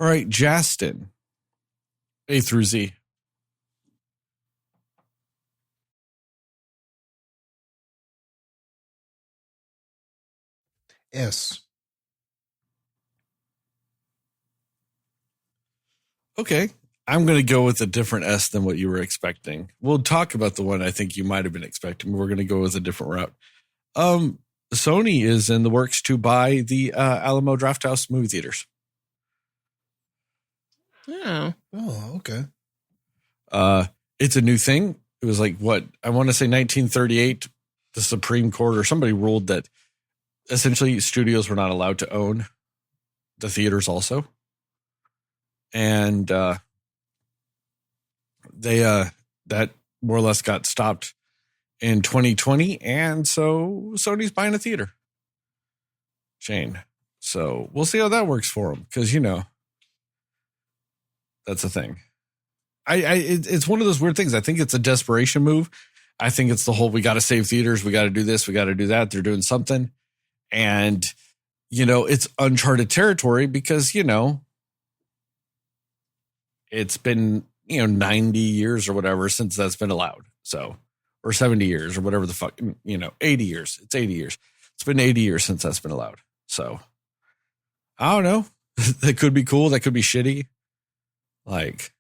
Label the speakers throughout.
Speaker 1: All right, Jastin, A through Z.
Speaker 2: S.
Speaker 1: Okay. I'm going to go with a different S than what you were expecting. We'll talk about the one I think you might have been expecting. We're going to go with a different route. Sony is in the works to buy the Alamo Drafthouse movie theaters.
Speaker 3: Oh.
Speaker 2: Oh, okay.
Speaker 1: It's a new thing. It was like, what? I want to say 1938, the Supreme Court or somebody ruled that essentially studios were not allowed to own the theaters also. And that more or less got stopped in 2020. And so Sony's buying a theater chain. So we'll see how that works for them. Because, that's a thing. It's one of those weird things. I think it's a desperation move. I think it's the whole, we got to save theaters. We got to do this. We got to do that. They're doing something. And, it's uncharted territory because, it's been, 90 years or whatever since that's been allowed. So, or 70 years or whatever the fuck, 80 years. It's 80 years. It's been 80 years since that's been allowed. So, I don't know. That could be cool. That could be shitty. Like,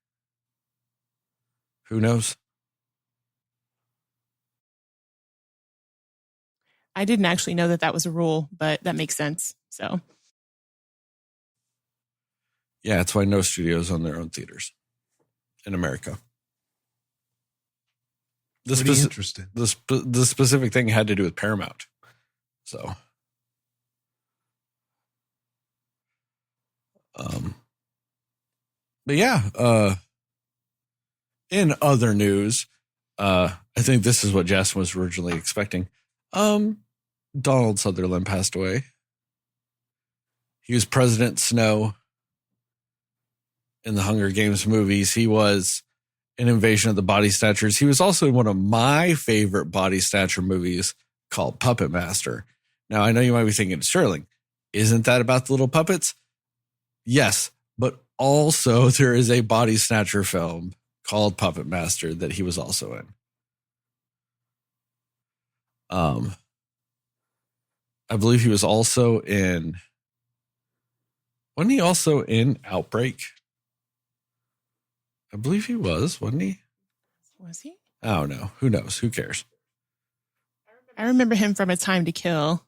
Speaker 1: who knows?
Speaker 3: I didn't actually know that was a rule, but that makes sense. So,
Speaker 1: yeah, that's why no studios own their own theaters in America.
Speaker 2: Interesting.
Speaker 1: The specific thing had to do with Paramount. So, but yeah, in other news, I think this is what Jastin was originally expecting. Donald Sutherland passed away. He was President Snow in the Hunger Games movies. He was in Invasion of the Body Snatchers. He was also in one of my favorite Body Snatcher movies called Puppet Master. Now, I know you might be thinking, Sterling, isn't that about the little puppets? Yes, but also there is a Body Snatcher film called Puppet Master that he was also in. I believe he was also in, wasn't he also in Outbreak? I believe he was, wasn't he?
Speaker 3: Was he?
Speaker 1: I don't know. Who knows? Who cares?
Speaker 3: I remember him from A Time to Kill.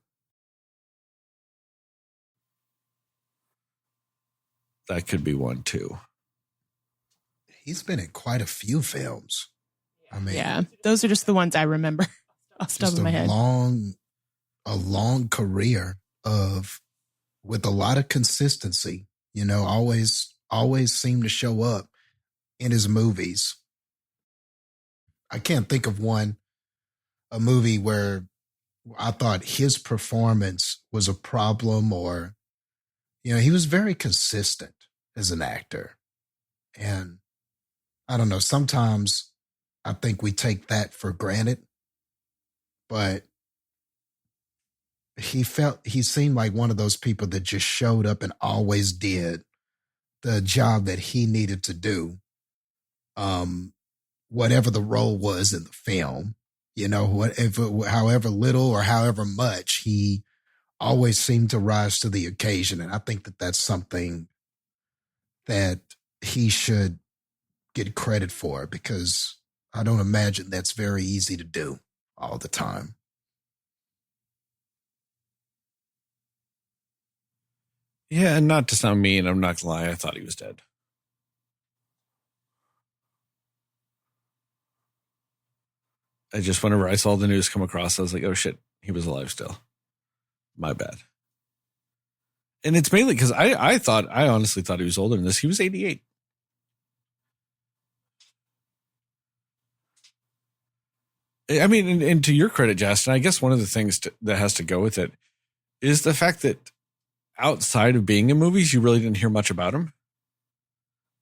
Speaker 1: That could be one too.
Speaker 2: He's been in quite a few films. I mean,
Speaker 3: yeah, those are just the ones I remember off the top of my head.
Speaker 2: A long career with a lot of consistency, always seemed to show up in his movies. I can't think of a movie where I thought his performance was a problem or, he was very consistent as an actor. And I don't know, sometimes I think we take that for granted, but he seemed like one of those people that just showed up and always did the job that he needed to do. Whatever the role was in the film, however little or however much, he always seemed to rise to the occasion. And I think that that's something that he should get credit for, because I don't imagine that's very easy to do all the time.
Speaker 1: Yeah, and not to sound mean, I'm not gonna lie, I thought he was dead. I just, whenever I saw the news come across, I was like, oh shit, he was alive still. My bad. And it's mainly because I honestly thought he was older than this. He was 88. I mean, and to your credit, Jastin, I guess one of the things that has to go with it is the fact that outside of being in movies, you really didn't hear much about him.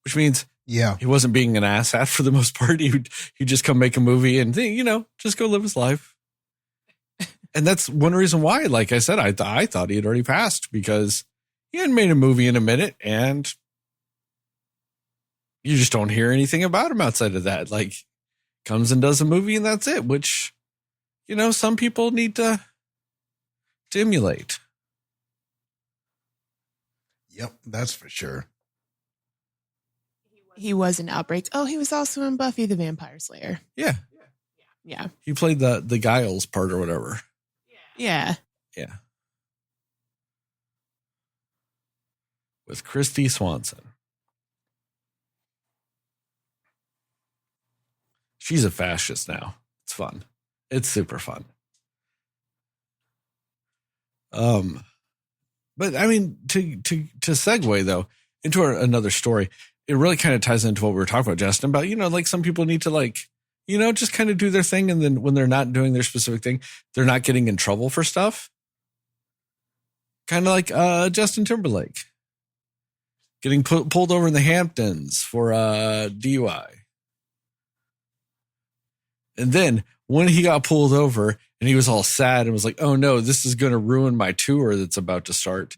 Speaker 1: Which means he wasn't being an asshat for the most part. He'd just come make a movie and, just go live his life. And that's one reason why, like I said, I thought he had already passed, because he hadn't made a movie in a minute. And you just don't hear anything about him outside of that. Like, comes and does a movie and that's it, which, some people need to emulate.
Speaker 2: Yep, that's for sure.
Speaker 3: He was in Outbreak. Oh, he was also in Buffy the Vampire Slayer.
Speaker 1: Yeah.
Speaker 3: Yeah.
Speaker 1: He played the Giles part or whatever.
Speaker 3: Yeah.
Speaker 1: Yeah. With Christy Swanson. She's a fascist now. It's fun. It's super fun. But I mean, to segue though into another story, it really kind of ties into what we were talking about, Justin, about, like some people need to just kind of do their thing. And then when they're not doing their specific thing, they're not getting in trouble for stuff. Kind of like Justin Timberlake getting pulled over in the Hamptons for DUI. And then when he got pulled over and he was all sad and was like, oh no, this is going to ruin my tour that's about to start.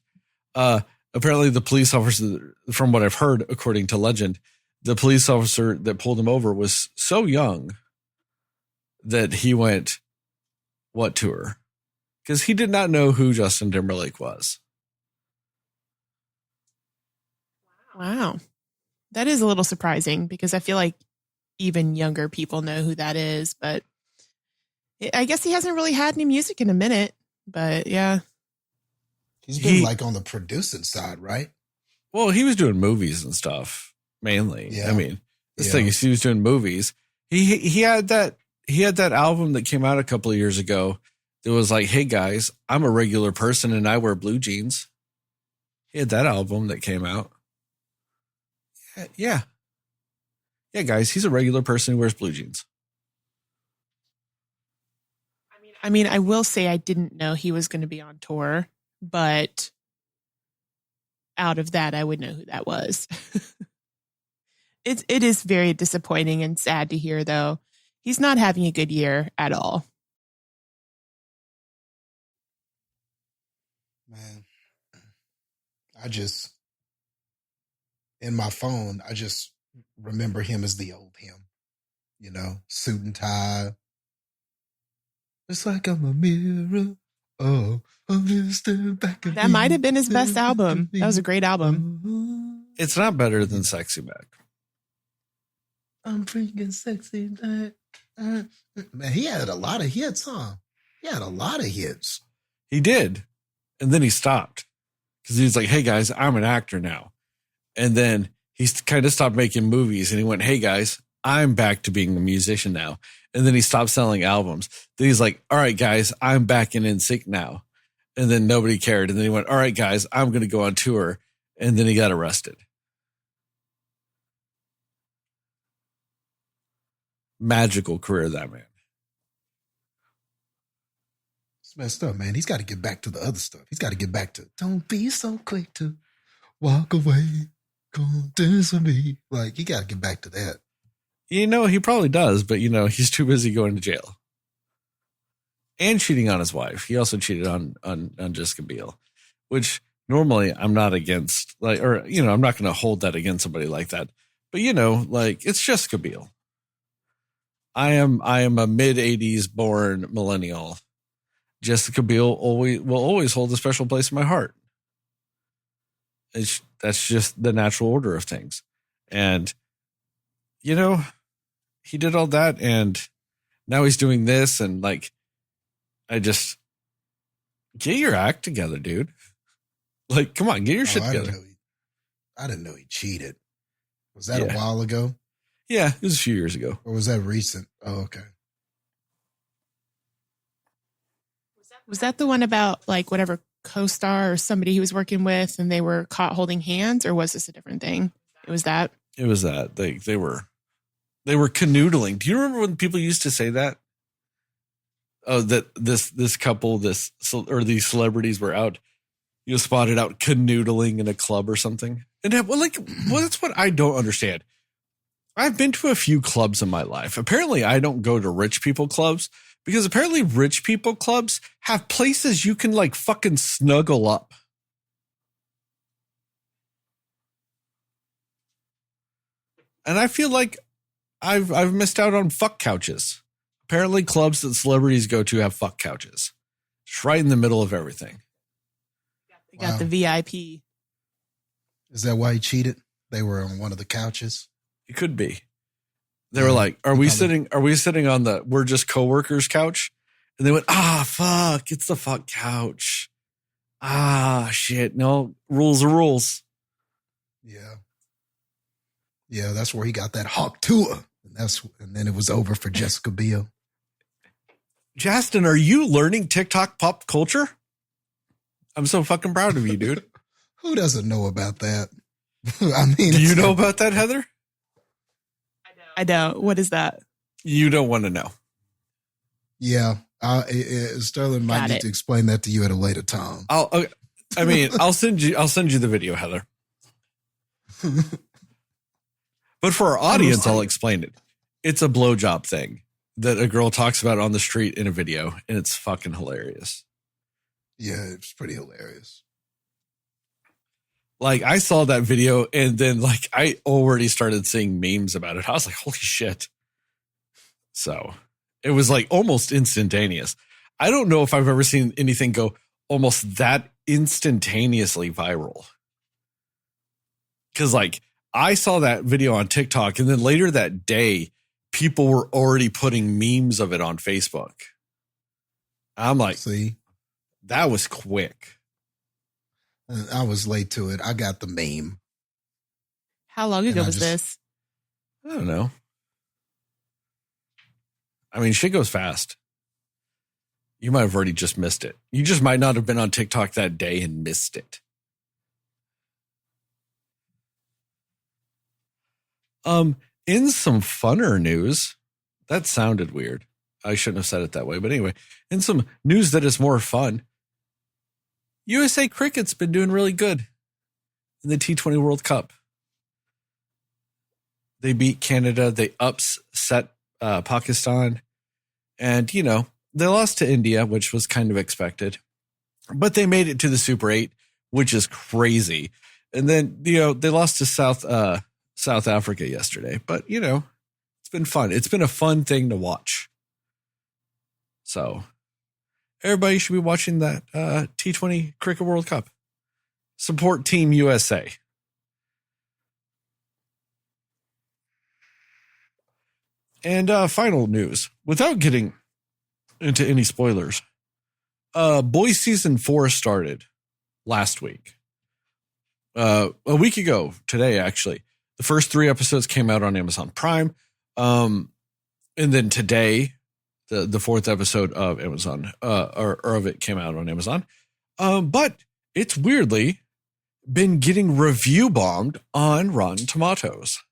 Speaker 1: Apparently the police officer, from what I've heard, according to legend, the police officer that pulled him over was so young that he went, what tour? Because he did not know who Justin Timberlake was.
Speaker 3: Wow. That is a little surprising because I feel like even younger people know who that is, but I guess he hasn't really had any music in a minute, but yeah.
Speaker 2: He's been on the producing side, right?
Speaker 1: Well, he was doing movies and stuff mainly. Yeah. I mean, the thing is, he was doing movies. He had that album that came out a couple of years ago. It was like, hey guys, I'm a regular person and I wear blue jeans. He had that album that came out. Yeah. Yeah, guys, he's a regular person who wears blue jeans.
Speaker 3: I mean, I will say I didn't know he was going to be on tour, but out of that, I would know who that was. It is very disappointing and sad to hear, though. He's not having a good year at all.
Speaker 2: Man, in my phone, I just remember him as the old him, suit and tie. It's like I'm a mirror. Oh, I'm just back.
Speaker 3: That might have been his best album. That was a great album.
Speaker 1: It's not better than Sexy Back.
Speaker 2: I'm freaking sexy back. Man, he had a lot of hits, huh? He had a lot of hits.
Speaker 1: He did. And then he stopped because he was like, hey guys, I'm an actor now. And then he kind of stopped making movies and he went, hey guys, I'm back to being a musician now. And then he stopped selling albums. Then he's like, all right, guys, I'm back in NSYNC now. And then nobody cared. And then he went, all right, guys, I'm going to go on tour. And then he got arrested. Magical career, that man.
Speaker 2: It's messed up, man. He's got to get back to the other stuff. He's got to get back to, don't be so quick to walk away. Go dance with me. Like, he got to get back to that.
Speaker 1: He probably does, but, he's too busy going to jail. And cheating on his wife. He also cheated on Jessica Biel, which normally I'm not against, I'm not going to hold that against somebody like that. But, it's Jessica Biel. I am a mid-'80s born millennial. Jessica Biel will always hold a special place in my heart. That's just the natural order of things. And, he did all that and now he's doing this and get your act together, dude. Come on, get your shit together.
Speaker 2: I didn't know he cheated. Was that a while ago?
Speaker 1: Yeah, it was a few years ago.
Speaker 2: Or was that recent? Oh, okay.
Speaker 3: Was that the one about whatever co-star or somebody he was working with and they were caught holding hands, or was this a different thing? It was that? It
Speaker 1: was that. They were canoodling. Do you remember when people used to say that? Oh, that this couple, these celebrities were out, spotted out canoodling in a club or something. And that's what I don't understand. I've been to a few clubs in my life. Apparently, I don't go to rich people clubs because apparently rich people clubs have places you can fucking snuggle up. And I feel like I've missed out on fuck couches. Apparently clubs that celebrities go to have fuck couches. It's right in the middle of everything.
Speaker 3: They got the VIP.
Speaker 2: Is that why he cheated? They were on one of the couches.
Speaker 1: It could be. They were like, are we sitting on the we're just coworkers couch? And they went, fuck, it's the fuck couch. Shit. No, rules are rules.
Speaker 2: Yeah. Yeah, that's where he got that hawk tour. And then it was over for Jessica Biel.
Speaker 1: Jastin, are you learning TikTok pop culture? I'm so fucking proud of you, dude.
Speaker 2: Who doesn't know about that? I mean,
Speaker 1: do you know about that, Heather?
Speaker 3: I don't. What is that?
Speaker 1: You don't want to know.
Speaker 2: Yeah. Sterling might need to explain that to you at a later time.
Speaker 1: I'll send you the video, Heather. But for our audience, I'll explain it. It's a blowjob thing that a girl talks about on the street in a video, and it's fucking hilarious.
Speaker 2: Yeah, it's pretty hilarious.
Speaker 1: Like, I saw that video, and then, like, I already started seeing memes about it. I was like, holy shit. So, it was, like, almost instantaneous. I don't know if I've ever seen anything go almost that instantaneously viral. Because, like, I saw that video on TikTok, and then later that day, people were already putting memes of it on Facebook. I'm like,
Speaker 2: see,
Speaker 1: that was quick.
Speaker 2: I was late to it. I got the meme.
Speaker 3: How long ago was this?
Speaker 1: I don't know. I mean, shit goes fast. You might have already just missed it. You just might not have been on TikTok that day and missed it. In some funner news, that sounded weird. I shouldn't have said it that way. But anyway, in some news that is more fun, USA Cricket's been doing really good in the T20 World Cup. They beat Canada. They upset Pakistan. And, they lost to India, which was kind of expected. But they made it to the Super 8, which is crazy. And then, they lost to South Africa yesterday. But, it's been fun. It's been a fun thing to watch. So everybody should be watching that T20 Cricket World Cup. Support Team USA. And final news, without getting into any spoilers, Boys Season 4 started last week. A week ago today, actually. The first 3 episodes came out on Amazon Prime. And then today, the 4th episode of Amazon, or of it came out on Amazon. But it's weirdly been getting review bombed on Rotten Tomatoes.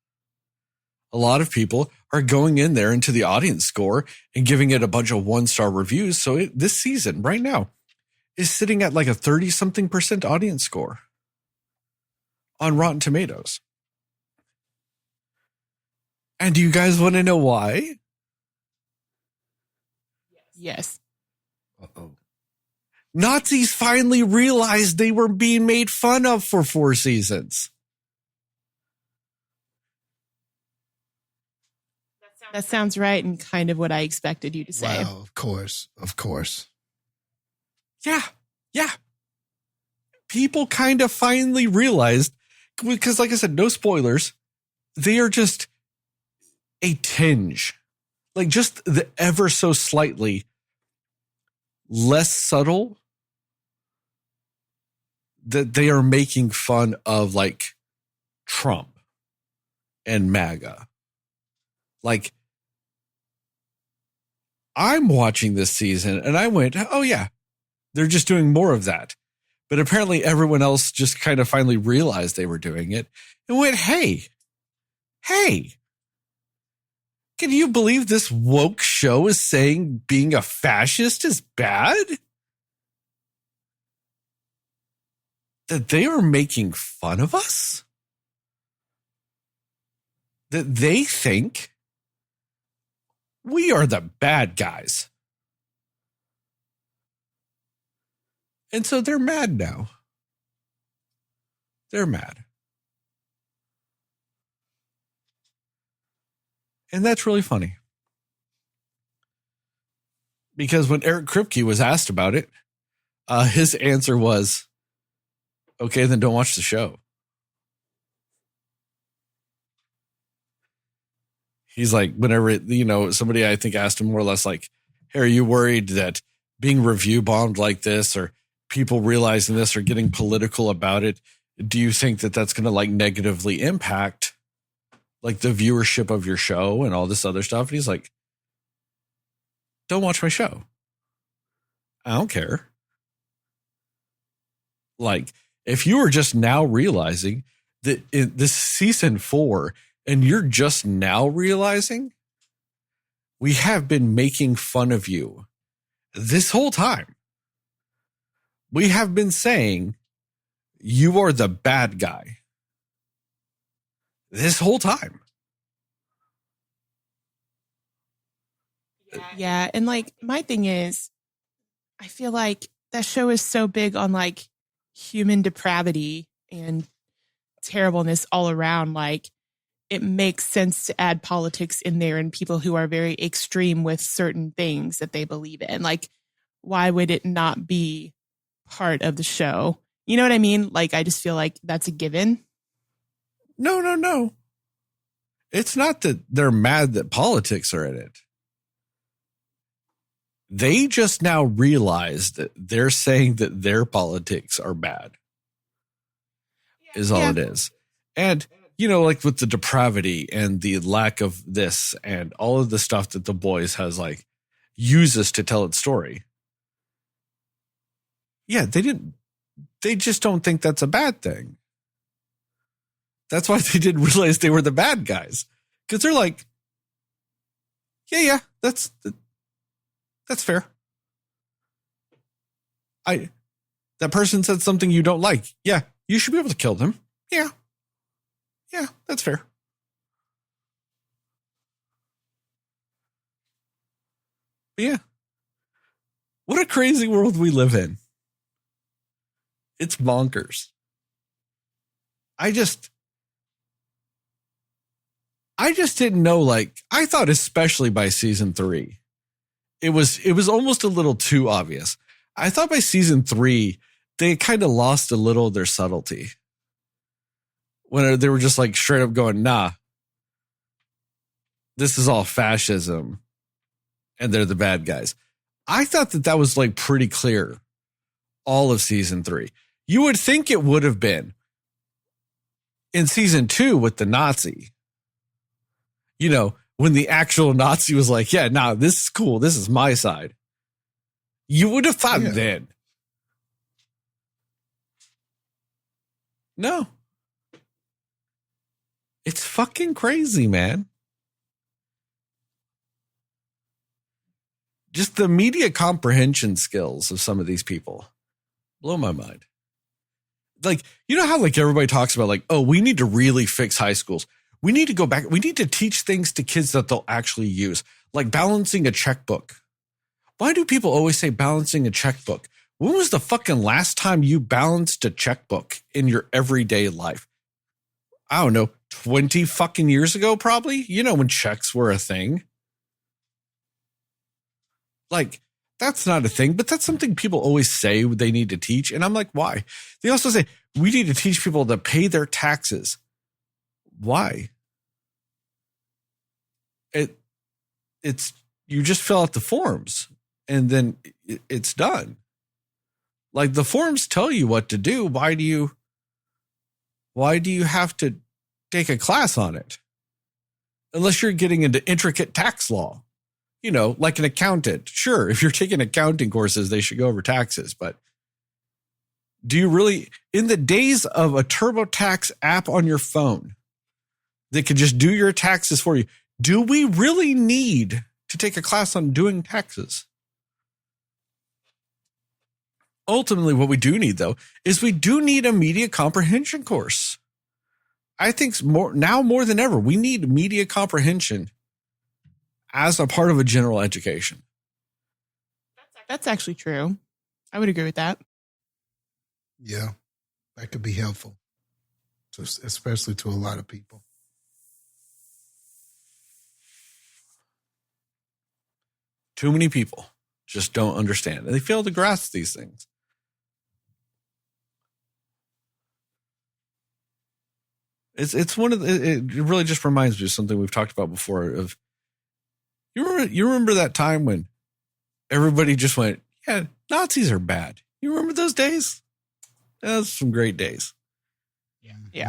Speaker 1: A lot of people are going in there into the audience score and giving it a bunch of 1-star reviews. So this season right now is sitting at like a 30-something% audience score on Rotten Tomatoes. And do you guys want to know why?
Speaker 3: Yes.
Speaker 2: Uh-oh.
Speaker 1: Nazis finally realized they were being made fun of for 4 seasons.
Speaker 3: That sounds right, and kind of what I expected you to say.
Speaker 2: Wow, of course.
Speaker 1: Yeah. People kind of finally realized, because like I said, no spoilers, they are just a tinge, like just the ever so slightly less subtle that they are making fun of, like Trump and MAGA. Like, I'm watching this season and I went, oh yeah, they're just doing more of that. But apparently everyone else just kind of finally realized they were doing it and went, hey, can you believe this woke show is saying being a fascist is bad? That they are making fun of us? That they think we are the bad guys. And so they're mad now. They're mad. And that's really funny. Because when Eric Kripke was asked about it, his answer was, okay, then don't watch the show. He's like, whenever, somebody I think asked him more or less like, hey, are you worried that being review bombed like this or people realizing this or getting political about it, do you think that that's going to like negatively impact like the viewership of your show and all this other stuff? And he's like, don't watch my show. I don't care. Like, if you are just now realizing that in this season 4 and you're just now realizing we have been making fun of you this whole time. We have been saying you are the bad guy this whole time.
Speaker 3: Yeah. And like, my thing is, I feel like that show is so big on like human depravity and terribleness all around. Like, it makes sense to add politics in there and people who are very extreme with certain things that they believe in. Like, why would it not be part of the show? You know what I mean? Like, I just feel like that's a given.
Speaker 1: No. It's not that they're mad that politics are in it. They just now realize that they're saying that their politics are bad is all it is. And, like with the depravity and the lack of this and all of the stuff that The Boys has like uses to tell its story. Yeah, they just don't think that's a bad thing. That's why they didn't realize they were the bad guys. Because they're like, yeah, that's fair. That person said something you don't like. Yeah, you should be able to kill them. Yeah, that's fair. But yeah. What a crazy world we live in. It's bonkers. I just didn't know, like, I thought especially by season 3, it was almost a little too obvious. I thought by season 3, they kind of lost a little of their subtlety. When they were just like straight up going, nah, this is all fascism and they're the bad guys. I thought that was like pretty clear all of season 3. You would think it would have been in season 2 with the Nazi. When the actual Nazi was like, yeah, nah, this is cool. This is my side. You would have thought then. No. It's fucking crazy, man. Just the media comprehension skills of some of these people blow my mind. Like, you know how like everybody talks about like, oh, we need to really fix high schools. We need to go back. We need to teach things to kids that they'll actually use, like balancing a checkbook. Why do people always say balancing a checkbook? When was the fucking last time you balanced a checkbook in your everyday life? I don't know, 20 fucking years ago, probably. When checks were a thing. Like, that's not a thing, but that's something people always say they need to teach. And I'm like, why? They also say we need to teach people to pay their taxes. Why? It's you just fill out the forms and then it's done. Like, the forms tell you what to do. Why do you have to take a class on it? Unless you're getting into intricate tax law, like an accountant. Sure, if you're taking accounting courses, they should go over taxes. But do you really, in the days of a TurboTax app on your phone that could just do your taxes for you, do we really need to take a class on doing taxes? Ultimately, what we do need, though, is we do need a media comprehension course. I think more than ever, we need media comprehension as a part of a general education.
Speaker 3: That's actually true. I would agree with that.
Speaker 2: Yeah, that could be helpful, especially to a lot of people.
Speaker 1: Too many people just don't understand. And they fail to grasp these things. It's one of the, it really just reminds me of something we've talked about before. Of you remember that time when everybody just went, yeah, Nazis are bad. You remember those days? Those some great days.
Speaker 3: Yeah.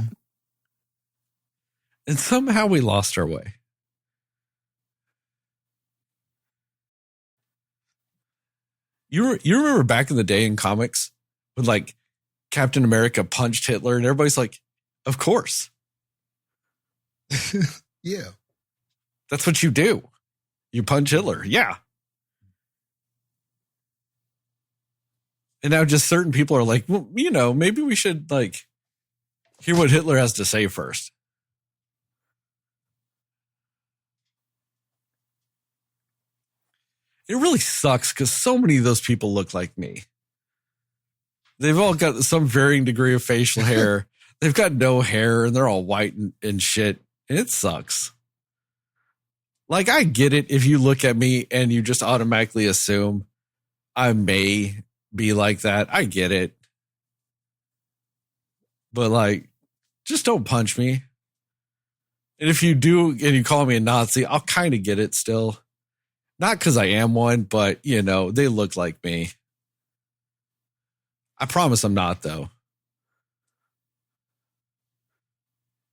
Speaker 1: And somehow we lost our way. You remember back in the day in comics when like Captain America punched Hitler and everybody's like, of course.
Speaker 2: Yeah.
Speaker 1: That's what you do. You punch Hitler. Yeah. And now just certain people are like, well, you know, maybe we should like hear what Hitler has to say first. It really sucks because so many of those people look like me. They've all got some varying degree of facial hair. They've got no hair and they're all white and shit. And it sucks. Like, I get it if you look at me and you just automatically assume I may be like that. I get it. But, like, just don't punch me. And if you do and you call me a Nazi, I'll kind of get it still. Not because I am one, but, you know, they look like me. I promise I'm not, though.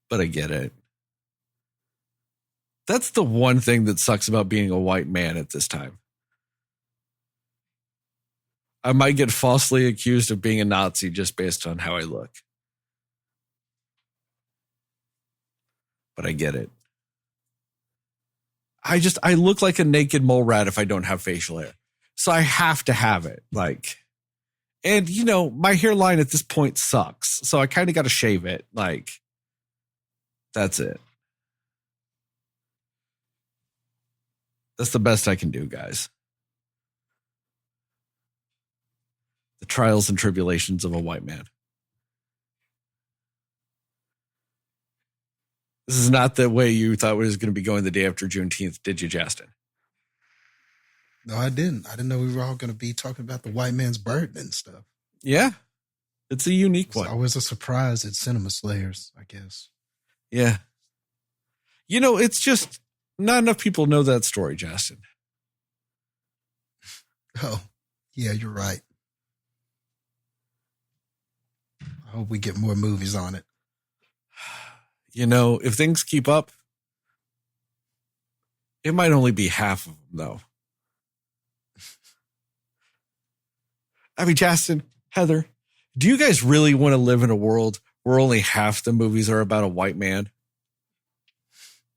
Speaker 1: But I get it. That's the one thing that sucks about being a white man at this time. I might get falsely accused of being a Nazi just based on how I look. But I get it. I look like a naked mole rat if I don't have facial hair. So I have to have it. Like, and you know, my hairline at this point sucks. So I kind of got to shave it. Like, that's it. That's the best I can do, guys. The trials and tribulations of a white man. This is not the way you thought it was going to be going the day after Juneteenth, did you, Jastin?
Speaker 2: No, I didn't. I didn't know we were all going to be talking about the white man's burden and stuff.
Speaker 1: Yeah. It's a unique one.
Speaker 2: It's always a surprise at Cinema Slayers, I guess.
Speaker 1: Yeah. You know, it's just not enough people know that story, Jastin.
Speaker 2: Oh, yeah, you're right. I hope we get more movies on it.
Speaker 1: You know, if things keep up, it might only be half of them, though. I mean, Jastin, Heather, do you guys really want to live in a world where only half the movies are about a white man?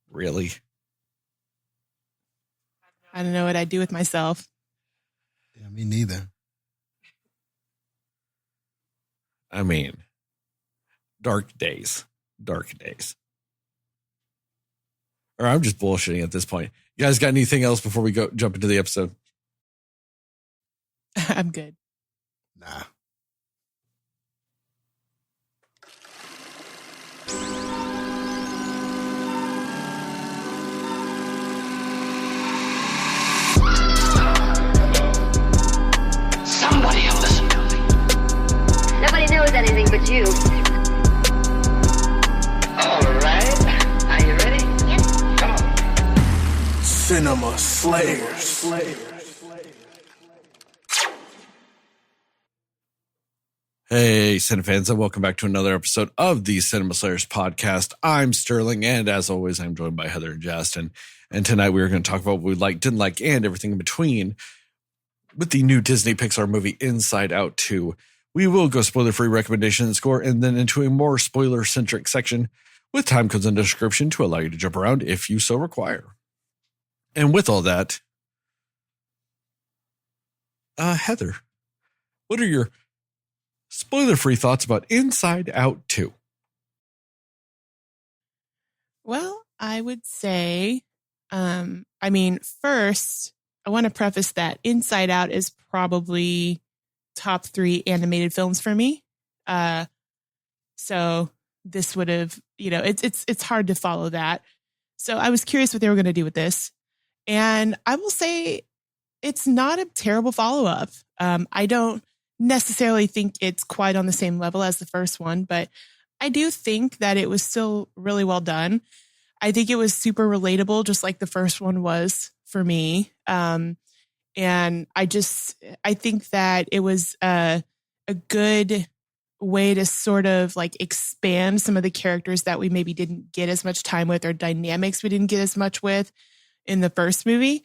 Speaker 1: Really?
Speaker 3: I don't know what I'd do with myself.
Speaker 2: Yeah, me neither.
Speaker 1: I mean, dark days. Dark days. Or I'm just bullshitting at this point. You guys got anything else before we jump into the episode?
Speaker 3: I'm good.
Speaker 2: Nah.
Speaker 4: Somebody will listen to me.
Speaker 5: Nobody knows anything but you.
Speaker 4: All right. Are you ready?
Speaker 5: Yes.
Speaker 4: Come on.
Speaker 6: Cinema Slayers.
Speaker 1: Hey, Cinefans, and welcome back to another episode of the Cinema Slayers podcast. I'm Sterling, and as always, I'm joined by Heather and Jastin. And tonight we are going to talk about what we liked, didn't like, and everything in between with the new Disney Pixar movie Inside Out 2. We will go spoiler-free recommendation and score, and then into a more spoiler-centric section with time codes in the description to allow you to jump around if you so require. And with all that, Heather, what are your spoiler-free thoughts about Inside Out 2?
Speaker 3: Well, I would say, first, I want to preface that Inside Out is probably top 3 animated films for me. So this would have, it's hard to follow that. So I was curious what they were going to do with this. And I will say it's not a terrible follow-up. I don't necessarily think it's quite on the same level as the first one, but I do think that it was still really well done. I think it was super relatable, just like the first one was for me. And I think that it was a good way to sort of like expand some of the characters that we maybe didn't get as much time with, or dynamics we didn't get as much with in the first movie.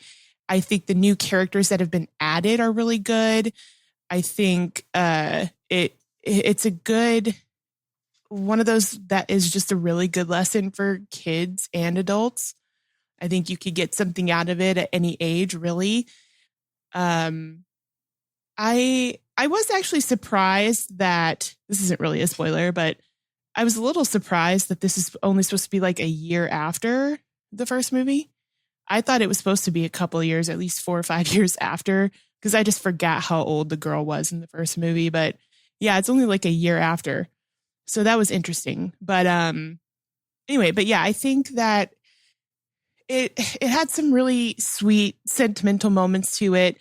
Speaker 3: I think the new characters that have been added are really good. I think it's a good one of those that is just a really good lesson for kids and adults. I think you could get something out of it at any age, really. I was actually surprised that this isn't really a spoiler, but I was a little surprised that this is only supposed to be like a year after the first movie. I thought it was supposed to be a couple of years, at least 4 or 5 years after, because I just forgot how old the girl was in the first movie. But yeah, it's only like a year after. So that was interesting. But anyway, but yeah, I think that it had some really sweet, sentimental moments to it.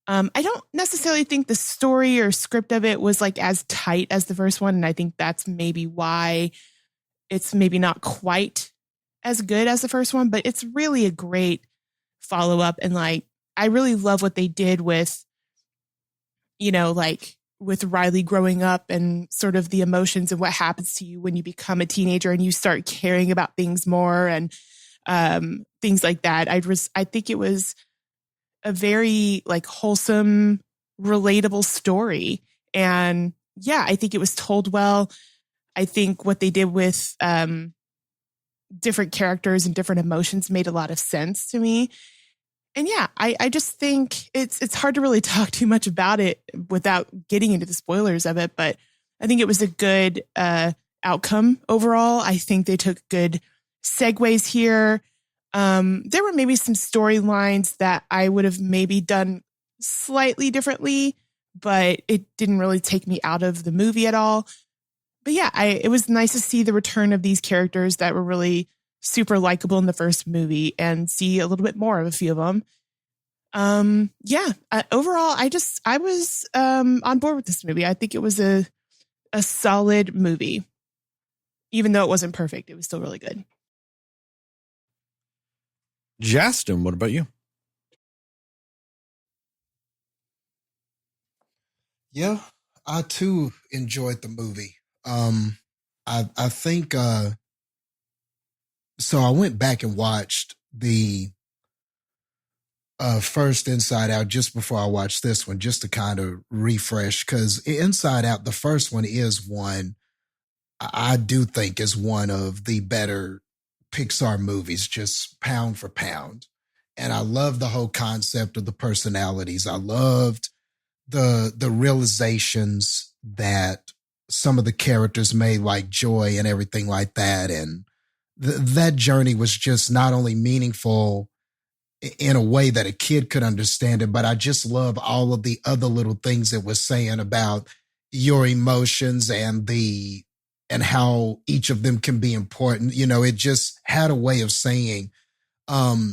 Speaker 3: I don't necessarily think the story or script of it was like as tight as the first one. And I think that's maybe why it's maybe not quite as good as the first one, but it's really a great follow-up. And like, I really love what they did with, you know, like with Riley growing up and sort of the emotions of what happens to you when you become a teenager and you start caring about things more and things like that. I think it was a very like wholesome, relatable story. And yeah, I think it was told well. I think what they did with different characters and different emotions made a lot of sense to me. And yeah, I just think it's hard to really talk too much about it without getting into the spoilers of it. But I think it was a good outcome overall. I think they took good segues here. There were maybe some storylines that I would have maybe done slightly differently, but it didn't really take me out of the movie at all. But yeah, it was nice to see the return of these characters that were really super likable in the first movie and see a little bit more of a few of them. Overall, I was on board with this movie. I think it was a solid movie. Even though it wasn't perfect, it was still really good.
Speaker 1: Jastin, what about you?
Speaker 2: Yeah, I too enjoyed the movie. I think so I went back and watched the first Inside Out just before I watched this one, just to kind of refresh, because Inside Out, the first one, is one I do think is one of the better Pixar movies, just pound for pound. And I love the whole concept of the personalities. I loved the realizations that some of the characters made, like Joy and everything like that. And that journey was just not only meaningful in a way that a kid could understand it, but I just love all of the other little things it was saying about your emotions and how each of them can be important. You know, it just had a way of saying how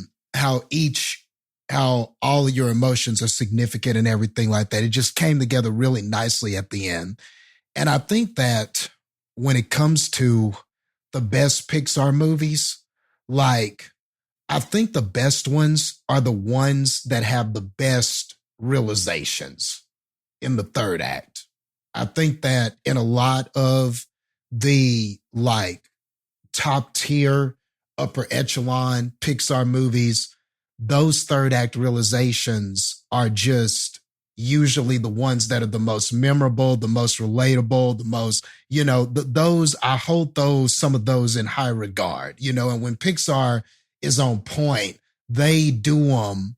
Speaker 2: all of your emotions are significant and everything like that. It just came together really nicely at the end. And I think that when it comes to the best Pixar movies, like, I think the best ones are the ones that have the best realizations in the third act. I think that in a lot of the like top tier, upper echelon Pixar movies, those third act realizations are just usually the ones that are the most memorable, the most relatable, the most, you know, those, I hold some of those in high regard, you know, and when Pixar is on point, they do them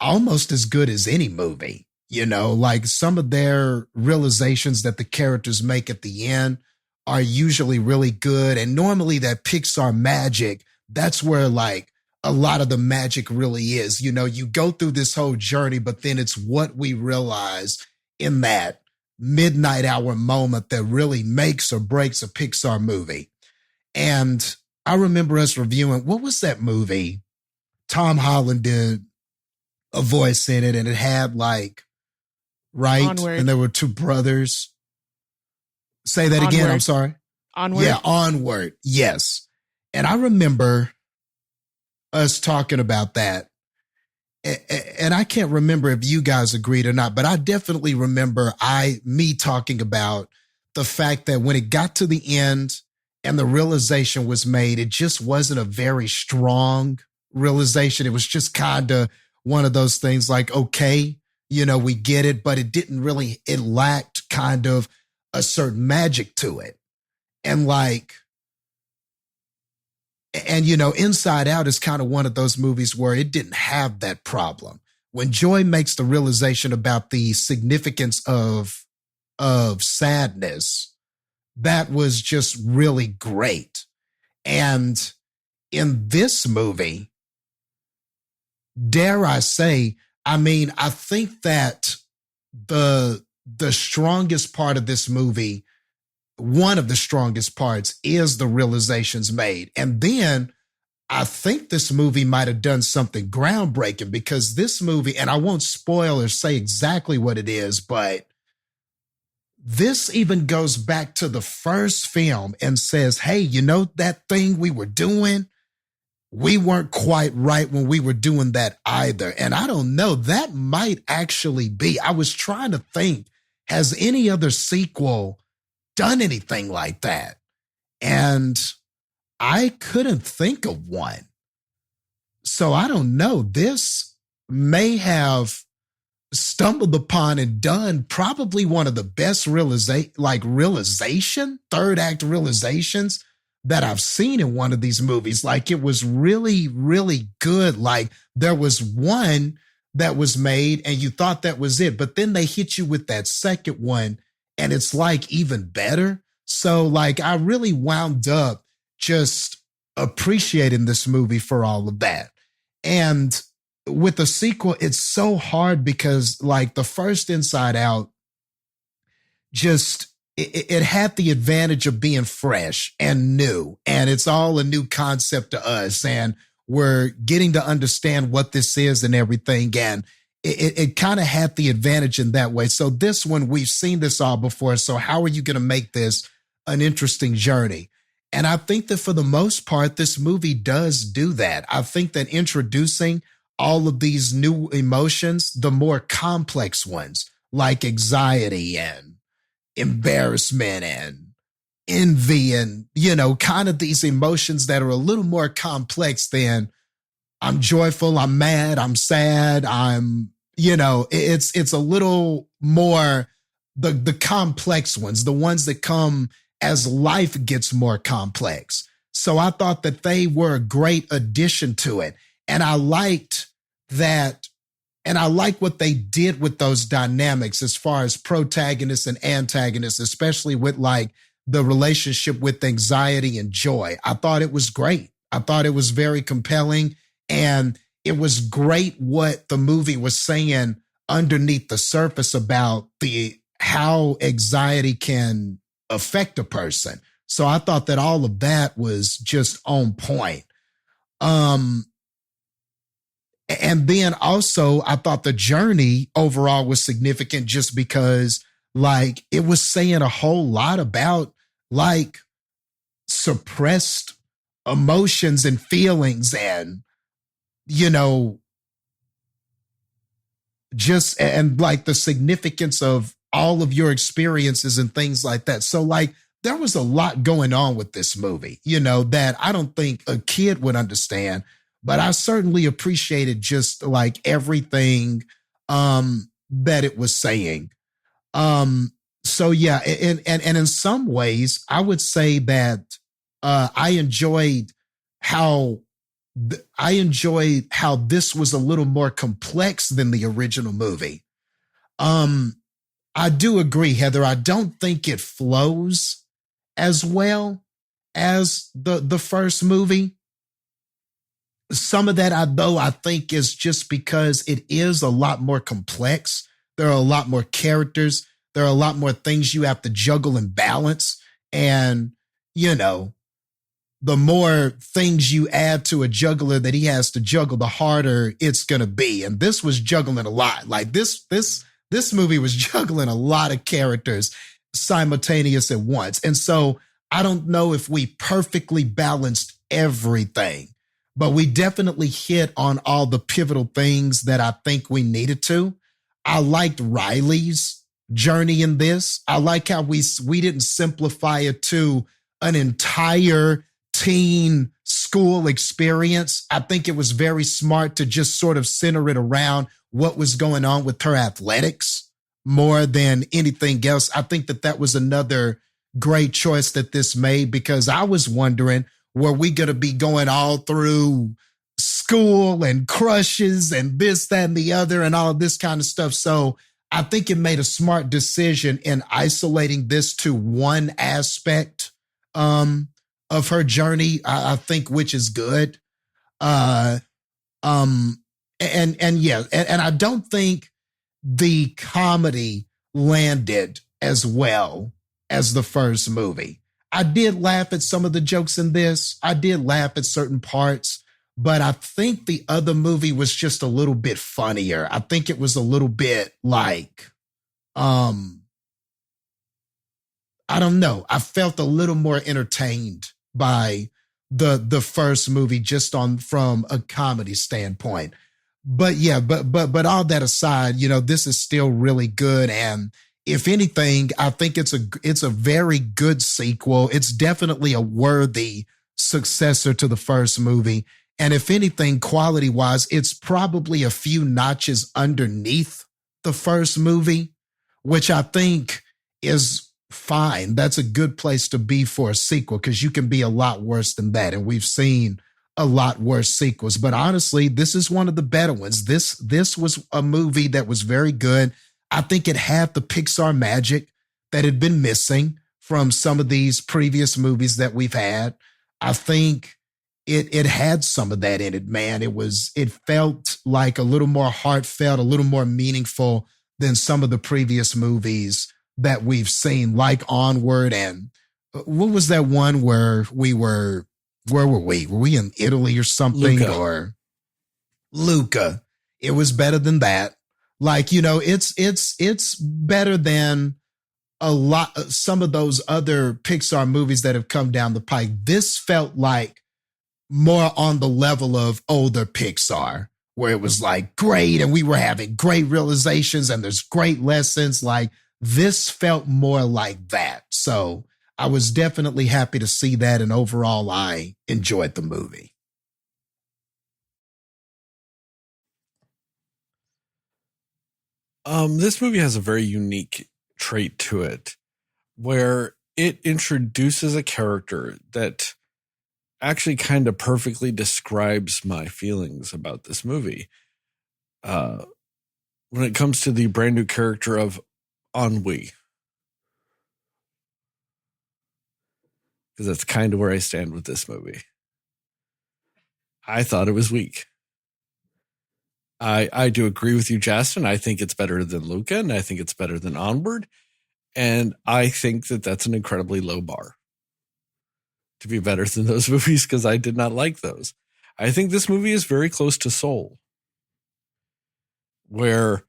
Speaker 2: almost as good as any movie, you know, like some of their realizations that the characters make at the end are usually really good. And normally that Pixar magic, that's where like a lot of the magic really is. You know, you go through this whole journey, but then it's what we realize in that midnight hour moment that really makes or breaks a Pixar movie. And I remember us reviewing, what was that movie Tom Holland did a voice in it, and it had like, right?
Speaker 3: Onward.
Speaker 2: And there were two brothers. Say that again.
Speaker 3: Onward.
Speaker 2: I'm sorry.
Speaker 3: Onward.
Speaker 2: Yeah, Onward. Yes. And I remember us talking about that. And I can't remember if you guys agreed or not, but I definitely remember me talking about the fact that when it got to the end and the realization was made, it just wasn't a very strong realization. It was just kind of one of those things like, okay, we get it, but it didn't really, it lacked kind of a certain magic to it. And Inside Out is kind of one of those movies where it didn't have that problem. When Joy makes the realization about the significance of sadness, that was just really great. And in this movie, dare I say, I think that the strongest part of this movie, one of the strongest parts, is the realizations made. And then I think this movie might have done something groundbreaking, because this movie, and I won't spoil or say exactly what it is, but this even goes back to the first film and says, hey, that thing we were doing, we weren't quite right when we were doing that either. And I don't know, that might actually be, I was trying to think, has any other sequel done anything like that? And I couldn't think of one. So I don't know. This may have stumbled upon and done probably one of the best third act realizations that I've seen in one of these movies. Like, it was really, really good. Like, there was one that was made and you thought that was it, but then they hit you with that second one and it's like even better. So like, I really wound up just appreciating this movie for all of that. And with the sequel, it's so hard because like the first Inside Out, just it had the advantage of being fresh and new, and it's all a new concept to us, and we're getting to understand what this is and everything. And it kind of had the advantage in that way. So this one, we've seen this all before. So how are you going to make this an interesting journey? And I think that for the most part, this movie does do that. I think that introducing all of these new emotions, the more complex ones like anxiety and embarrassment and envy and, kind of these emotions that are a little more complex than I'm joyful, I'm mad, I'm sad, it's a little more the complex ones, the ones that come as life gets more complex. So I thought that they were a great addition to it. And I liked that. And I like what they did with those dynamics as far as protagonists and antagonists, especially with like the relationship with anxiety and joy. I thought it was great. I thought it was very compelling. And it was great what the movie was saying underneath the surface about how anxiety can affect a person. So I thought that all of that was just on point. And then also, I thought the journey overall was significant just because, like, it was saying a whole lot about, like, suppressed emotions and feelings and, and like the significance of all of your experiences and things like that. So, like, there was a lot going on with this movie, that I don't think a kid would understand. But I certainly appreciated just like everything that it was saying. So yeah, and in some ways, I would say that I enjoyed how this was a little more complex than the original movie. I do agree, Heather. I don't think it flows as well as the first movie. Some of that, I think, is just because it is a lot more complex. There are a lot more characters. There are a lot more things you have to juggle and balance. And, the more things you add to a juggler that he has to juggle, the harder it's going to be. And this was juggling a lot. Like this movie was juggling a lot of characters simultaneous at once. And so I don't know if we perfectly balanced everything, but we definitely hit on all the pivotal things that I think we needed to. I liked Riley's journey in this. I like how we didn't simplify it to an entire teen school experience. I think it was very smart to just sort of center it around what was going on with her athletics more than anything else. I think that was another great choice that this made, because I was wondering, were we going to be going all through school and crushes and this, that, and the other and all of this kind of stuff? So I think it made a smart decision in isolating this to one aspect of her journey, I think, which is good. And I don't think the comedy landed as well as the first movie. I did laugh at some of the jokes in this. I did laugh at certain parts, but I think the other movie was just a little bit funnier. I think it was a little bit like, I don't know. I felt a little more entertained by the first movie just from a comedy standpoint. But yeah, but all that aside, this is still really good. And if anything, I think it's a very good sequel. It's definitely a worthy successor to the first movie. And if anything, quality-wise, it's probably a few notches underneath the first movie, which I think is fine. That's a good place to be for a sequel, because you can be a lot worse than that. And we've seen a lot worse sequels. But honestly, this is one of the better ones. This was a movie that was very good. I think it had the Pixar magic that had been missing from some of these previous movies that we've had. I think it had some of that in it, man. It felt like a little more heartfelt, a little more meaningful than some of the previous movies that we've seen, like Onward. And what was that one where where were we? Were we in Italy or something?
Speaker 1: Luca.
Speaker 2: Or Luca. It was better than that. Like, it's better than some of those other Pixar movies that have come down the pike. This felt like more on the level of older Pixar, where it was like great and we were having great realizations and there's great lessons. Like, this felt more like that. So I was definitely happy to see that. And overall, I enjoyed the movie.
Speaker 1: This movie has a very unique trait to it, where it introduces a character that actually kind of perfectly describes my feelings about this movie. When it comes to the brand new character of Ennui, because that's kind of where I stand with this movie. I thought it was weak. I do agree with you, Jastin. I think it's better than Luca, and I think it's better than Onward. And I think that that's an incredibly low bar to be better than those movies, because I did not like those. I think this movie is very close to Soul, where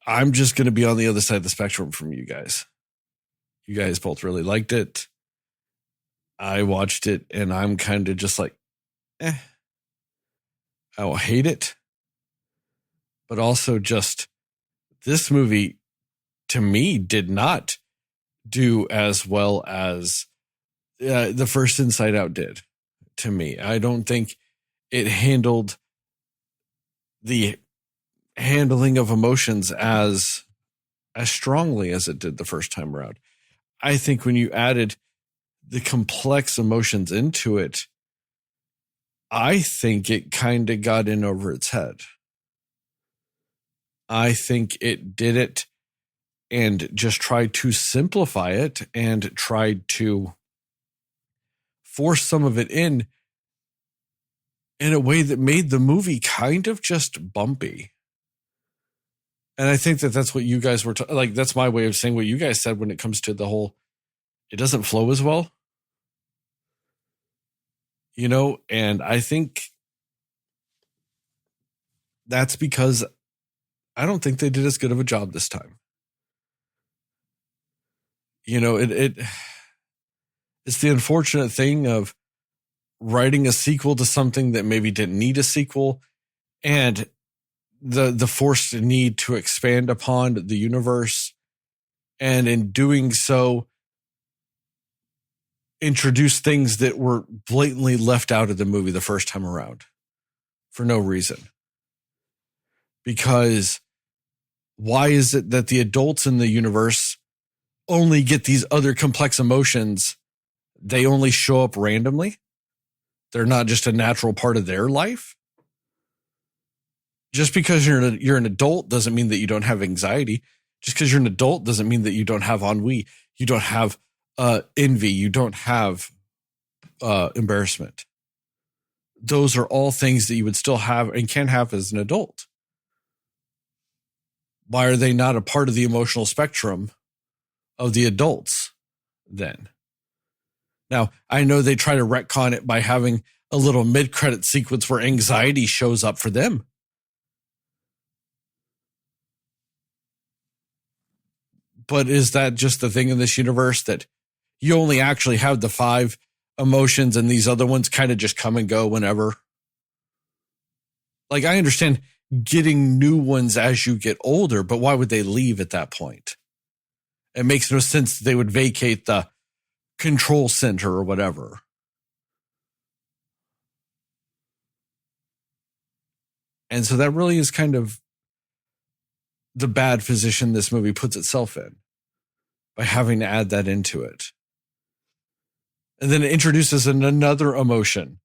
Speaker 1: I'm just going to be on the other side of the spectrum from you guys. You guys both really liked it. I watched it, and I'm kind of just like, I will hate it. But also just, this movie, to me, did not do as well as the first Inside Out did to me. I don't think it handled the handling of emotions as strongly as it did the first time around. I think when you added the complex emotions into it, I think it kind of got in over its head. I think it did it and just tried to simplify it and tried to force some of it in a way that made the movie kind of just bumpy. And I think that that's what you guys were like. That's my way of saying what you guys said when it comes to the whole, it doesn't flow as well. And I think that's because I don't think they did as good of a job this time. It's the unfortunate thing of writing a sequel to something that maybe didn't need a sequel, and the forced need to expand upon the universe, and in doing so, introduce things that were blatantly left out of the movie the first time around for no reason. Because why is it that the adults in the universe only get these other complex emotions? They only show up randomly. They're not just a natural part of their life. Just because you're an adult doesn't mean that you don't have anxiety. Just because you're an adult doesn't mean that you don't have ennui. You don't have envy. You don't have embarrassment. Those are all things that you would still have and can have as an adult. Why are they not a part of the emotional spectrum of the adults then? Now, I know they try to retcon it by having a little mid-credit sequence where anxiety shows up for them. But is that just the thing in this universe that you only actually have the 5 emotions and these other ones kind of just come and go whenever? Like, I understand getting new ones as you get older, but why would they leave at that point? It makes no sense that they would vacate the control center or whatever. And so that really is kind of the bad position this movie puts itself in by having to add that into it. And then it introduces another emotion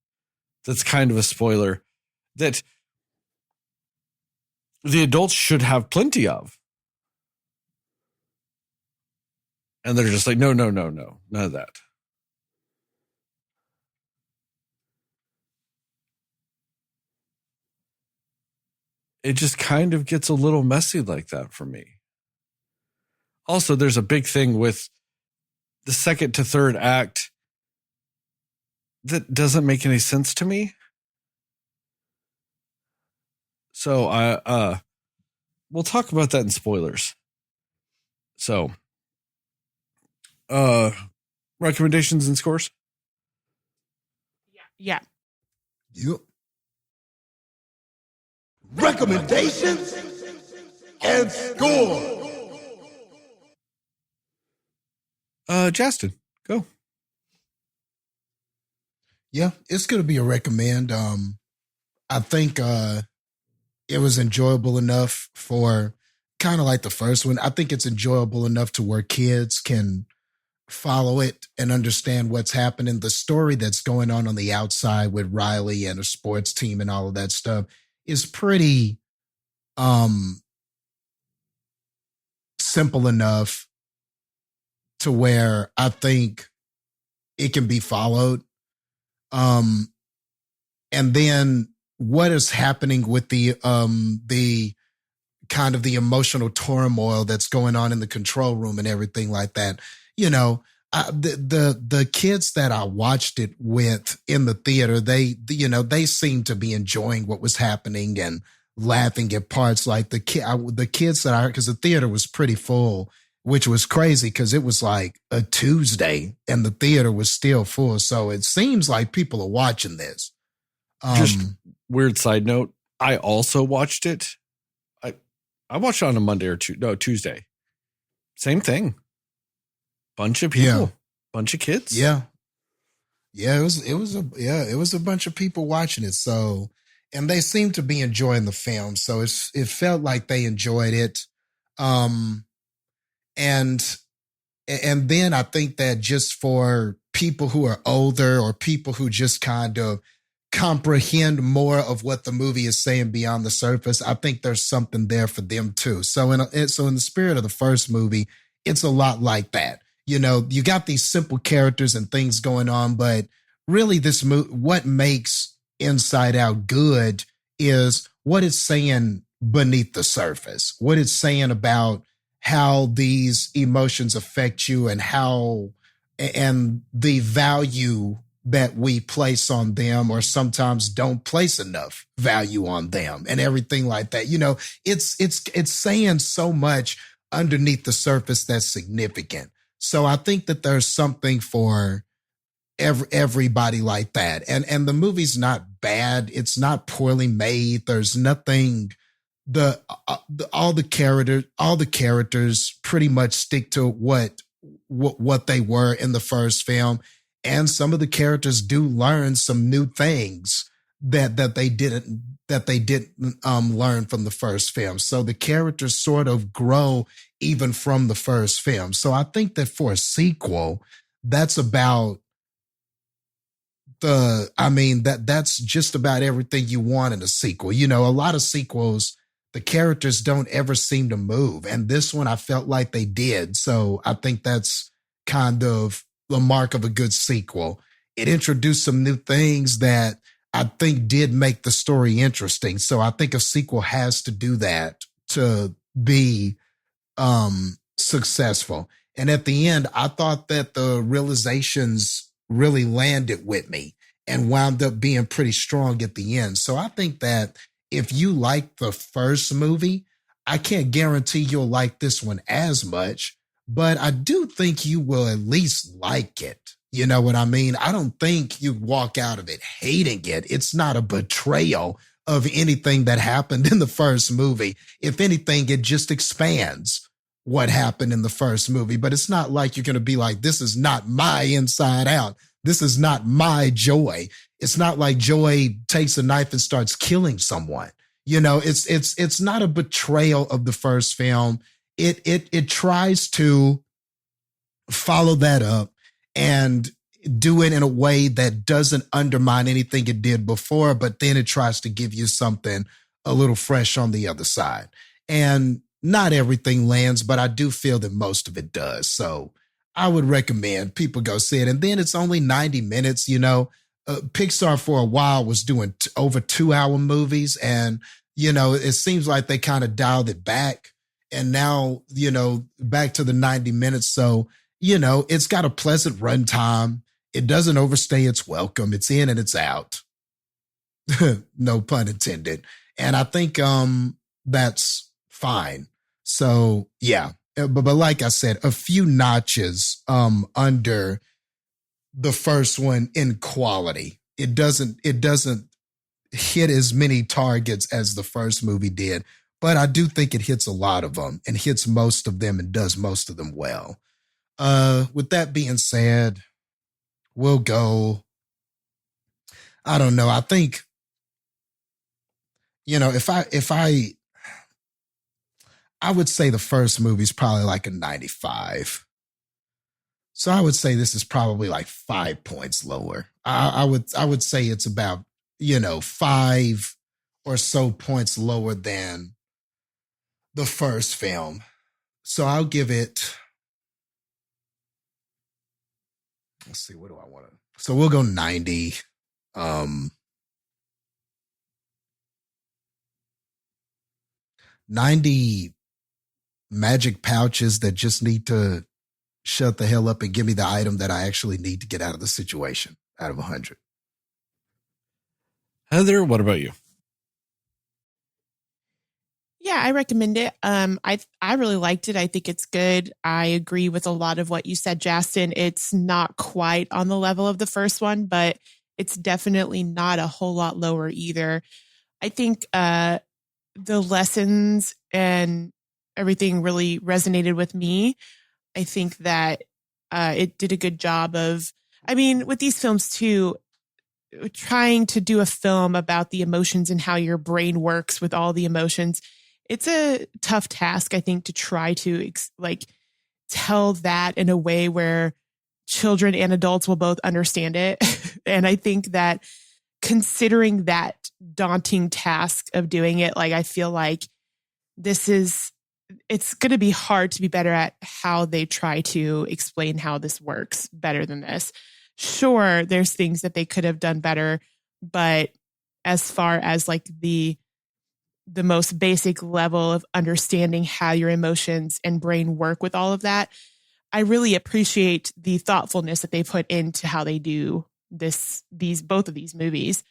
Speaker 1: that's kind of a spoiler that the adults should have plenty of. And they're just like, no, none of that. It just kind of gets a little messy like that for me. Also, there's a big thing with the second to third act that doesn't make any sense to me. So we'll talk about that in spoilers. So, recommendations and scores?
Speaker 3: Yeah.
Speaker 2: Yep.
Speaker 6: Recommendations and score.
Speaker 1: Jastin, go.
Speaker 2: Yeah, it's going to be a recommend. I think it was enjoyable enough for kind of like the first one. I think it's enjoyable enough to where kids can follow it and understand what's happening. The story that's going on the outside with Riley and a sports team and all of that stuff is pretty simple enough to where I think it can be followed. And then what is happening with the kind of the emotional turmoil that's going on in the control room and everything like that. The kids that I watched it with in the theater, they seemed to be enjoying what was happening and laughing at parts like the kids that because the theater was pretty full, which was crazy because it was like a Tuesday and the theater was still full. So it seems like people are watching this.
Speaker 1: Just weird side note. I also watched it. I watched it on a Monday or Tuesday. Same thing. Bunch of people, bunch of kids.
Speaker 2: Yeah. It was a bunch of people watching it. So, and they seemed to be enjoying the film. So it felt like they enjoyed it. And then I think that just for people who are older or people who just kind of comprehend more of what the movie is saying beyond the surface, I think there's something there for them too. So in the spirit of the first movie, it's a lot like that. You got these simple characters and things going on, but really what makes Inside Out good is what it's saying beneath the surface, what it's saying about how these emotions affect you and the value that we place on them, or sometimes don't place enough value on them, and everything like that. You know, it's saying so much underneath the surface that's significant. So I think that there's something for everybody like that. And the movie's not bad. It's not poorly made. There's nothing, all the characters pretty much stick to what they were in the first film. And some of the characters do learn some new things that they didn't learn from the first film. So the characters sort of grow even from the first film. So I think that for a sequel, that's about that's just about everything you want in a sequel. You know, a lot of sequels, the characters don't ever seem to move. And this one, I felt like they did. So I think that's kind of the mark of a good sequel. It introduced some new things that I think did make the story interesting. So I think a sequel has to do that to be successful. And at the end, I thought that the realizations really landed with me and wound up being pretty strong at the end. So I think that if you like the first movie, I can't guarantee you'll like this one as much, but I do think you will at least like it. You know what I mean? I don't think you walk out of it hating it. It's not a betrayal of anything that happened in the first movie. If anything, it just expands what happened in the first movie, but it's not like you're going to be like, this is not my Inside Out. This is not my Joy. It's not like Joy takes a knife and starts killing someone. You know, it's not a betrayal of the first film. It tries to follow that up and do it in a way that doesn't undermine anything it did before, but then it tries to give you something a little fresh on the other side. And not everything lands, but I do feel that most of it does. So I would recommend people go see it. And then it's only 90 minutes, you know. Pixar for a while was doing over 2-hour movies. And, you know, it seems like they kind of dialed it back. And now, you know, back to the 90 minutes. So, you know, it's got a pleasant runtime. It doesn't overstay its welcome. It's in and it's out. No pun intended. And I think that's fine. So yeah, but like I said, a few notches under the first one in quality. It doesn't hit as many targets as the first movie did, but I do think it hits a lot of them and hits most of them and does most of them well. With that being said, we'll go. I don't know. I think, you know, if I would say the first movie is probably like a 95. So I would say this is probably like 5 points lower. I would say it's about, you know, 5 or so points lower than the first film. So I'll give it, let's see, what do I want to, so we'll go 90. 90 magic pouches that just need to shut the hell up and give me the item that I actually need to get out of the situation out of 100.
Speaker 1: Heather, what about you?
Speaker 3: Yeah, I recommend it. I really liked it. I think it's good. I agree with a lot of what you said, Jastin. It's not quite on the level of the first one, but it's definitely not a whole lot lower either. I think the lessons and everything really resonated with me. I think that it did a good job of, I mean, with these films too, trying to do a film about the emotions and how your brain works with all the emotions. It's a tough task, I think, to try to tell that in a way where children and adults will both understand it. And I think that considering that daunting task of doing it, like, I feel like it's going to be hard to be better at how they try to explain how this works better than this. Sure, there's things that they could have done better, but as far as like the most basic level of understanding how your emotions and brain work with all of that, I really appreciate the thoughtfulness that they put into how they do both of these movies.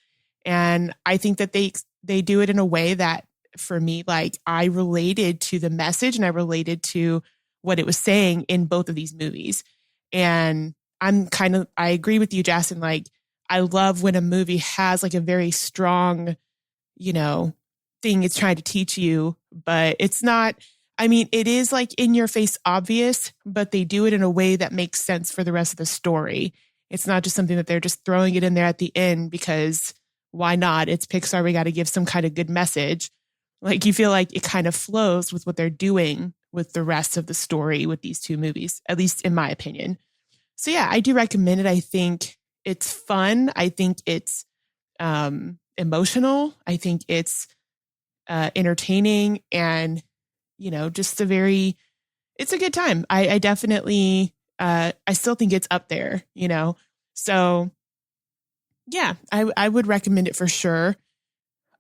Speaker 3: And I think that they do it in a way that, for me, like, I related to the message and I related to what it was saying in both of these movies. And I agree with you, Jastin. Like, I love when a movie has like a very strong, thing it's trying to teach you, but it's not, I mean, it is like in your face obvious, but they do it in a way that makes sense for the rest of the story. It's not just something that they're just throwing it in there at the end because why not? It's Pixar. We got to give some kind of good message. Like, you feel like it kind of flows with what they're doing with the rest of the story with these two movies, at least in my opinion. So yeah, I do recommend it. I think it's fun. I think it's emotional. I think it's entertaining, and just it's a good time. I definitely I still think it's up there. So yeah, I would recommend it for sure.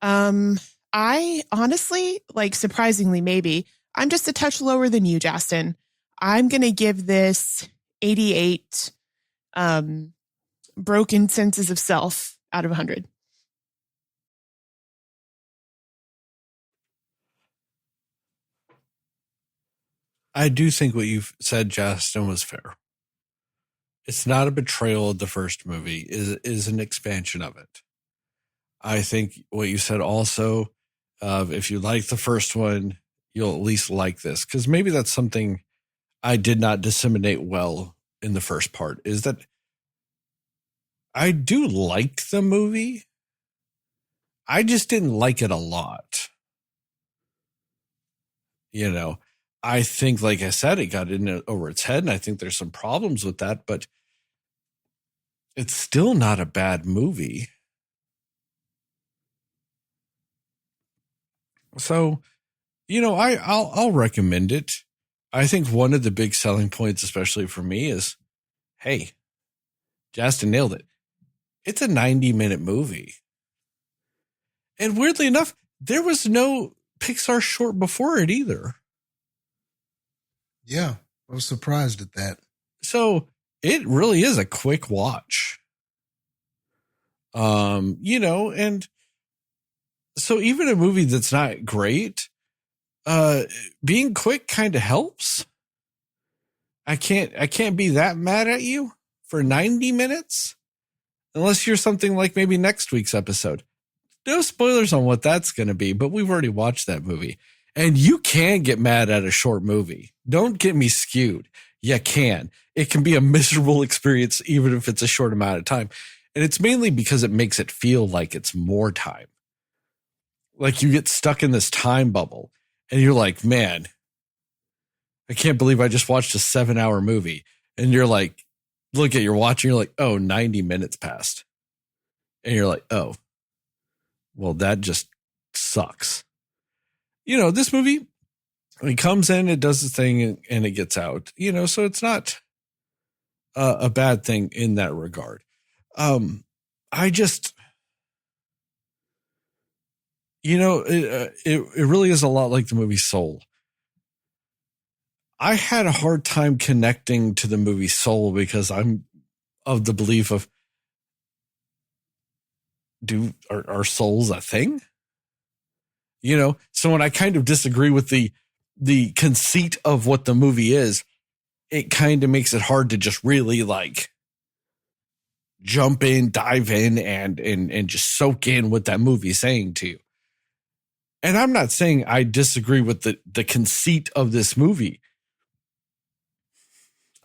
Speaker 3: I honestly, like, surprisingly, maybe I'm just a touch lower than you, Jastin. I'm gonna give this 88 broken senses of self out of 100.
Speaker 1: I do think what you've said, Jastin, was fair. It's not a betrayal of the first movie, is an expansion of it. I think what you said also, if you like the first one, you'll at least like this. Because maybe that's something I did not disseminate well in the first part, is that I do like the movie. I just didn't like it a lot. I think, like I said, it got in over its head, and I think there's some problems with that, but it's still not a bad movie. So, I'll recommend it. I think one of the big selling points, especially for me, is, hey, Jastin nailed it. It's a 90-minute movie. And weirdly enough, there was no Pixar short before it either.
Speaker 2: Yeah, I was surprised at that.
Speaker 1: So it really is a quick watch. And so even a movie that's not great, being quick kind of helps. I can't be that mad at you for 90 minutes, unless you're something like maybe next week's episode. No spoilers on what that's going to be, but we've already watched that movie. And you can get mad at a short movie. Don't get me skewed. You can. It can be a miserable experience, even if it's a short amount of time. And it's mainly because it makes it feel like it's more time. Like, you get stuck in this time bubble and you're like, man, I can't believe I just watched a 7-hour movie. And you're like, look at your watch and you're like, oh, 90 minutes passed. And you're like, oh, well, that just sucks. This movie, it comes in, it does the thing, and it gets out. So it's not a bad thing in that regard. I just, it really is a lot like the movie Soul. I had a hard time connecting to the movie Soul because I'm of the belief of, are souls a thing? So when I kind of disagree with the conceit of what the movie is, it kind of makes it hard to just really like jump in, dive in, and just soak in what that movie is saying to you. And I'm not saying I disagree with the conceit of this movie.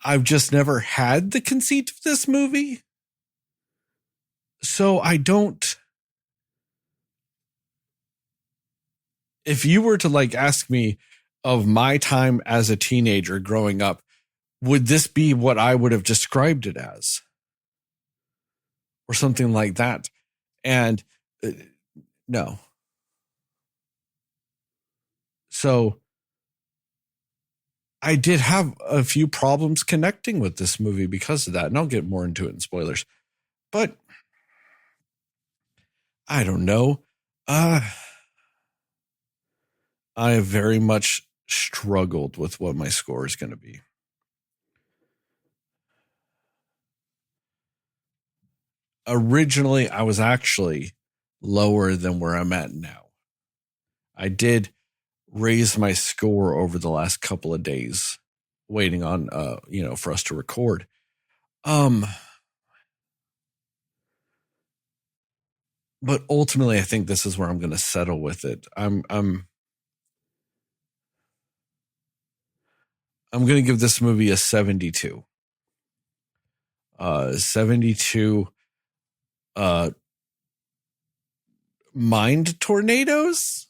Speaker 1: I've just never had the conceit of this movie. So I don't. If you were to like ask me of my time as a teenager growing up, would this be what I would have described it as? Or something like that. And no. So I did have a few problems connecting with this movie because of that. And I'll get more into it in spoilers. But I don't know. I have very much struggled with what my score is going to be. originally I was actually lower than where I'm at now. I did raise my score over the last couple of days, waiting on for us to record. But ultimately, I think this is where I'm going to settle with it. I'm going to give this movie a 72. 72 mind tornadoes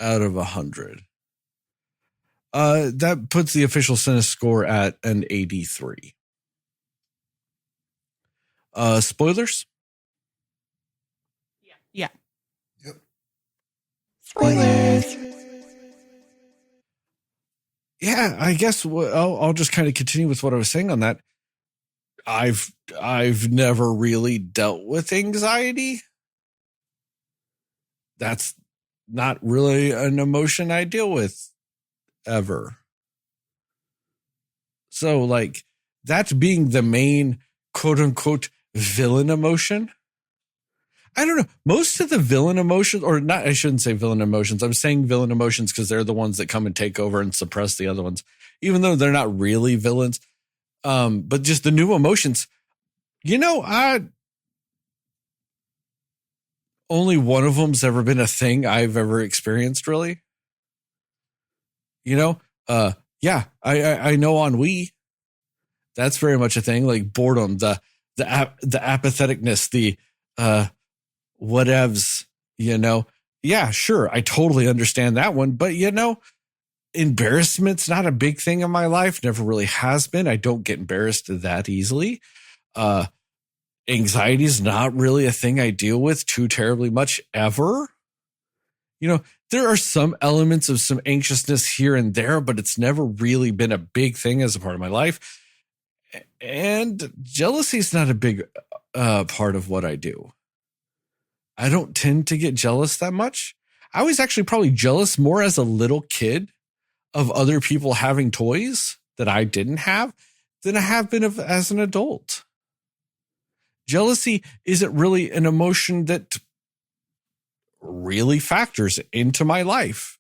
Speaker 1: out of 100. That puts the official Cinescore at an 83. Spoilers?
Speaker 3: Yeah.
Speaker 2: Yep.
Speaker 3: Spoilers.
Speaker 1: Yeah, I guess I'll just kind of continue with what I was saying on that. I've never really dealt with anxiety. That's not really an emotion I deal with ever. So like that being the main quote unquote villain emotion. I don't know. Most of the villain emotions, or not, I shouldn't say villain emotions. I'm saying villain emotions because they're the ones that come and take over and suppress the other ones, even though they're not really villains. But just the new emotions, only one of them's ever been a thing I've ever experienced, really. I know ennui. That's very much a thing, like boredom, the apatheticness, the whatevs, Yeah, sure, I totally understand that one, but embarrassment's not a big thing in my life, never really has been. I don't get embarrassed that easily. Anxiety is not really a thing I deal with too terribly much ever. There are some elements of some anxiousness here and there, but it's never really been a big thing as a part of my life. And jealousy is not a big part of what I do. I don't tend to get jealous that much. I was actually probably jealous more as a little kid of other people having toys that I didn't have than I have been as an adult. Jealousy isn't really an emotion that really factors into my life.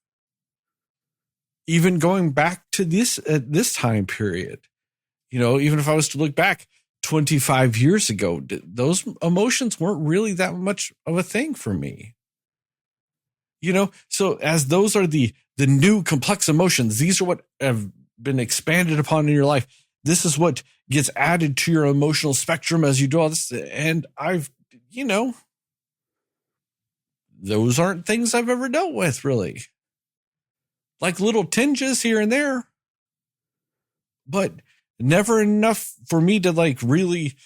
Speaker 1: Even going back to this time period, even if I was to look back 25 years ago, those emotions weren't really that much of a thing for me. So as those are the new complex emotions, these are what have been expanded upon in your life. This is what gets added to your emotional spectrum as you do all this. And those aren't things I've ever dealt with, really. Like little tinges here and there, but never enough for me to like really,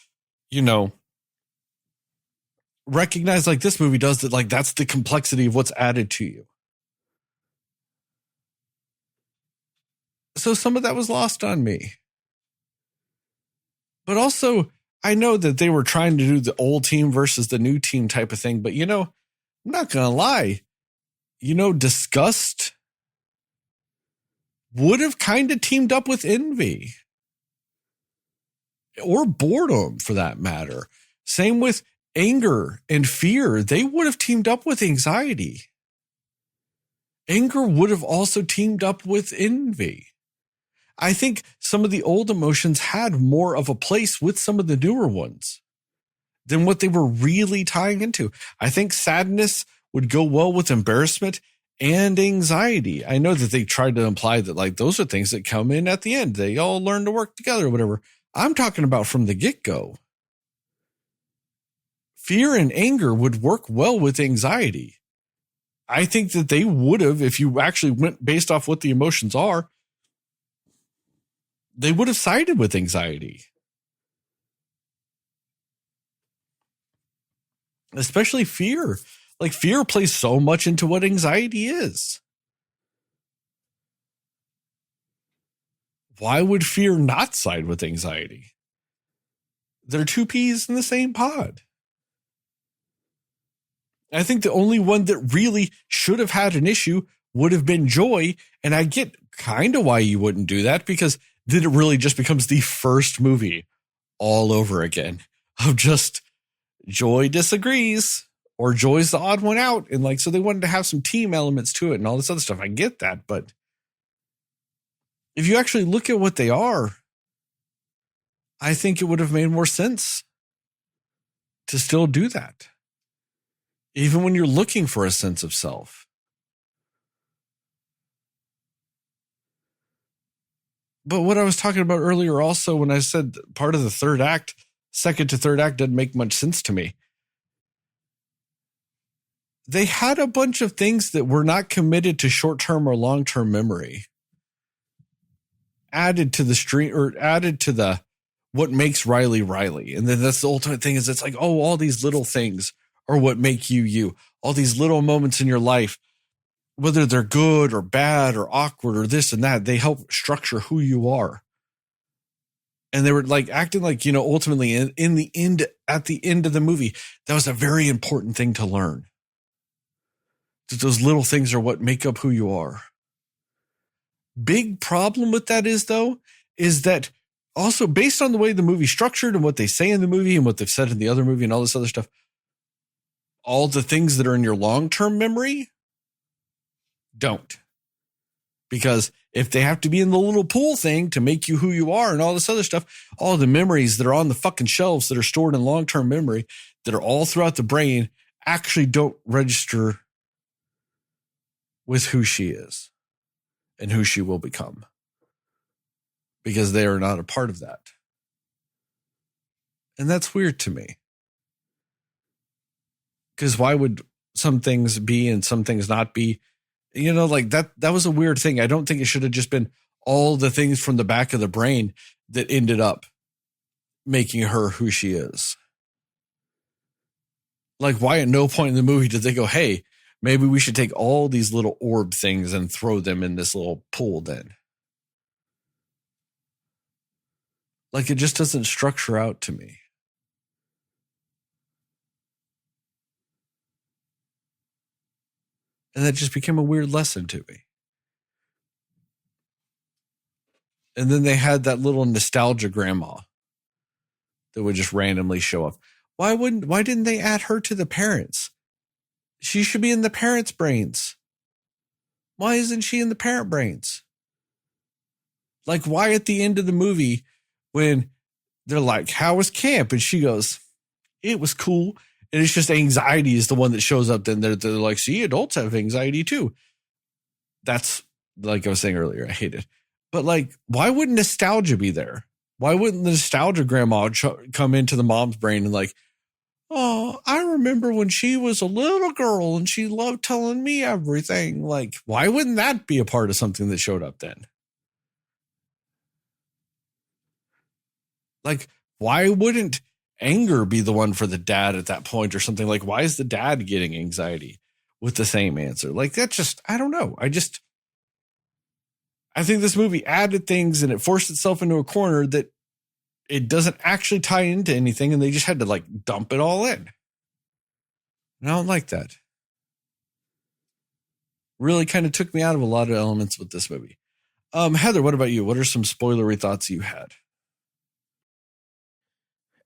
Speaker 1: recognize like this movie does that. Like that's the complexity of what's added to you. So some of that was lost on me. But also, I know that they were trying to do the old team versus the new team type of thing. But, I'm not going to lie. Disgust would have kind of teamed up with envy. Or boredom, for that matter. Same with anger and fear. They would have teamed up with anxiety. Anger would have also teamed up with envy. I think some of the old emotions had more of a place with some of the newer ones than what they were really tying into. I think sadness would go well with embarrassment and anxiety. I know that they tried to imply that like those are things that come in at the end. They all learn to work together or whatever. I'm talking about from the get-go. Fear and anger would work well with anxiety. I think that they would have, if you actually went based off what the emotions are, they would have sided with anxiety. Especially fear. Like fear plays so much into what anxiety is. Why would fear not side with anxiety? They're two peas in the same pod. I think the only one that really should have had an issue would have been joy. And I get kind of why you wouldn't do that, because then it really just becomes the first movie all over again of just Joy disagrees or Joy's the odd one out. And like, so they wanted to have some team elements to it and all this other stuff. I get that. But if you actually look at what they are, I think it would have made more sense to still do that. Even when you're looking for a sense of self. But what I was talking about earlier also, when I said part of the third act, second to third act doesn't make much sense to me. They had a bunch of things that were not committed to short-term or long-term memory added to the stream, or added to the what makes Riley Riley. And then that's the ultimate thing, is it's like, oh, all these little things are what make you you. All these little moments in your life, whether they're good or bad or awkward or this and that, they help structure who you are. And they were like acting like, you know, ultimately in the end, at the end of the movie, that was a very important thing to learn. That those little things are what make up who you are. Big problem with that is, though, is that also based on the way the movie's structured and what they say in the movie and what they've said in the other movie and all this other stuff, all the things that are in your long-term memory don't. Because if they have to be in the little pool thing to make you who you are and all this other stuff, all the memories that are on the fucking shelves that are stored in long-term memory that are all throughout the brain actually don't register with who she is and who she will become. Because they are not a part of that. And that's weird to me. Because why would some things be and some things not be? You know, like that was a weird thing. I don't think it should have just been all the things from the back of the brain that ended up making her who she is. Like, why at no point in the movie did they go, hey, maybe we should take all these little orb things and throw them in this little pool then? Like, it just doesn't structure out to me. And that just became a weird lesson to me. And then they had that little nostalgia grandma that would just randomly show up. Why didn't they add her to the parents? She should be in the parents' brains. Why isn't she in the parent brains? Like, why at the end of the movie, when they're like, how was camp? And she goes, it was cool. And it's just anxiety is the one that shows up. Then they're like, see, adults have anxiety too. That's, like I was saying earlier, I hate it. But like, why wouldn't nostalgia be there? Why wouldn't the nostalgia grandma come into the mom's brain and like, oh, I remember when she was a little girl and she loved telling me everything. Like, why wouldn't that be a part of something that showed up then? Like, why wouldn't anger be the one for the dad at that point or something? Like, why is the dad getting anxiety with the same answer? Like, that just, I don't know. I think this movie added things and it forced itself into a corner that it doesn't actually tie into anything. And they just had to like dump it all in. And I don't like that. Really kind of took me out of a lot of elements with this movie. Heather, what about you? What are some spoilery thoughts you had?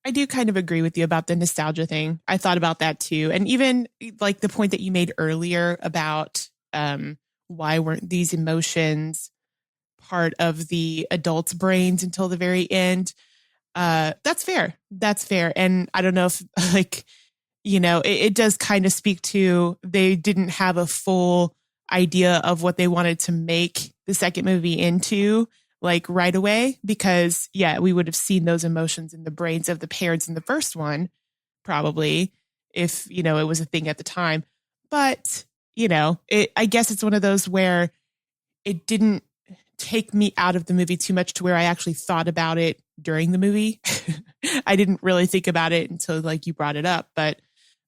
Speaker 3: I do kind of agree with you about the nostalgia thing. I thought about that too. And even like the point that you made earlier about why weren't these emotions part of the adults' brains until the very end. That's fair. That's fair. And I don't know if like, you know, it does kind of speak to they didn't have a full idea of what they wanted to make the second movie into like right away, because yeah, we would have seen those emotions in the brains of the parents in the first one, probably if, you know, it was a thing at the time. But, you know, I guess it's one of those where it didn't take me out of the movie too much to where I actually thought about it during the movie. I didn't really think about it until like you brought it up, but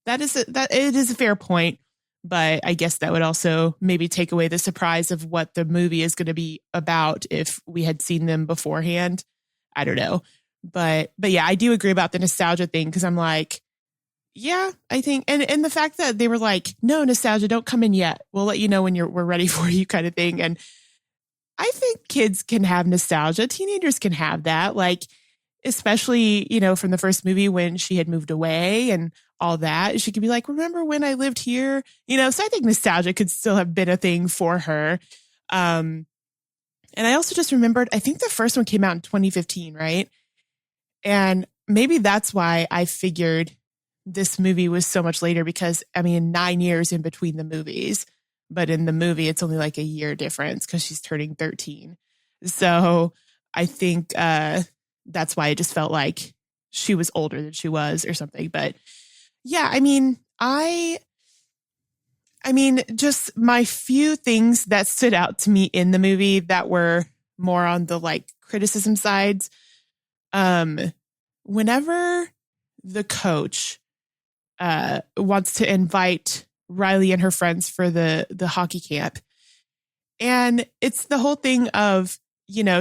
Speaker 3: it is a fair point. But I guess that would also maybe take away the surprise of what the movie is going to be about if we had seen them beforehand. I don't know. But yeah, I do agree about the nostalgia thing, because I'm like, yeah, I think, and the fact that they were like, no, nostalgia, don't come in yet. We'll let you know when we're ready for you, kind of thing. And I think kids can have nostalgia. Teenagers can have that. Like, especially, from the first movie when she had moved away and all that. She could be like, remember when I lived here? So I think nostalgia could still have been a thing for her. And I also just remembered, I think the first one came out in 2015, right? And maybe that's why I figured this movie was so much later, because 9 years in between the movies, but in the movie, it's only like a year difference because she's turning 13. So I think that's why it just felt like she was older than she was or something. But yeah, just my few things that stood out to me in the movie that were more on the like criticism sides. Whenever the coach wants to invite Riley and her friends for the hockey camp, and it's the whole thing of,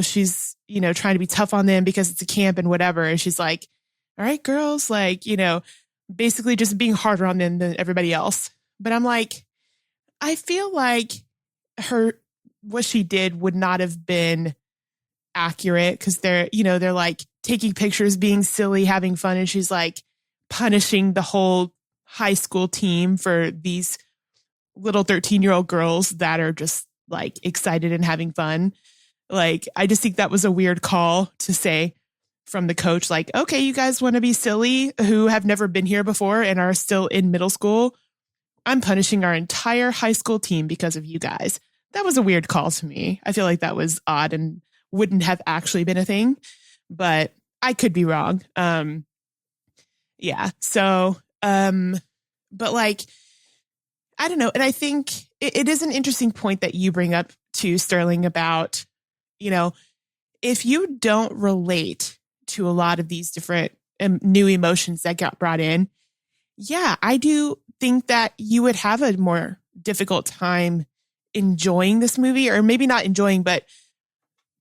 Speaker 3: she's, trying to be tough on them because it's a camp and whatever. And she's like, all right, girls, like, basically just being harder on them than everybody else. But I'm like, I feel like what she did would not have been accurate, because they're like taking pictures, being silly, having fun. And she's like punishing the whole high school team for these little 13-year-old girls that are just like excited and having fun. Like, I just think that was a weird call to say from the coach, like, okay, you guys want to be silly who have never been here before and are still in middle school. I'm punishing our entire high school team because of you guys. That was a weird call to me. I feel like that was odd and wouldn't have actually been a thing, but I could be wrong. Yeah. So, but like, I don't know. And I think it is an interesting point that you bring up to Sterling about, if you don't relate to a lot of these different new emotions that got brought in, yeah, I do think that you would have a more difficult time enjoying this movie, or maybe not enjoying, but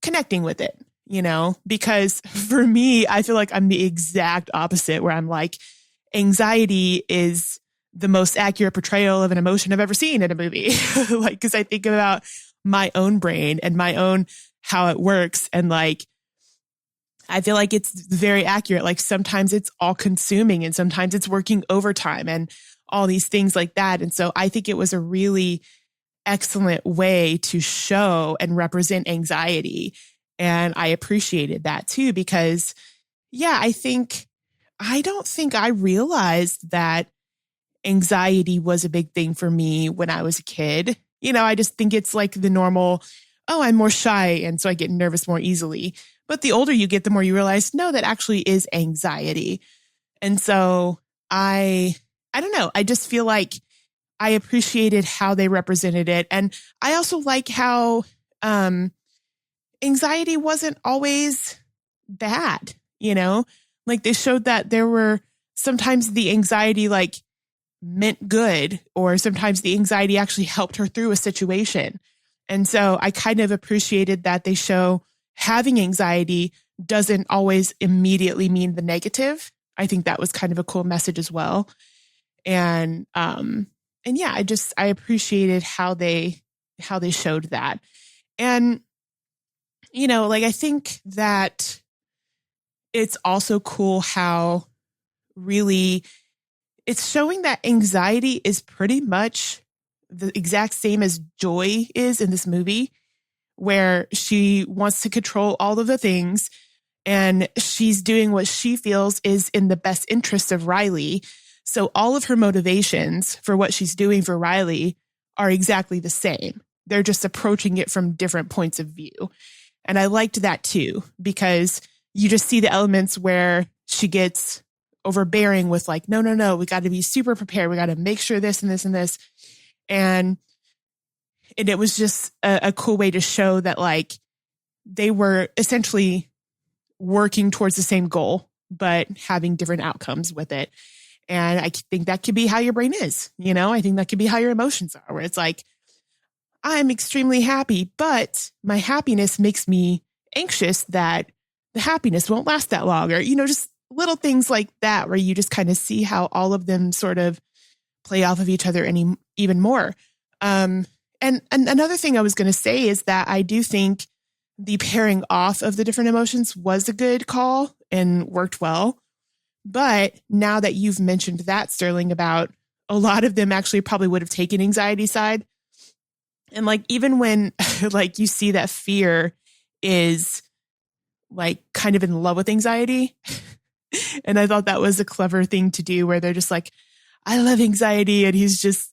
Speaker 3: connecting with it, because for me, I feel like I'm the exact opposite, where I'm like, anxiety is the most accurate portrayal of an emotion I've ever seen in a movie. Like, because I think about my own brain and my own, how it works. And like, I feel like it's very accurate. Like sometimes it's all consuming and sometimes it's working overtime and all these things like that. And so I think it was a really excellent way to show and represent anxiety. And I appreciated that too, because yeah, I don't think I realized that anxiety was a big thing for me when I was a kid. I just think it's like the normal, oh, I'm more shy, and so I get nervous more easily. But the older you get, the more you realize, no, that actually is anxiety. And so I don't know. I just feel like I appreciated how they represented it. And I also like how anxiety wasn't always bad, like they showed that there were sometimes the anxiety like meant good, or sometimes the anxiety actually helped her through a situation. And so I kind of appreciated that they show having anxiety doesn't always immediately mean the negative. I think that was kind of a cool message as well. And yeah, I appreciated how they showed that. And, like, I think that it's also cool how really it's showing that anxiety is pretty much the exact same as joy is in this movie, where she wants to control all of the things and she's doing what she feels is in the best interest of Riley. So all of her motivations for what she's doing for Riley are exactly the same. They're just approaching it from different points of view. And I liked that too, because you just see the elements where she gets overbearing with like, no, we got to be super prepared. We got to make sure this and this and this. And it was just a cool way to show that like they were essentially working towards the same goal, but having different outcomes with it. And I think that could be how your brain is, I think that could be how your emotions are, where it's like, I'm extremely happy, but my happiness makes me anxious that the happiness won't last that long, or, just little things like that, where you just kind of see how all of them sort of play off of each other even more. And another thing I was going to say is that I do think the pairing off of the different emotions was a good call. and worked well. But now that you've mentioned that, Sterling, about a lot of them actually probably would have taken anxiety side. And like, even when like you see that fear is like kind of in love with anxiety. And I thought that was a clever thing to do, where they're just like, I love anxiety. And he's just,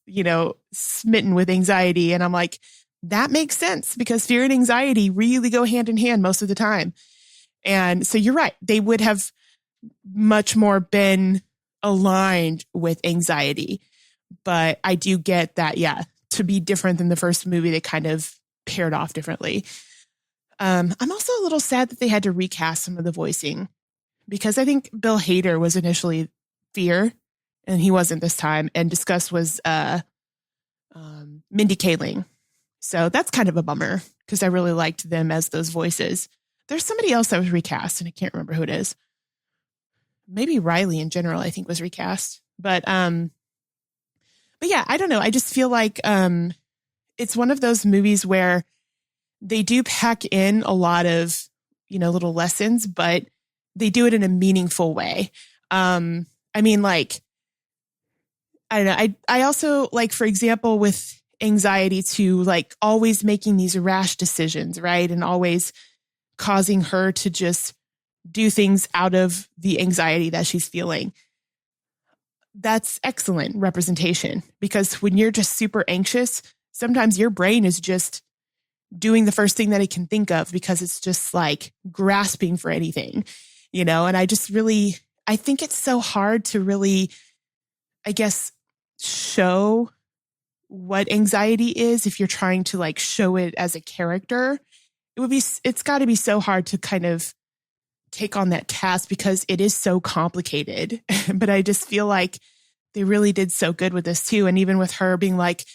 Speaker 3: smitten with anxiety. And I'm like, that makes sense, because fear and anxiety really go hand in hand most of the time. And so you're right. They would have much more been aligned with anxiety. But I do get that, yeah, to be different than the first movie, they kind of paired off differently. I'm also a little sad that they had to recast some of the voicing, because I think Bill Hader was initially Fear, and he wasn't this time. And Disgust was Mindy Kaling. So that's kind of a bummer, because I really liked them as those voices. There's somebody else that was recast, and I can't remember who it is. Maybe Riley in general, I think, was recast. But yeah, I don't know. I just feel like it's one of those movies where they do pack in a lot of, little lessons, but they do it in a meaningful way. I mean, like, I don't know. I also, like, for example, with anxiety, to like always making these rash decisions, right? And always causing her to just do things out of the anxiety that she's feeling. That's excellent representation, because when you're just super anxious, sometimes your brain is just doing the first thing that it can think of, because it's just like grasping for anything, and I think it's so hard to really, I guess, show what anxiety is if you're trying to like show it as a character. It's got to be so hard to kind of take on that task, because it is so complicated. But I just feel like they really did so good with this too. And even with her being like,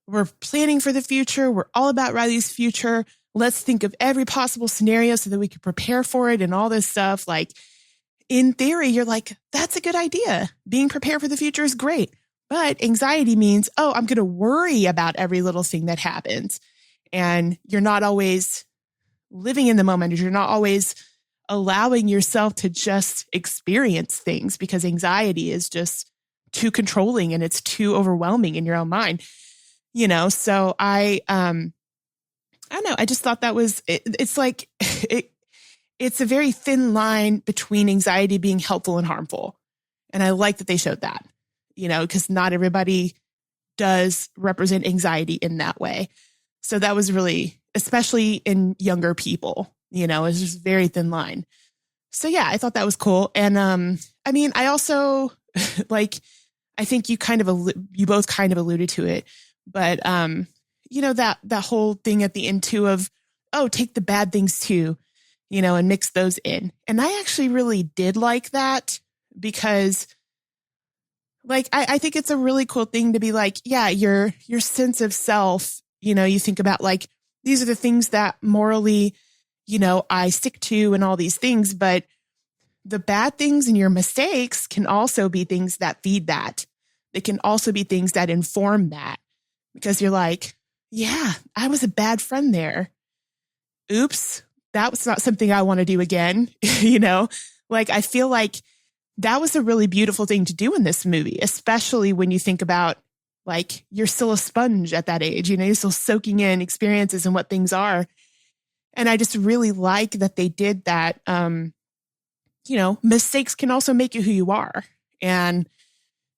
Speaker 3: we're planning for the future. We're all about Riley's future. Let's think of every possible scenario so that we can prepare for it and all this stuff. Like, in theory, you're like, that's a good idea. Being prepared for the future is great. But anxiety means, oh, I'm going to worry about every little thing that happens. And you're not always living in the moment. You're not always allowing yourself to just experience things, because anxiety is just too controlling and it's too overwhelming in your own mind. So I don't know. I just thought that was, it's like, it's a very thin line between anxiety being helpful and harmful. And I like that they showed that, because not everybody does represent anxiety in that way. So that was really, especially in younger people, it's just a very thin line. So yeah, I thought that was cool. And I mean, I also like, I think you both kind of alluded to it, but that whole thing at the end too of, oh, take the bad things too, and mix those in. And I actually really did like that, because like, I think it's a really cool thing to be like, yeah, your sense of self, you think about like, these are the things that morally, I stick to and all these things, but the bad things and your mistakes can also be things that feed that. They can also be things that inform that, because you're like, yeah, I was a bad friend there. Oops, that was not something I want to do again. Like, I feel like that was a really beautiful thing to do in this movie, especially when you think about like, you're still a sponge at that age, you're still soaking in experiences and what things are. And I just really like that they did that. Mistakes can also make you who you are. And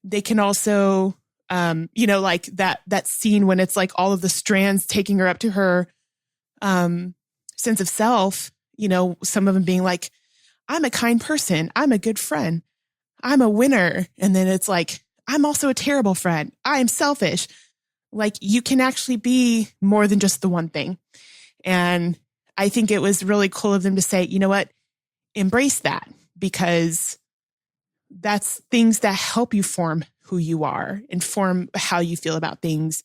Speaker 3: they can also, like that scene when it's like all of the strands taking her up to her sense of self, some of them being like, I'm a kind person. I'm a good friend. I'm a winner. And then it's like, I'm also a terrible friend. I am selfish. Like, you can actually be more than just the one thing. And I think it was really cool of them to say, you know what, embrace that, because that's things that help you form who you are and form how you feel about things.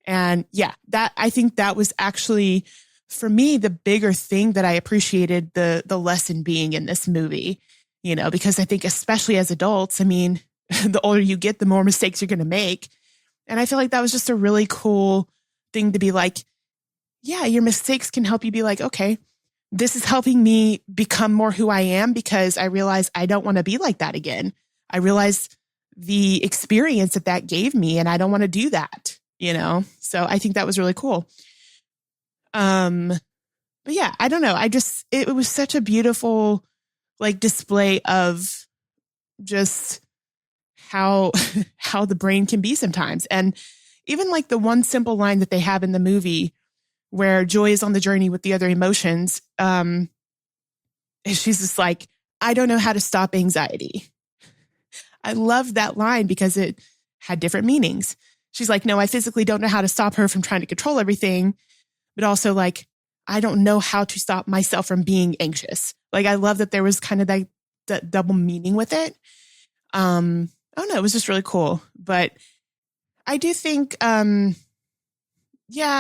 Speaker 3: And yeah, I think that was actually, for me, the bigger thing that I appreciated the lesson being in this movie, because I think especially as adults, I mean, the older you get, the more mistakes you're going to make. And I feel like that was just a really cool thing to be like, yeah, your mistakes can help you be like, okay, this is helping me become more who I am because I realize I don't want to be like that again. I realize the experience that gave me and I don't want to do that, you know? So I think that was really cool. But yeah, I don't know. It was such a beautiful like display of just how the brain can be sometimes. And even like the one simple line that they have in the movie where Joy is on the journey with the other emotions. She's just like, I don't know how to stop anxiety. I love that line because it had different meanings. She's like, no, I physically don't know how to stop her from trying to control everything, but also like, I don't know how to stop myself from being anxious. Like, I love that there was kind of that double meaning with it. I don't know. It was just really cool. But I do think, yeah,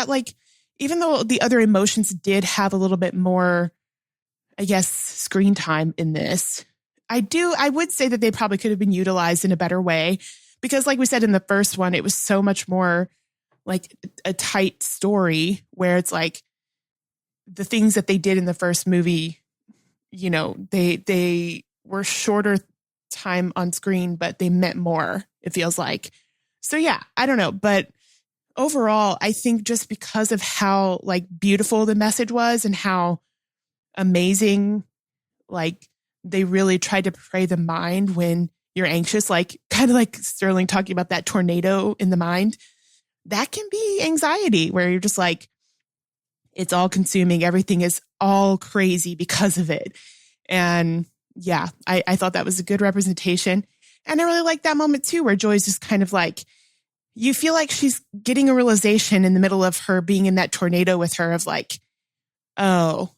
Speaker 3: like, even though the other emotions did have a little bit more, I guess, screen time in this, I would say that they probably could have been utilized in a better way because like we said in the first one, it was so much more like a tight story where it's like the things that they did in the first movie, you know, they were shorter time on screen, but they meant more, it feels like. So yeah, I don't know. But overall, I think just because of how like beautiful the message was and how amazing, like they really tried to portray the mind when you're anxious, like kind of like Sterling talking about that tornado in the mind, that can be anxiety where you're just like, it's all consuming. Everything is all crazy because of it. And yeah, I thought that was a good representation. And I really like that moment too, where Joy's just kind of like, you feel like she's getting a realization in the middle of her being in that tornado with her of like, oh,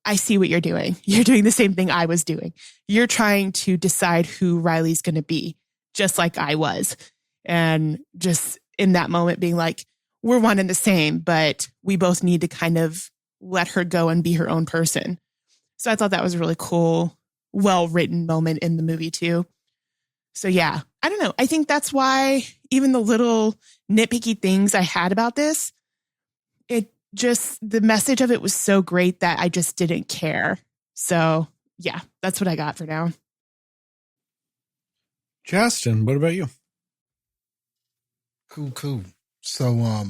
Speaker 3: I see what you're doing. You're doing the same thing I was doing. You're trying to decide who Riley's going to be, just like I was. And just in that moment being like, we're one and the same, but we both need to kind of let her go and be her own person. So I thought that was a really cool, well-written moment in the movie too. So yeah, I don't know. I think that's why even the little nitpicky things I had about this, the message of it was so great that I just didn't care. So yeah, that's what I got for now.
Speaker 1: Jastin, what about you?
Speaker 2: Cool. So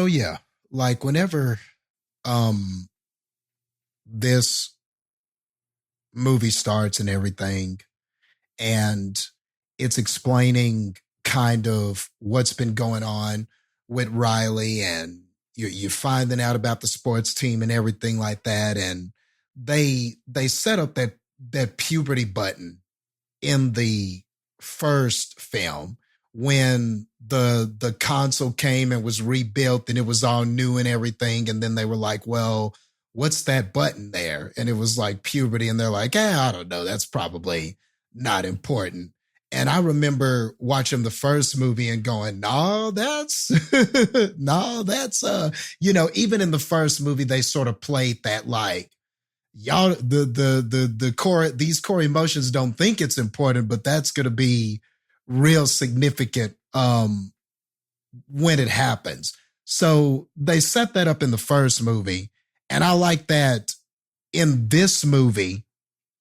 Speaker 2: yeah, like whenever this movie starts and everything, and it's explaining kind of what's been going on with Riley, and you're finding out about the sports team and everything like that, and they set up that puberty button in the first film when the console came and was rebuilt and it was all new and everything, and then they were like, well, what's that button there? And it was like puberty, and they're like, I don't know, that's probably not important. And I remember watching the first movie and going, no, that's even in the first movie, they sort of played that like, y'all, the core, these core emotions don't think it's important, but that's going to be real significant when it happens. So they set that up in the first movie. And I like that in this movie,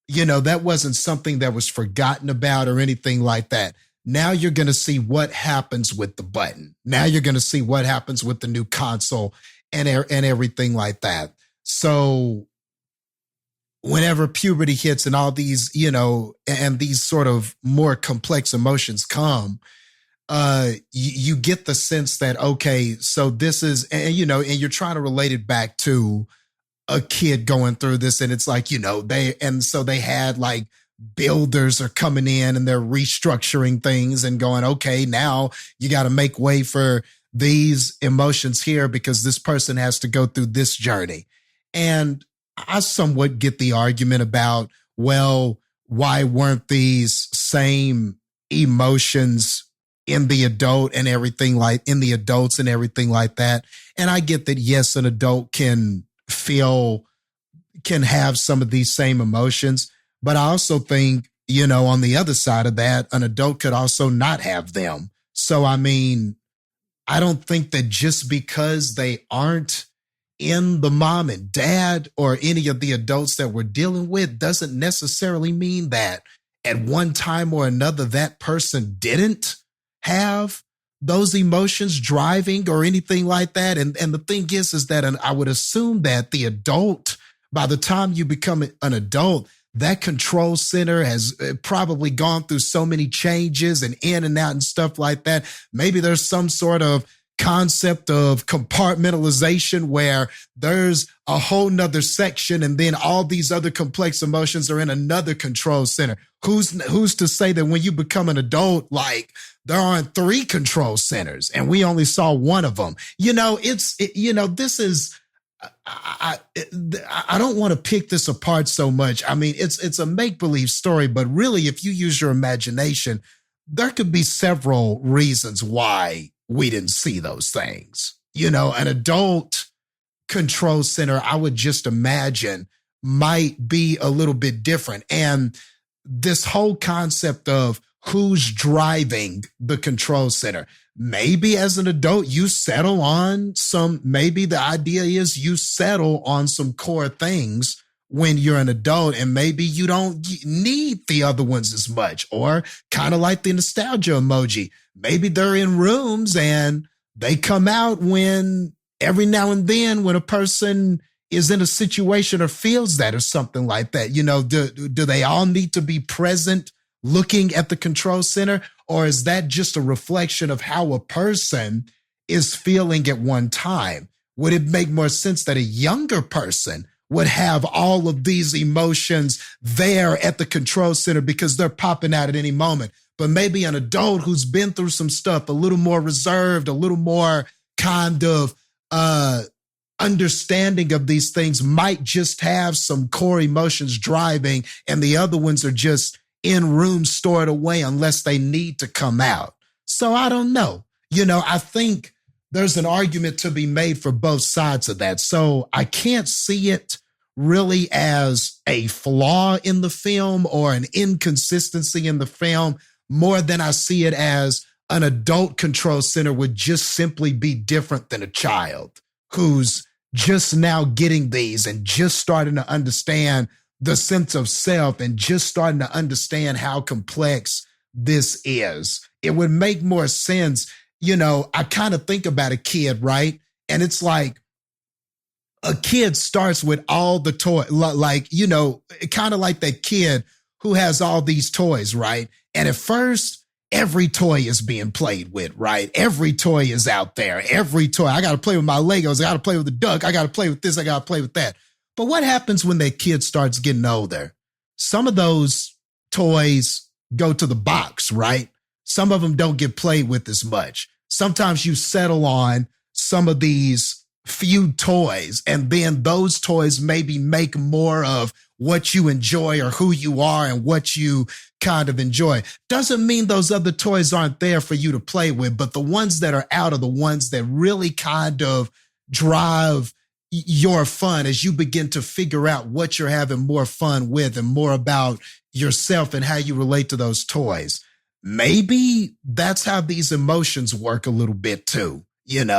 Speaker 2: that wasn't something that was forgotten about or anything like that. Now you're going to see what happens with the button. Now you're going to see what happens with the new console and everything like that. So whenever puberty hits and all these, and these sort of more complex emotions come, you get the sense that, okay, so this is, and you're trying to relate it back to a kid going through this, and it's like, they had like builders are coming in and they're restructuring things and going, okay, now you got to make way for these emotions here because this person has to go through this journey. And I somewhat get the argument about, well, why weren't these same emotions in the adult and everything like in the adults and everything like that? And I get that, yes, an adult can have some of these same emotions, but I also think, on the other side of that, an adult could also not have them. So, I mean, I don't think that just because they aren't in the mom and dad or any of the adults that we're dealing with doesn't necessarily mean that at one time or another that person didn't have those emotions driving or anything like that. And the thing is that I would assume that the adult, by the time you become an adult, that control center has probably gone through so many changes and in and out and stuff like that. Maybe there's some sort of concept of compartmentalization where there's a whole nother section and then all these other complex emotions are in another control center. Who's to say that when you become an adult, like there aren't 3 control centers and we only saw one of them? This is, I don't want to pick this apart so much. I mean, it's a make-believe story, but really, if you use your imagination, there could be several reasons why we didn't see those things. An adult control center, I would just imagine, might be a little bit different. And this whole concept of who's driving the control center, maybe as an adult, you settle on maybe the idea is you settle on some core things when you're an adult, and maybe you don't need the other ones as much, or kind of like the nostalgia emoji. Maybe they're in rooms and they come out when every now and then when a person is in a situation or feels that or something like that. Do they all need to be present looking at the control center? Or is that just a reflection of how a person is feeling at one time? Would it make more sense that a younger person would have all of these emotions there at the control center because they're popping out at any moment? But maybe an adult who's been through some stuff, a little more reserved, a little more kind of understanding of these things, might just have some core emotions driving, and the other ones are just in rooms stored away unless they need to come out. So I don't know. I think there's an argument to be made for both sides of that. So I can't see it really as a flaw in the film or an inconsistency in the film, more than I see it as an adult control center would just simply be different than a child who's just now getting these and just starting to understand the sense of self and just starting to understand how complex this is. It would make more sense. I kind of think about a kid, right? And it's like a kid starts with all the toys, kind of like that kid who has all these toys, right? And at first, every toy is being played with, right? Every toy is out there. Every toy. I got to play with my Legos. I got to play with the duck. I got to play with this. I got to play with that. But what happens when that kid starts getting older? Some of those toys go to the box, right? Some of them don't get played with as much. Sometimes you settle on some of these few toys, and then those toys maybe make more of what you enjoy or who you are and what you kind of enjoy. Doesn't mean those other toys aren't there for you to play with, but the ones that are out are the ones that really kind of drive your fun as you begin to figure out what you're having more fun with and more about yourself and how you relate to those toys. Maybe that's how these emotions work a little bit too, And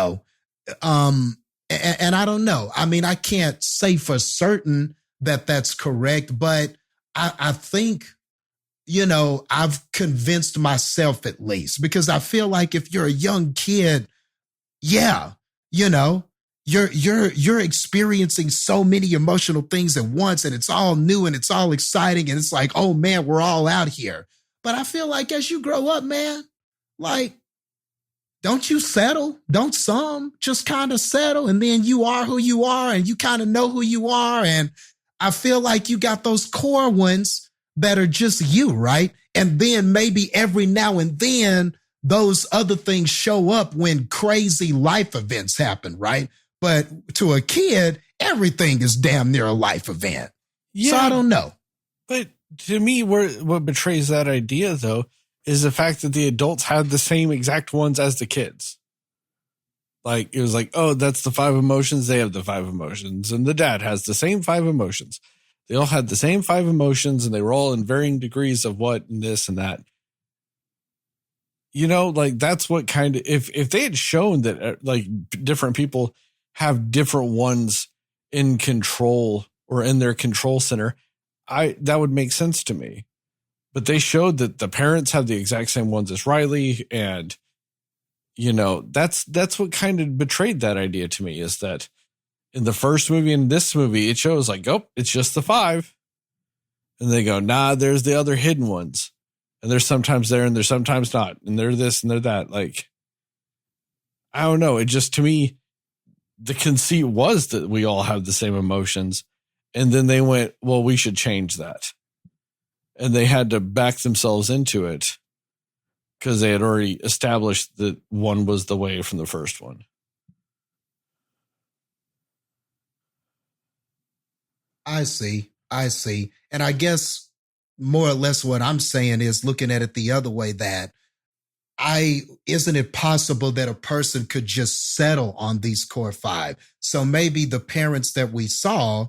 Speaker 2: I don't know. I mean, I can't say for certain that that's correct, but I think, I've convinced myself at least, because I feel like if you're a young kid, you're experiencing so many emotional things at once, and it's all new and it's all exciting. And it's like, oh man, we're all out here. But I feel like as you grow up, man, like, don't you settle? Don't some just kind of settle, and then you are who you are and you kind of know who you are. And I feel like you got those core ones that are just you, right? And then maybe every now and then those other things show up when crazy life events happen, right? But to a kid, everything is damn near a life event. Yeah, so I don't know.
Speaker 1: But to me, what betrays that idea, though, is the fact that the adults had the same exact ones as the kids. Like, it was like, oh, that's the 5 emotions. They have the 5 emotions. And the dad has the same 5 emotions. They all had the same 5 emotions, and they were all in varying degrees of what and this and that. Like, that's what kind of, if they had shown that, like, different people have different ones in control or in their control center, that would make sense to me. But they showed that the parents have the exact same ones as Riley, and that's what kind of betrayed that idea to me, is that in the first movie and this movie, it shows like, oh, it's just the 5. And they go, nah, there's the other hidden ones. And they're sometimes there and they're sometimes not. And they're this and they're that. Like, I don't know. It just, to me, the conceit was that we all have the same emotions. And then they went, well, we should change that. And they had to back themselves into it because they had already established that one was the way from the first one.
Speaker 2: I see. And I guess more or less what I'm saying is looking at it the other way, that isn't it possible that a person could just settle on these core 5? So maybe the parents that we saw,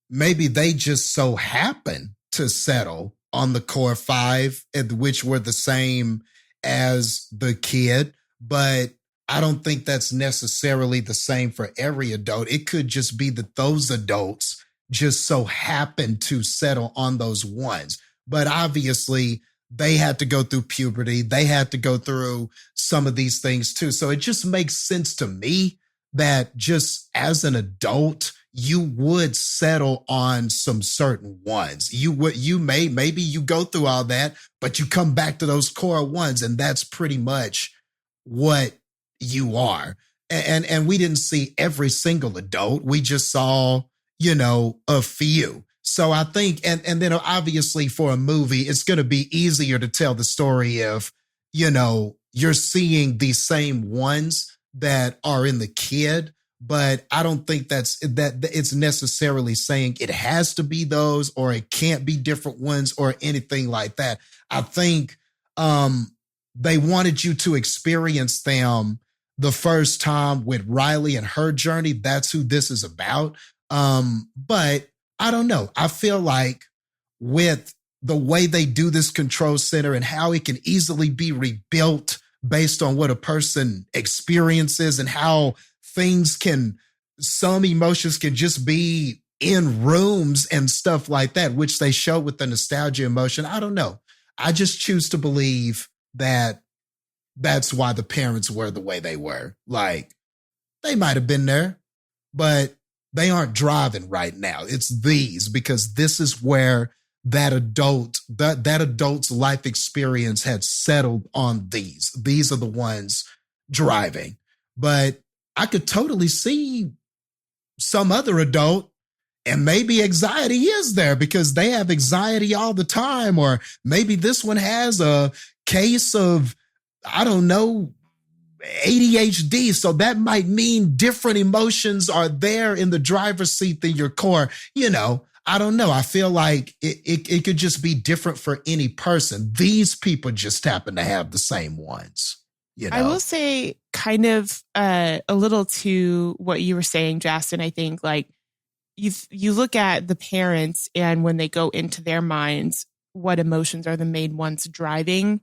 Speaker 2: maybe they just so happen to settle on the core 5, which were the same as the kid. But I don't think that's necessarily the same for every adult. It could just be that those adults just so happen to settle on those ones. But obviously, they had to go through puberty. They had to go through some of these things too. So it just makes sense to me that just as an adult, you would settle on some certain ones. Maybe you go through all that, but you come back to those core ones, and that's pretty much what you are. And we didn't see every single adult. We just saw, a few. So I think, and then obviously for a movie, it's going to be easier to tell the story if, you're seeing the same ones that are in the kid. But I don't think that it's necessarily saying it has to be those, or it can't be different ones, or anything like that. I think they wanted you to experience them the first time with Riley and her journey. That's who this is about. But I don't know. I feel like with the way they do this control center and how it can easily be rebuilt based on what a person experiences, and how some emotions can just be in rooms and stuff like that, which they show with the nostalgia emotion. I don't know. I just choose to believe that that's why the parents were the way they were. Like, they might have been there, but they aren't driving right now. It's these, because this is where that adult's life experience had settled on these. These are the ones driving. But I could totally see some other adult, and maybe anxiety is there because they have anxiety all the time. Or maybe this one has a case of, I don't know, ADHD. So that might mean different emotions are there in the driver's seat than your core. I don't know. I feel like it could just be different for any person. These people just happen to have the same ones.
Speaker 3: I will say kind of a little to what you were saying, Jastin. I think like you look at the parents, and when they go into their minds, what emotions are the main ones driving,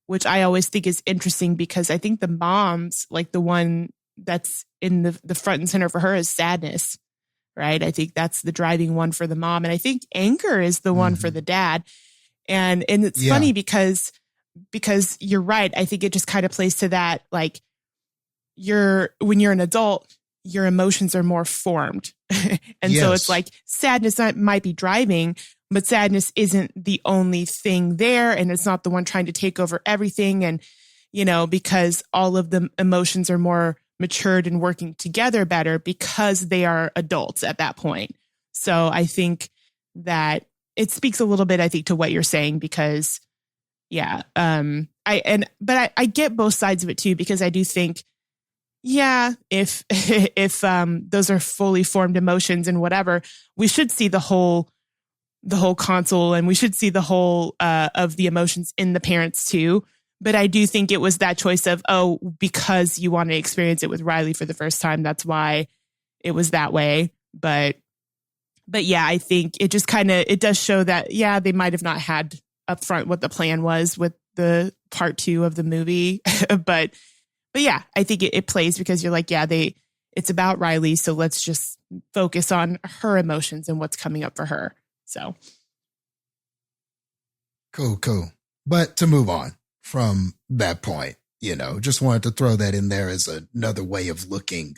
Speaker 3: which I always think is interesting, because I think the mom's, like the one that's in the front and center for her, is sadness, right? I think that's the driving one for the mom. And I think anger is the one for the dad. And it's funny because you're right. I think it just kind of plays to that, like when you're an adult, your emotions are more formed. And so it's like sadness might be driving, but sadness isn't the only thing there. And it's not the one trying to take over everything. And, because all of the emotions are more matured and working together better because they are adults at that point. So I think that it speaks a little bit, I think, to what you're saying, because I get both sides of it too, because I do think, if those are fully formed emotions and whatever, we should see the whole console, and we should see the whole of the emotions in the parents too. But I do think it was that choice of, because you want to experience it with Riley for the first time, that's why it was that way. But yeah, I think it just it does show that, they might have not had upfront what the plan was with the part 2 of the movie. but yeah, I think it plays because you're like, it's about Riley. So let's just focus on her emotions and what's coming up for her. So.
Speaker 2: Cool. But to move on from that point, just wanted to throw that in there as another way of looking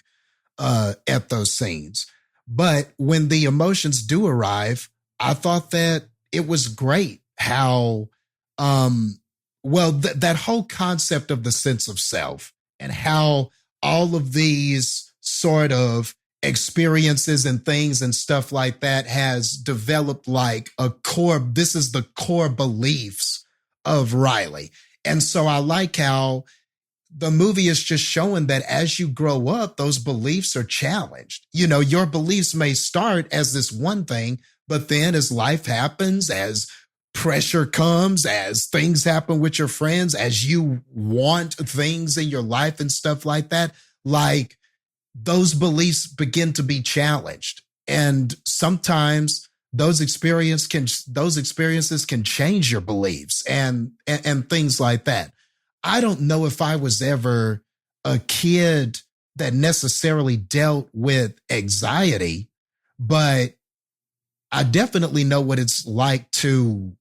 Speaker 2: at those scenes. But when the emotions do arrive, I thought that it was great how, that whole concept of the sense of self and how all of these sort of experiences and things and stuff like that has developed like this is the core beliefs of Riley. And so I like how the movie is just showing that as you grow up, those beliefs are challenged. Your beliefs may start as this one thing, but then as life happens, as pressure comes, as things happen with your friends, as you want things in your life and stuff like that, like those beliefs begin to be challenged. And sometimes those experiences can change your beliefs and things like that. I don't know if I was ever a kid that necessarily dealt with anxiety, but I definitely know what it's like to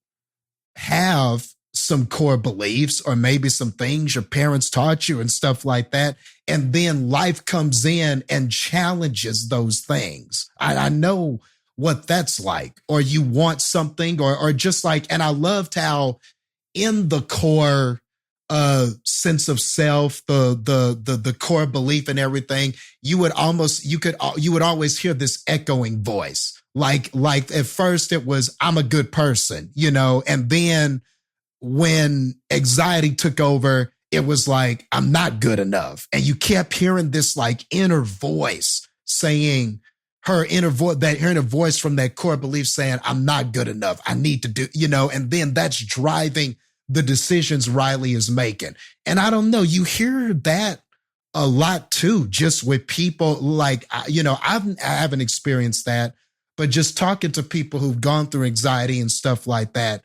Speaker 2: have some core beliefs or maybe some things your parents taught you and stuff like that. And then life comes in and challenges those things. I know what that's like, or you want something or just like, and I loved how in the core sense of self, the core belief and everything, you would always hear this echoing voice. Like at first it was, I'm a good person, and then when anxiety took over, it was like, I'm not good enough. And you kept hearing this like inner voice saying, her inner voice from that core belief saying, I'm not good enough. I need to do, and then that's driving the decisions Riley is making. And I don't know, you hear that a lot too, just with people like, I haven't experienced that, but just talking to people who've gone through anxiety and stuff like that,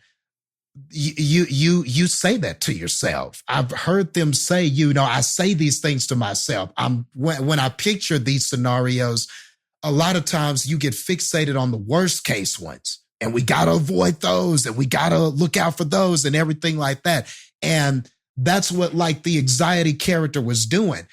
Speaker 2: you say that to yourself. I've heard them say, I say these things to myself. When I picture these scenarios, a lot of times you get fixated on the worst case ones. And we got to avoid those and we got to look out for those and everything like that. And that's what like the anxiety character was doing.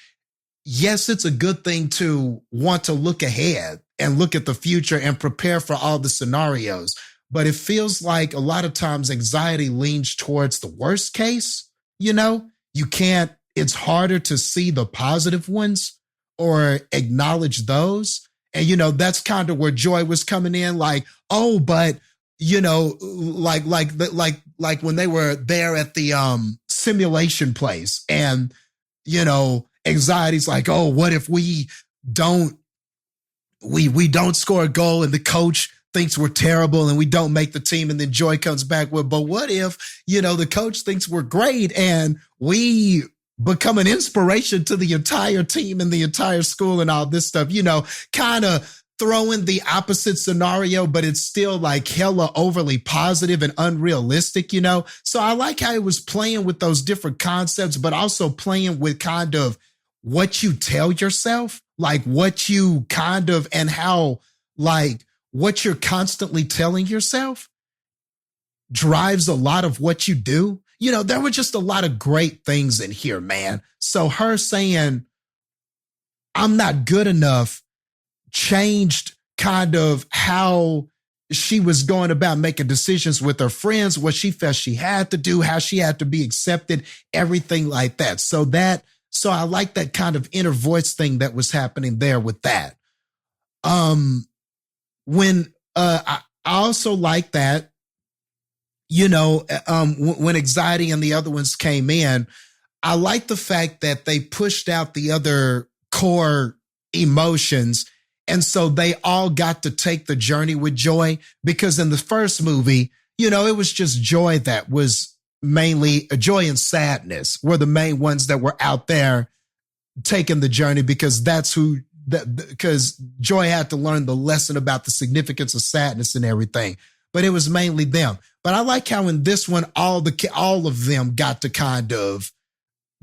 Speaker 2: Yes, it's a good thing to want to look ahead and look at the future and prepare for all the scenarios. But it feels like a lot of times anxiety leans towards the worst case. It's harder to see the positive ones or acknowledge those. And, that's kind of where Joy was coming in like, oh, but, like when they were there at the simulation place and, anxiety's like, oh, what if we don't score a goal and the coach thinks we're terrible and we don't make the team, and then Joy comes back with, but what if, the coach thinks we're great and we become an inspiration to the entire team and the entire school and all this stuff, kind of throwing the opposite scenario, but it's still like hella overly positive and unrealistic, So I like how it was playing with those different concepts, but also playing with kind of what you tell yourself, like what you kind of, and how like what you're constantly telling yourself drives a lot of what you do. There were just a lot of great things in here, man. So her saying, I'm not good enough, changed kind of how she was going about making decisions with her friends, what she felt she had to do, how she had to be accepted, everything like that. So I like that kind of inner voice thing that was happening there with that. When I also like that, when anxiety and the other ones came in, I like the fact that they pushed out the other core emotions. And so they all got to take the journey with Joy, because in the first movie, it was just Joy that was mainly joy and sadness were the main ones that were out there taking the journey, because because Joy had to learn the lesson about the significance of sadness and everything. But it was mainly them. But I like how in this one, all of them got to kind of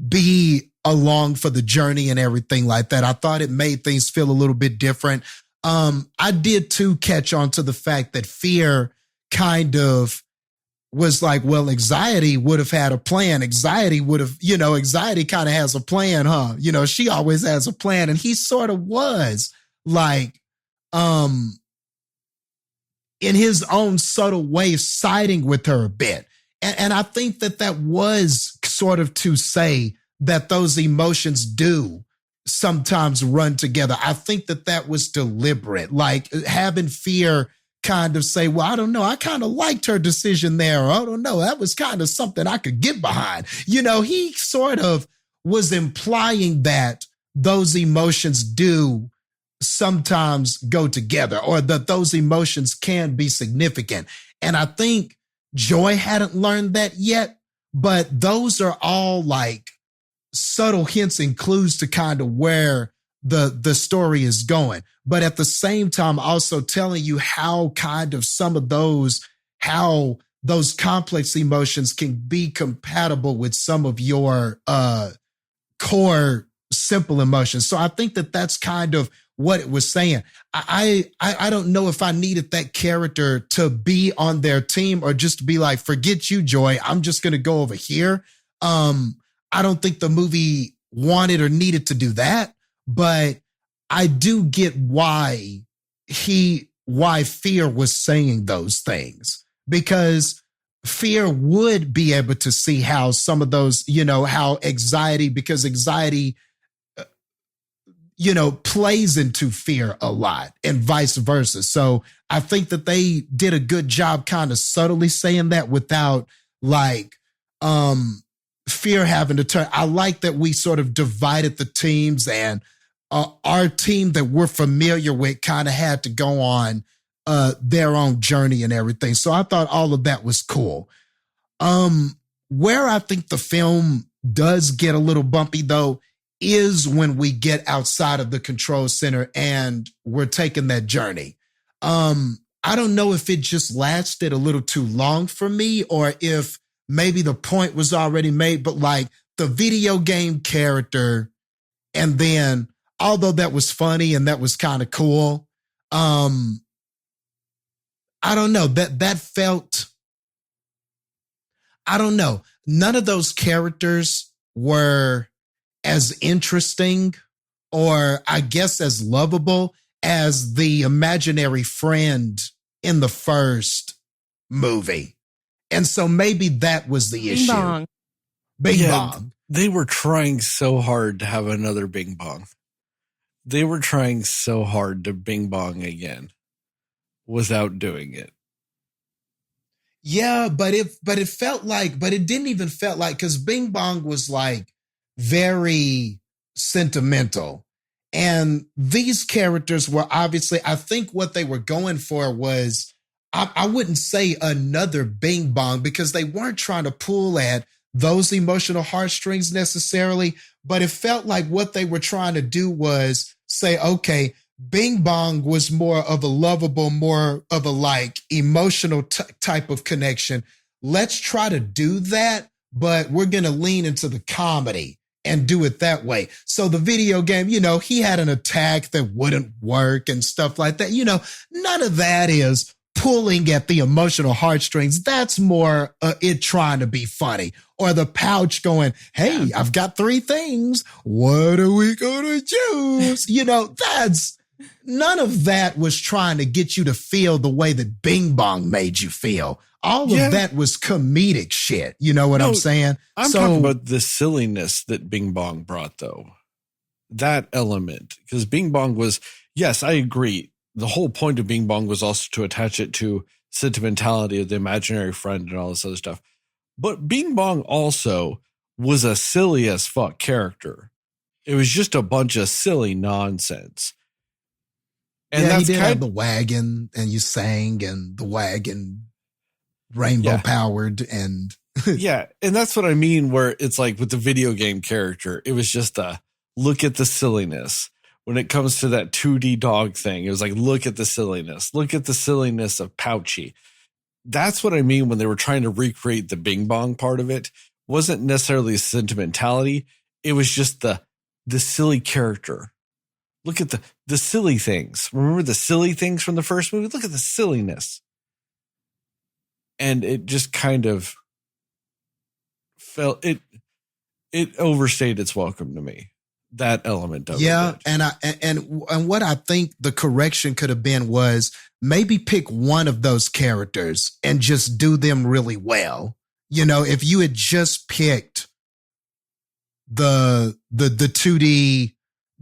Speaker 2: be along for the journey and everything like that. I thought it made things feel a little bit different. I did too catch on to the fact that Fear kind of was like, well, Anxiety would have had a plan. Anxiety would have, Anxiety kind of has a plan, huh? She always has a plan. And he sort of was like, in his own subtle way, siding with her a bit. And I think that was sort of to say that those emotions do sometimes run together. I think that was deliberate, like having Fear kind of say, well, I don't know, I kind of liked her decision there. Or, I don't know, that was kind of something I could get behind. He sort of was implying that those emotions do sometimes go together, or that those emotions can be significant. And I think Joy hadn't learned that yet, but those are all like subtle hints and clues to kind of where the story is going. But at the same time, also telling you how kind of how those complex emotions can be compatible with some of your core simple emotions. So I think that's kind of what it was saying. I don't know if I needed that character to be on their team or just to be like, forget you, Joy, I'm just going to go over here. I don't think the movie wanted or needed to do that, but I do get why Fear was saying those things, because Fear would be able to see how some of those, how because anxiety, plays into Fear a lot and vice versa. So I think that they did a good job kind of subtly saying that without like, Fear having to turn. I like that we sort of divided the teams, and our team that we're familiar with kind of had to go on their own journey and everything. So I thought all of that was cool. Where I think the film does get a little bumpy, though, is when we get outside of the control center and we're taking that journey. I don't know if it just lasted a little too long for me, or if maybe the point was already made, but like the video game character, and then although that was funny and that was kind of cool, I don't know, that felt, I don't know. None of those characters were as interesting or I guess as lovable as the imaginary friend in the first movie. And so maybe that was the issue.
Speaker 3: Bong.
Speaker 2: Bing Bong.
Speaker 1: They were trying so hard to have another Bing Bong. They were trying so hard to Bing Bong again without doing it.
Speaker 2: Yeah, but it felt like, but it didn't even felt like, because Bing Bong was like very sentimental. And these characters were obviously, I think what they were going for was, I wouldn't say another Bing Bong, because they weren't trying to pull at those emotional heartstrings necessarily, but it felt like what they were trying to do was say, okay, Bing Bong was more of a lovable, more of a like emotional type of connection. Let's try to do that, but we're going to lean into the comedy and do it that way. So the video game, he had an attack that wouldn't work and stuff like that. None of that is pulling at the emotional heartstrings. That's more it trying to be funny. Or the pouch going, hey, I've got 3 things. What are we going to choose? That's none of that was trying to get you to feel the way that Bing Bong made you feel. All of that was comedic shit. You know what I'm saying?
Speaker 1: I'm talking about the silliness that Bing Bong brought, though. That element. Because Bing Bong was, yes, I agree. The whole point of Bing Bong was also to attach it to sentimentality of the imaginary friend and all this other stuff. But Bing Bong also was a silly as fuck character. It was just a bunch of silly nonsense. And
Speaker 2: yeah,
Speaker 1: that's
Speaker 2: he did have the wagon, and you sang, and the wagon rainbow powered, and
Speaker 1: yeah, and that's what I mean, where it's like with the video game character, it was just a look at the silliness. When it comes to that 2D dog thing, it was like, look at the silliness. Look at the silliness of Pouchy. That's what I mean when they were trying to recreate the Bing Bong part of it. Wasn't necessarily sentimentality. it was just the silly character. Look at the silly things. Remember the silly things from the first movie? Look at the silliness. And it just kind of felt it overstayed its welcome to me. That element of
Speaker 2: yeah,
Speaker 1: it.
Speaker 2: And what I think the correction could have been was maybe pick one of those characters and just do them really well. You know, if you had just picked the 2D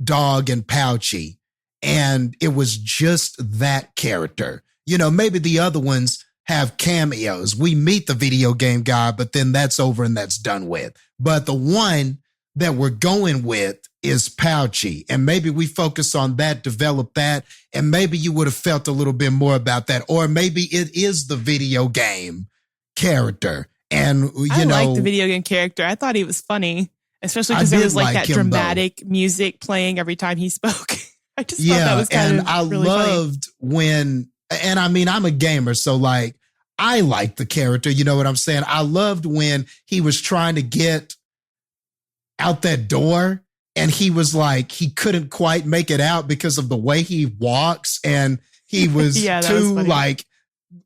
Speaker 2: dog and Pouchy, and it was just that character, you know, maybe the other ones have cameos. We meet the video game guy, but then that's over and that's done with. But the one that we're going with is Pouchy. And maybe we focus on that, develop that, and maybe you would have felt a little bit more about that. Or maybe it is the video game character. And,
Speaker 3: I like the video game character. I thought he was funny, especially because there was like that dramatic music playing every time he spoke. I just thought that was kind of really loved
Speaker 2: funny. When, and I mean, I'm a gamer, so like, I like the character. You know what I'm saying? I loved when he was trying to get out that door and he was like, he couldn't quite make it out because of the way he walks. And he was too like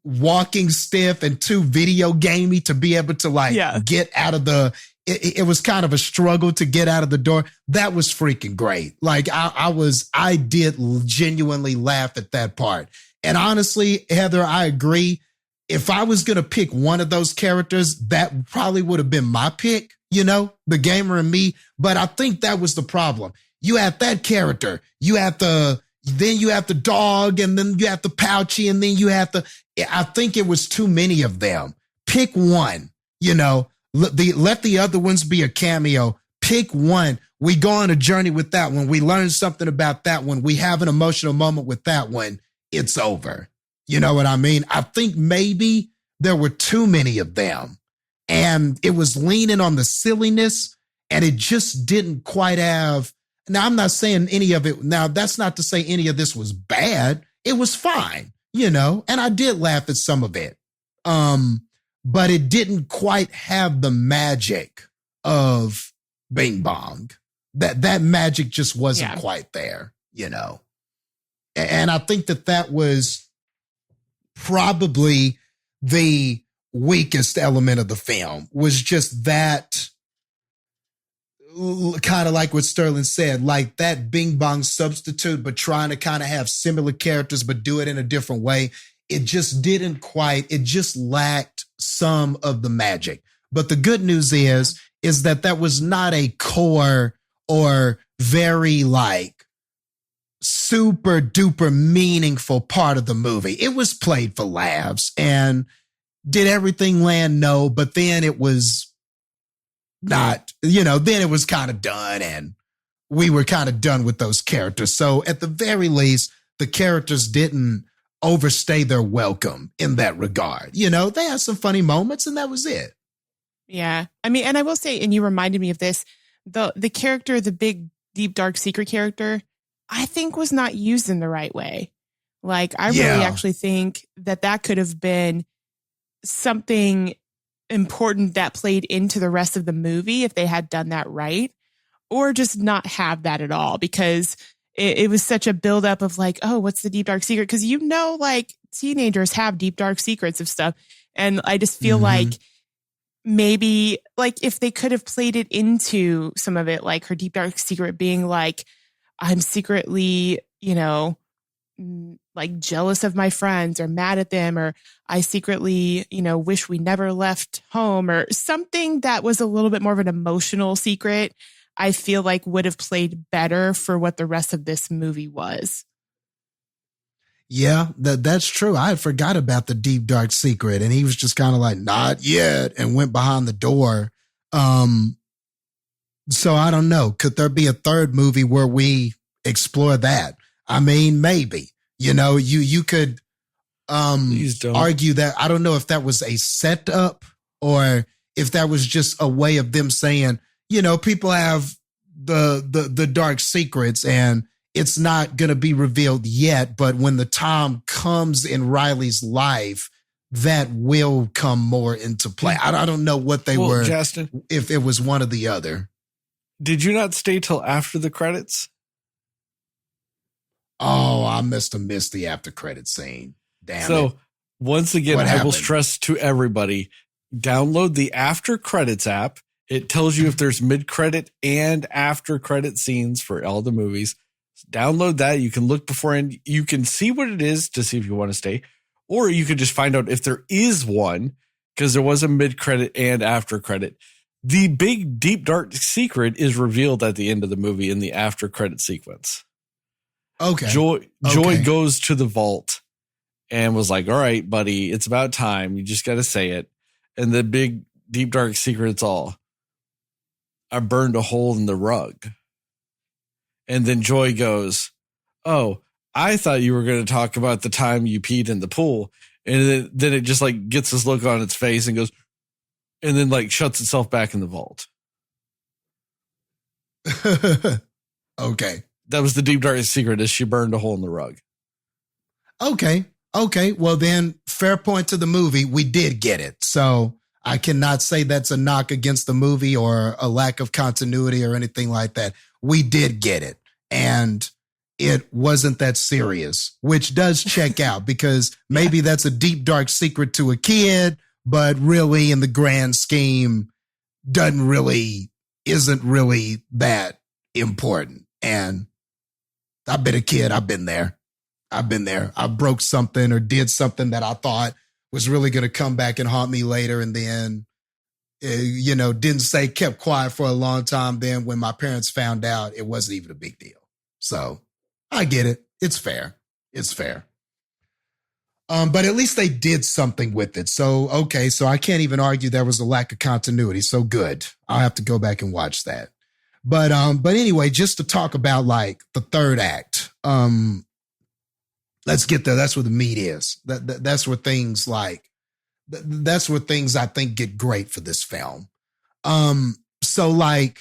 Speaker 2: walking stiff and too video gamey to be able to like get out of it was kind of a struggle to get out of the door. That was freaking great. Like I did genuinely laugh at that part. And honestly, Heather, I agree. If I was going to pick one of those characters, that probably would have been my pick, you know, the gamer and me. But I think that was the problem. You have that character, then you have the dog, and then you have the Pouchy, and then you have I think it was too many of them. Pick one, you know, let the other ones be a cameo. Pick one. We go on a journey with that one. We learn something about that one. We have an emotional moment with that one. It's over. You know what I mean? I think maybe there were too many of them and it was leaning on the silliness and it just didn't quite have. Now, I'm not saying any of it. Now, that's not to say any of this was bad. It was fine, you know, and I did laugh at some of it. But it didn't quite have the magic of Bing Bong. That magic just wasn't quite there, you know. And I think that was probably the weakest element of the film, was just that, kind of like what Sterling said, like that Bing Bong substitute, but trying to kind of have similar characters, but do it in a different way. It just didn't quite, it just lacked some of the magic. But the good news is that was not a core or very like super duper meaningful part of the movie. It was played for laughs. And did everything land? No, but then it was not, you know, then it was kind of done and we were kind of done with those characters. So at the very least, the characters didn't overstay their welcome in that regard. You know, they had some funny moments and that was it.
Speaker 3: Yeah. I mean, and I will say, and you reminded me of this, the character, the big, deep, dark secret character, I think was not used in the right way. Like, I really actually think that could have been something important that played into the rest of the movie if they had done that right, or just not have that at all, because it was such a buildup of like, oh, what's the deep, dark secret? Because, you know, like teenagers have deep, dark secrets of stuff. And I just feel like maybe like if they could have played it into some of it, like her deep, dark secret being like, I'm secretly, you know, like jealous of my friends or mad at them, or I secretly, you know, wish we never left home, or something that was a little bit more of an emotional secret, I feel like would have played better for what the rest of this movie was.
Speaker 2: Yeah, that's true. I had forgot about the deep, dark secret. And he was just kind of like, not yet, and went behind the door. So I don't know. Could there be a third movie where we explore that? I mean, maybe. You know, you could argue that. I don't know if that was a setup or if that was just a way of them saying, you know, people have the dark secrets and it's not going to be revealed yet. But when the time comes in Riley's life, that will come more into play. I don't know what they were,
Speaker 1: Jastin,
Speaker 2: if it was one or the other.
Speaker 1: Did you not stay till after the credits?
Speaker 2: Oh, I must have missed the after credit scene. Damn it.
Speaker 1: So once again,
Speaker 2: What
Speaker 1: I will
Speaker 2: happened?
Speaker 1: stress to everybody, download the after credits app. It tells you if there's mid-credit and after credit scenes for all the movies. Download that. You can look beforehand. You can see what it is to see if you want to stay, or you can just find out if there is one, because there was a mid-credit and after credit. The big, deep, dark secret is revealed at the end of the movie in the after credit sequence.
Speaker 2: Okay.
Speaker 1: Joy
Speaker 2: Okay.
Speaker 1: goes to the vault and was like, all right, buddy, it's about time. You just got to say it. And the big, deep, dark secret's all, I burned a hole in the rug. And then Joy goes, oh, I thought you were going to talk about the time you peed in the pool. And then it just like gets this look on its face and goes, and then like shuts itself back in the vault.
Speaker 2: Okay.
Speaker 1: That was the deep, dark secret, is she burned a hole in the rug.
Speaker 2: Okay. Okay. Well, then, fair point to the movie. We did get it. So I cannot say that's a knock against the movie or a lack of continuity or anything like that. We did get it. And it wasn't that serious, which does check out, because maybe that's a deep, dark secret to a kid, but really in the grand scheme isn't really that important. And I've been a kid. I've been there. I broke something or did something that I thought was really going to come back and haunt me later. And then, kept quiet for a long time. Then when my parents found out, it wasn't even a big deal. So I get it. It's fair. But at least they did something with it. So, okay. So I can't even argue there was a lack of continuity. So good. I'll have to go back and watch that. But anyway, just to talk about like the third act, let's get there. That's where the meat is. That's where things that's where things I think get great for this film. So like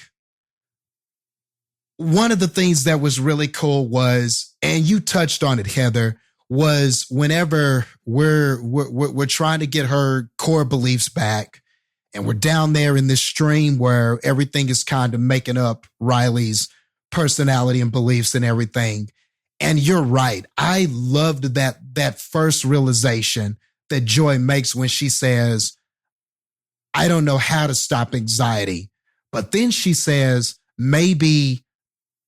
Speaker 2: one of the things that was really cool was, and you touched on it, Heather, was whenever we're trying to get her core beliefs back, and we're down there in this stream where everything is kind of making up Riley's personality and beliefs and everything. And you're right. I loved that first realization that Joy makes when she says, I don't know how to stop anxiety. But then she says, maybe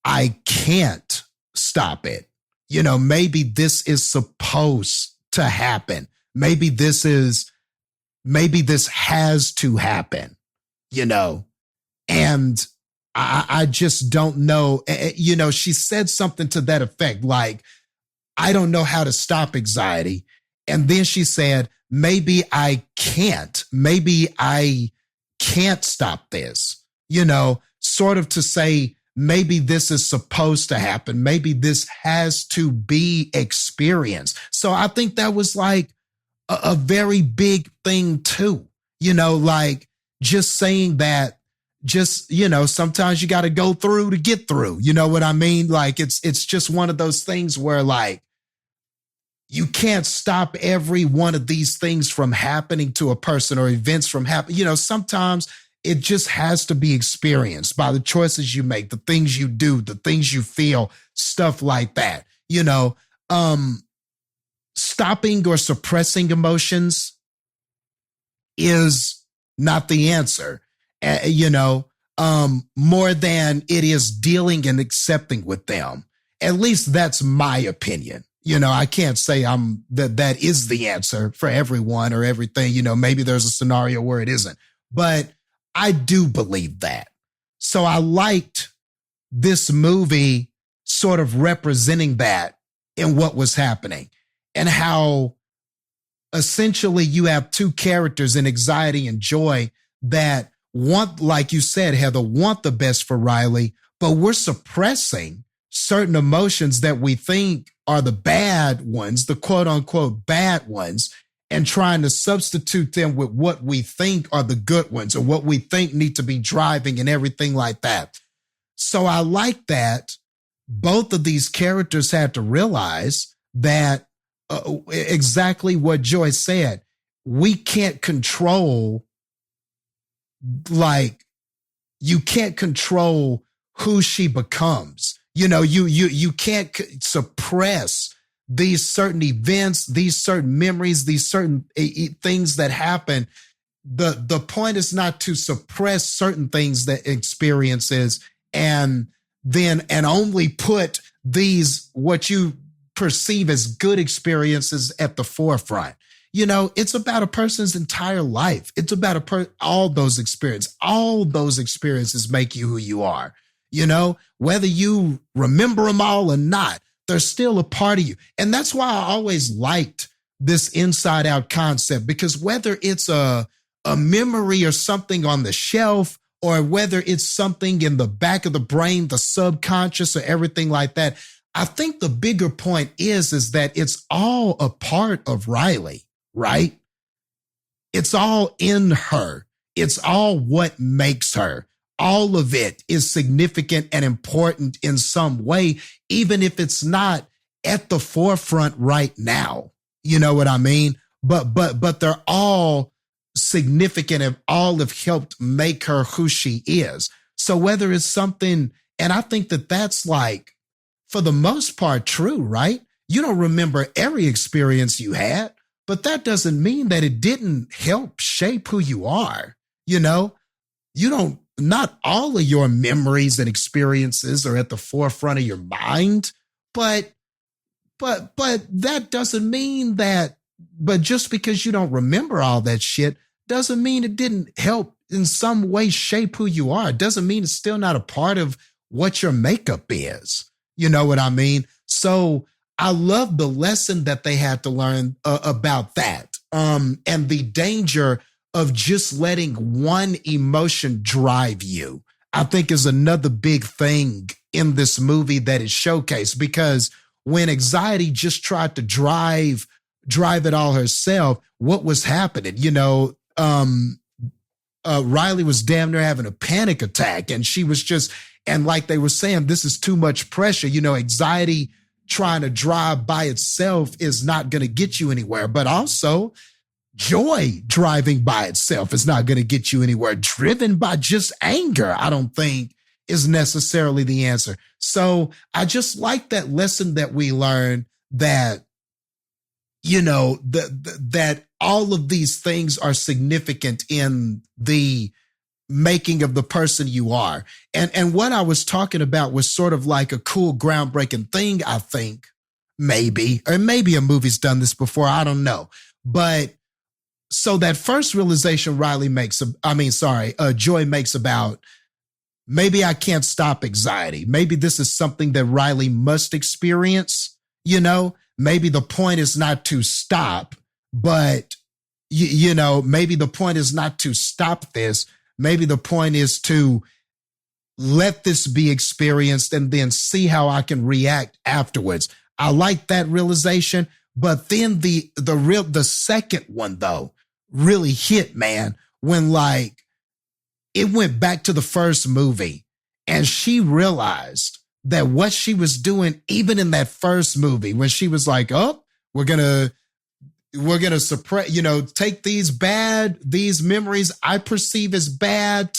Speaker 2: I can't stop it. Maybe this is supposed to happen. Maybe this has to happen, and I just don't know. She said something to that effect, like, I don't know how to stop anxiety. And then she said, maybe I can't stop this, sort of to say, maybe this is supposed to happen. Maybe this has to be experienced. So I think that was like a very big thing too, like just saying that, sometimes you got to go through to get through. You know what I mean? Like it's just one of those things where like, you can't stop every one of these things from happening to a person or events from happening. Sometimes it just has to be experienced by the choices you make, the things you do, the things you feel, stuff like that. Stopping or suppressing emotions is not the answer, more than it is dealing and accepting with them. At least that's my opinion. I can't say that is the answer for everyone or everything. Maybe there's a scenario where it isn't, but I do believe that. So I liked this movie sort of representing that in what was happening, and how essentially you have two characters in Anxiety and Joy that want, like you said, Heather, want the best for Riley, but we're suppressing certain emotions that we think are the bad ones, the quote unquote bad ones, and trying to substitute them with what we think are the good ones or what we think need to be driving and everything like that. So I like that both of these characters had to realize that exactly what Joy said. We can't control, you can't control who she becomes. You can't suppress these certain events, these certain memories, these certain things that happen. The point is not to suppress certain things that experiences and only put these, what you perceive as good experiences at the forefront. It's about a person's entire life. It's about all those experiences. All those experiences make you who you are. Whether you remember them all or not, they're still a part of you. And that's why I always liked this inside out concept, because whether it's a memory or something on the shelf, or whether it's something in the back of the brain, the subconscious, or everything like that, I think the bigger point is that it's all a part of Riley, right? It's all in her. It's all what makes her. All of it is significant and important in some way, even if it's not at the forefront right now. You know what I mean? But they're all significant and all have helped make her who she is. So whether it's something, and I think that's like, for the most part, true, right? You don't remember every experience you had, but that doesn't mean that it didn't help shape who you are. Not all of your memories and experiences are at the forefront of your mind, but that doesn't mean that, but just because you don't remember all that shit doesn't mean it didn't help in some way shape who you are. It doesn't mean it's still not a part of what your makeup is. You know what I mean? So I love the lesson that they had to learn about that, and the danger of just letting one emotion drive you, I think is another big thing in this movie that is showcased, because when anxiety just tried to drive it all herself, what was happening? Riley was damn near having a panic attack, and she was just, and like they were saying, this is too much pressure. Anxiety trying to drive by itself is not going to get you anywhere, but also joy driving by itself is not going to get you anywhere. Driven by just anger, I don't think is necessarily the answer. So I just like that lesson that we learned, that, that all of these things are significant in the making of the person you are. And what I was talking about was sort of like a cool, groundbreaking thing, I think, maybe a movie's done this before, I don't know. But so that first realization Joy makes about, maybe I can't stop anxiety. Maybe this is something that Riley must experience. Maybe the point is not to stop, but maybe the point is not to stop this. Maybe the point is to let this be experienced and then see how I can react afterwards. I like that realization, but then the second one though really hit, man, when like it went back to the first movie and she realized that what she was doing, even in that first movie, when she was like, oh, we're going to suppress, take these memories I perceive as bad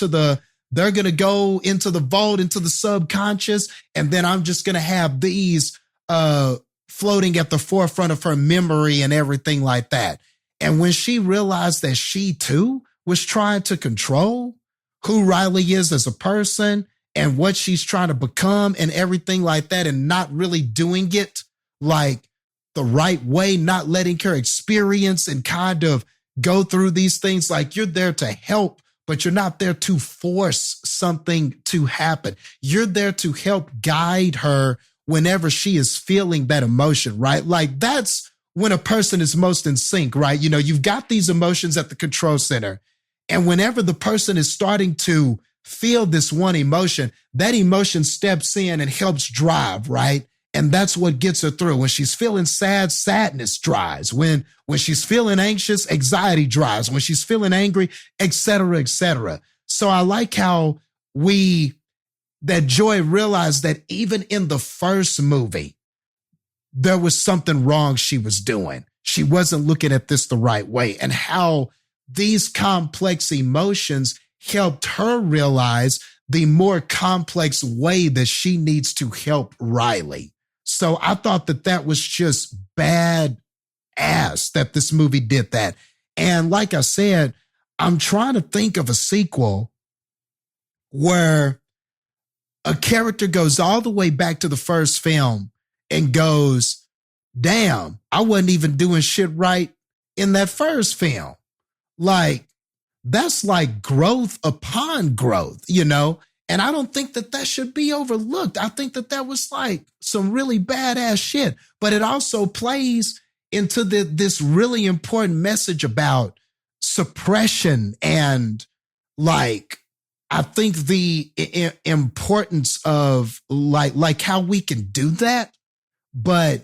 Speaker 2: they're going to go into the vault, into the subconscious. And then I'm just going to have these floating at the forefront of her memory and everything like that. And when she realized that she too was trying to control who Riley is as a person and what she's trying to become and everything like that, and not really doing it like the right way, not letting her experience and kind of go through these things. Like, you're there to help, but you're not there to force something to happen. You're there to help guide her whenever she is feeling that emotion, right? Like, that's when a person is most in sync, right? You've got these emotions at the control center, and whenever the person is starting to feel this one emotion, that emotion steps in and helps drive, right? And that's what gets her through. When she's feeling sad, sadness drives. When she's feeling anxious, anxiety drives. When she's feeling angry, et cetera, et cetera. So I like how that Joy realized that even in the first movie, there was something wrong she was doing. She wasn't looking at this the right way, and how these complex emotions helped her realize the more complex way that she needs to help Riley. So I thought that that was just bad ass that this movie did that. And like I said, I'm trying to think of a sequel where a character goes all the way back to the first film and goes, damn, I wasn't even doing shit right in that first film. Like, that's like growth upon growth, you know? And I don't think that that should be overlooked. I think that that was like some really badass shit, but it also plays into this really important message about suppression and like, I think the importance of like how we can do that, but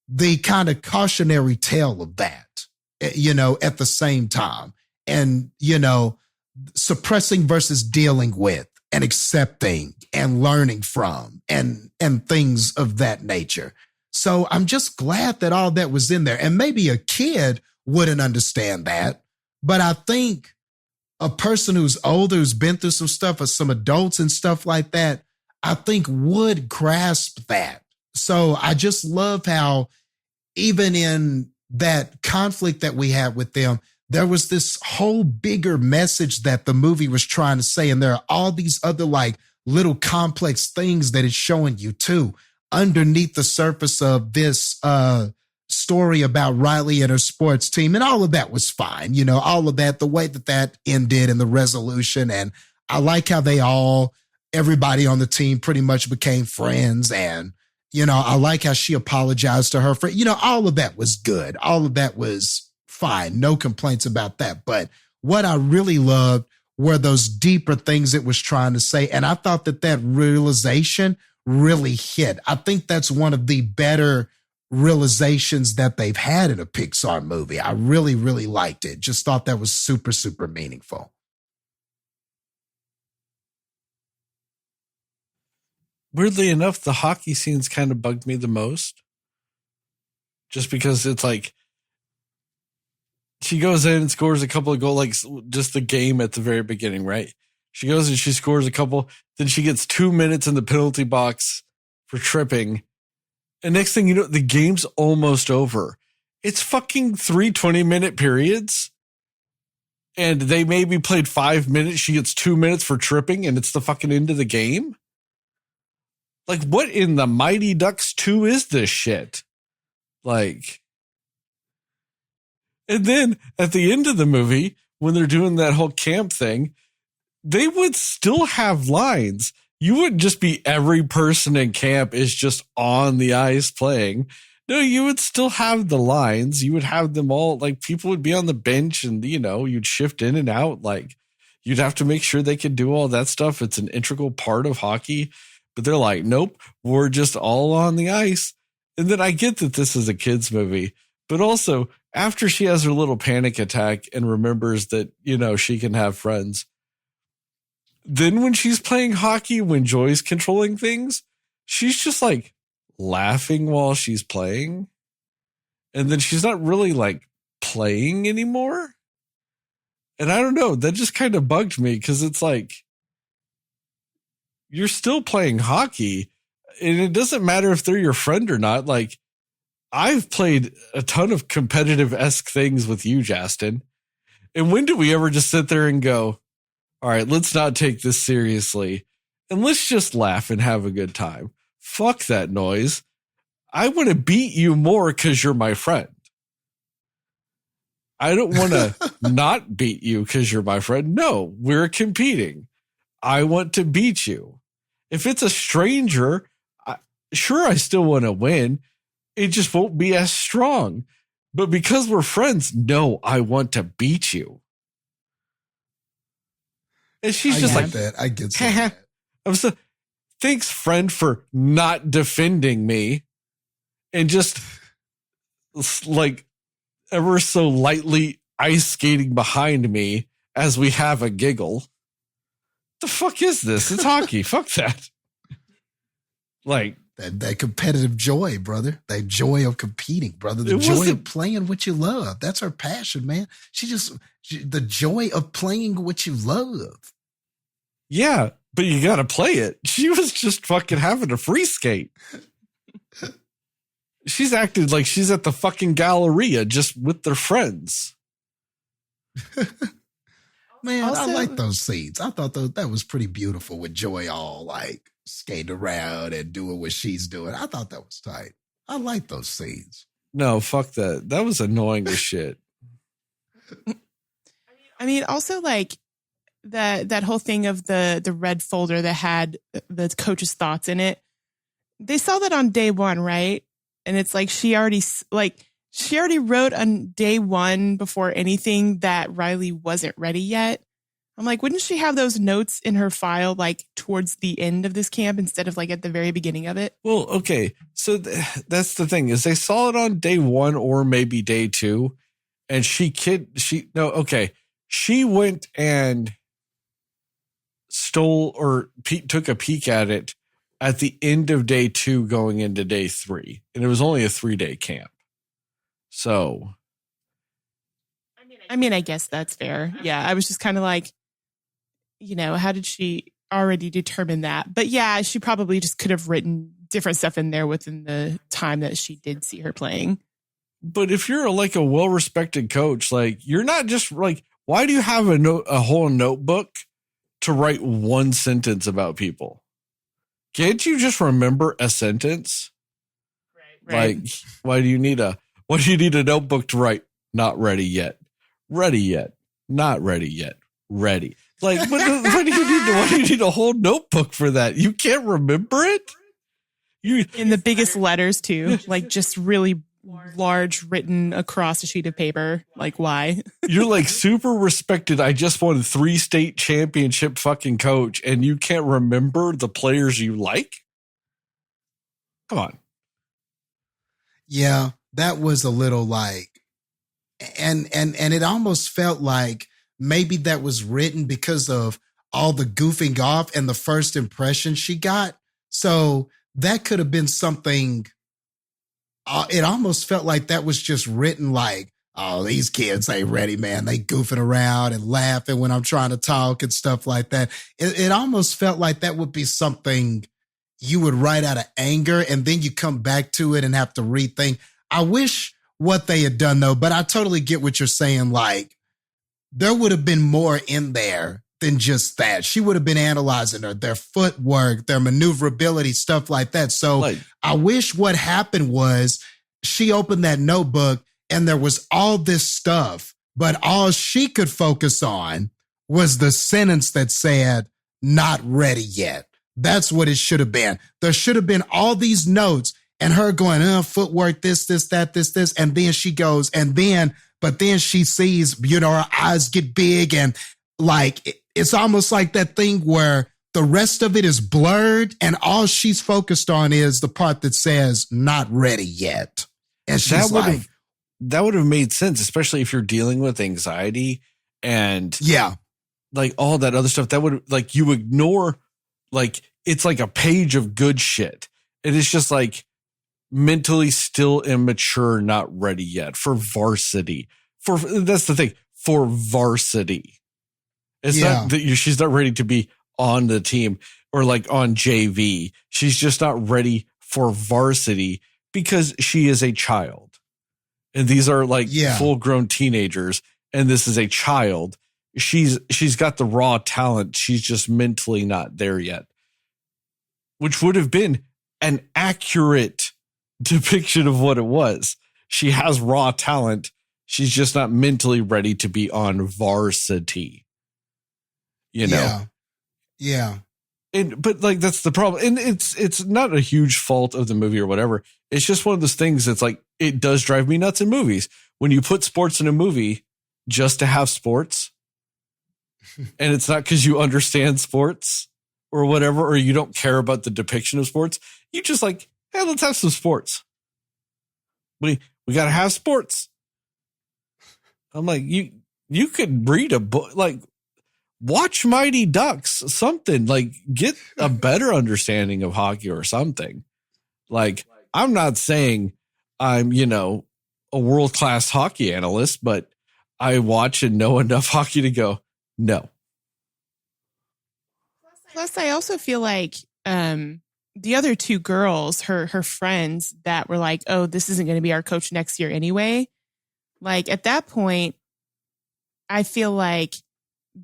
Speaker 2: the kind of cautionary tale of that, you know, at the same time. And, you know, suppressing versus dealing with and accepting and learning from and things of that nature. So I'm just glad that all that was in there. And maybe a kid wouldn't understand that, but I think a person who's older, who's been through some stuff, or some adults and stuff like that, I think would grasp that. So I just love how even in that conflict that we had with them, there was this whole bigger message that the movie was trying to say. And there are all these other like little complex things that it's showing you too, underneath the surface of this story about Riley and her sports team. And all of that was fine. You know, all of that, the way that that ended and the resolution. And I like how everybody on the team pretty much became friends. And, you know, I like how she apologized to her friend. You know, all of that was good. All of that was fine. No complaints about that. But what I really loved were those deeper things it was trying to say. And I thought that that realization really hit. I think that's one of the better realizations that they've had in a Pixar movie. I really, really liked it. Just thought that was super, super meaningful.
Speaker 1: Weirdly enough, the hockey scenes kind of bugged me the most. Just because it's like, she goes in and scores a couple of goals, like just the game at the very beginning, right? She goes and she scores a couple. Then she gets 2 minutes in the penalty box for tripping. And next thing you know, the game's almost over. It's fucking 3 20-minute periods. And they maybe played 5 minutes. She gets 2 minutes for tripping and it's the fucking end of the game. Like, what in the Mighty Ducks 2 is this shit? Like, and then at the end of the movie, when they're doing that whole camp thing, they would still have lines. You wouldn't just be every person in camp is just on the ice playing. No, you would still have the lines. You would have them all, like, people would be on the bench and, you know, you'd shift in and out. Like, you'd have to make sure they could do all that stuff. It's an integral part of hockey. But they're like, nope, we're just all on the ice. And then I get that this is a kid's movie, but also after she has her little panic attack and remembers that, you know, she can have friends. Then when she's playing hockey, when Joy's controlling things, she's just like laughing while she's playing. And then she's not really like playing anymore. And I don't know, that just kind of bugged me because it's like, you're still playing hockey and it doesn't matter if they're your friend or not. Like, I've played a ton of competitive-esque things with you, Jastin. And when do we ever just sit there and go, all right, let's not take this seriously and let's just laugh and have a good time. Fuck that noise. I want to beat you more because you're my friend. I don't want to not beat you because you're my friend. No, we're competing. I want to beat you. If it's a stranger, sure, I still want to win. It just won't be as strong. But because we're friends, no, I want to beat you. And she's just like,
Speaker 2: that. I get that.
Speaker 1: I'm so, thanks, friend, for not defending me and just like ever so lightly ice skating behind me as we have a giggle. The fuck is this? It's hockey. Fuck that. Like,
Speaker 2: that competitive joy, brother. That joy of competing, brother. The joy of playing what you love. That's her passion, man. The joy of playing what you love.
Speaker 1: Yeah, but you got to play it. She was just fucking having a free skate. She's acted like she's at the fucking Galleria just with their friends.
Speaker 2: Man,
Speaker 3: Also-
Speaker 2: I like those scenes. I thought that was pretty beautiful with Joy all like skating around and doing what she's doing. I thought that was tight. I like those scenes.
Speaker 1: No, fuck that. That was annoying as shit.
Speaker 3: I mean, also like that whole thing of the red folder that had the coach's thoughts in it. They saw that on day one, right? And it's like she already wrote on day one before anything that Riley wasn't ready yet. I'm like, wouldn't she have those notes in her file like towards the end of this camp instead of like at the very beginning of it?
Speaker 1: Well, okay. So that's the thing is they saw it on day one or maybe day two. And she went and stole or took a peek at it at the end of day two going into day three. And it was only a 3-day camp. So.
Speaker 3: I mean, I guess that's fair. Yeah. I was just kind of like, how did she already determine that? But yeah, she probably just could have written different stuff in there within the time that she did see her playing.
Speaker 1: But if you're like a well-respected coach, like you're not just like, why do you have a whole notebook to write one sentence about people? Can't you just remember a sentence?
Speaker 3: Right.
Speaker 1: Like, why do you need a notebook to write? Not ready yet. Ready yet. Not ready yet. Ready. Like, what do you need a whole notebook for that? You can't remember it?
Speaker 3: In the biggest letters too, like just really large written across a sheet of paper. Like, why?
Speaker 1: You're like super respected. I just won 3 state championship fucking coach, and you can't remember the players you like? Come on.
Speaker 2: Yeah, that was a little like, and it almost felt like maybe that was written because of all the goofing off and the first impression she got. So that could have been something. It almost felt like that was just written like, oh, these kids ain't ready, man. They goofing around and laughing when I'm trying to talk and stuff like that. It almost felt like that would be something you would write out of anger and then you come back to it and have to rethink. I wish what they had done though, but I totally get what you're saying. Like there would have been more in there than just that. She would have been analyzing their footwork, their maneuverability, stuff like that. So I wish what happened was she opened that notebook and there was all this stuff, but all she could focus on was the sentence that said, not ready yet. That's what it should have been. There should have been all these notes and her going, footwork, this, that, this. And then she goes, but then she sees, her eyes get big and like, it's almost like that thing where the rest of it is blurred and all she's focused on is the part that says not ready yet. And she's
Speaker 1: that would have made sense, especially if you're dealing with anxiety and like all that other stuff. That would like you ignore, like it's like a page of good shit. And it's just like mentally still immature, not ready yet for varsity. That's the thing, for varsity. It's not that she's not ready to be on the team or like on JV. She's just not ready for varsity because she is a child. And these are like full grown teenagers. And this is a child. She's got the raw talent. She's just mentally not there yet, which would have been an accurate depiction of what it was. She has raw talent. She's just not mentally ready to be on varsity.
Speaker 2: Yeah.
Speaker 1: But like, that's the problem. And it's not a huge fault of the movie or whatever. It's just one of those things that's like, it does drive me nuts in movies. When you put sports in a movie just to have sports, and it's not because you understand sports or whatever, or you don't care about the depiction of sports. You just like, hey, let's have some sports. We got to have sports. I'm like, you could read a book, like, watch Mighty Ducks, something like get a better understanding of hockey or something. Like, I'm not saying I'm, a world-class hockey analyst, but I watch and know enough hockey to go, no.
Speaker 3: Plus, I also feel like the other two girls, her friends that were like, oh, this isn't going to be our coach next year anyway. Like at that point, I feel like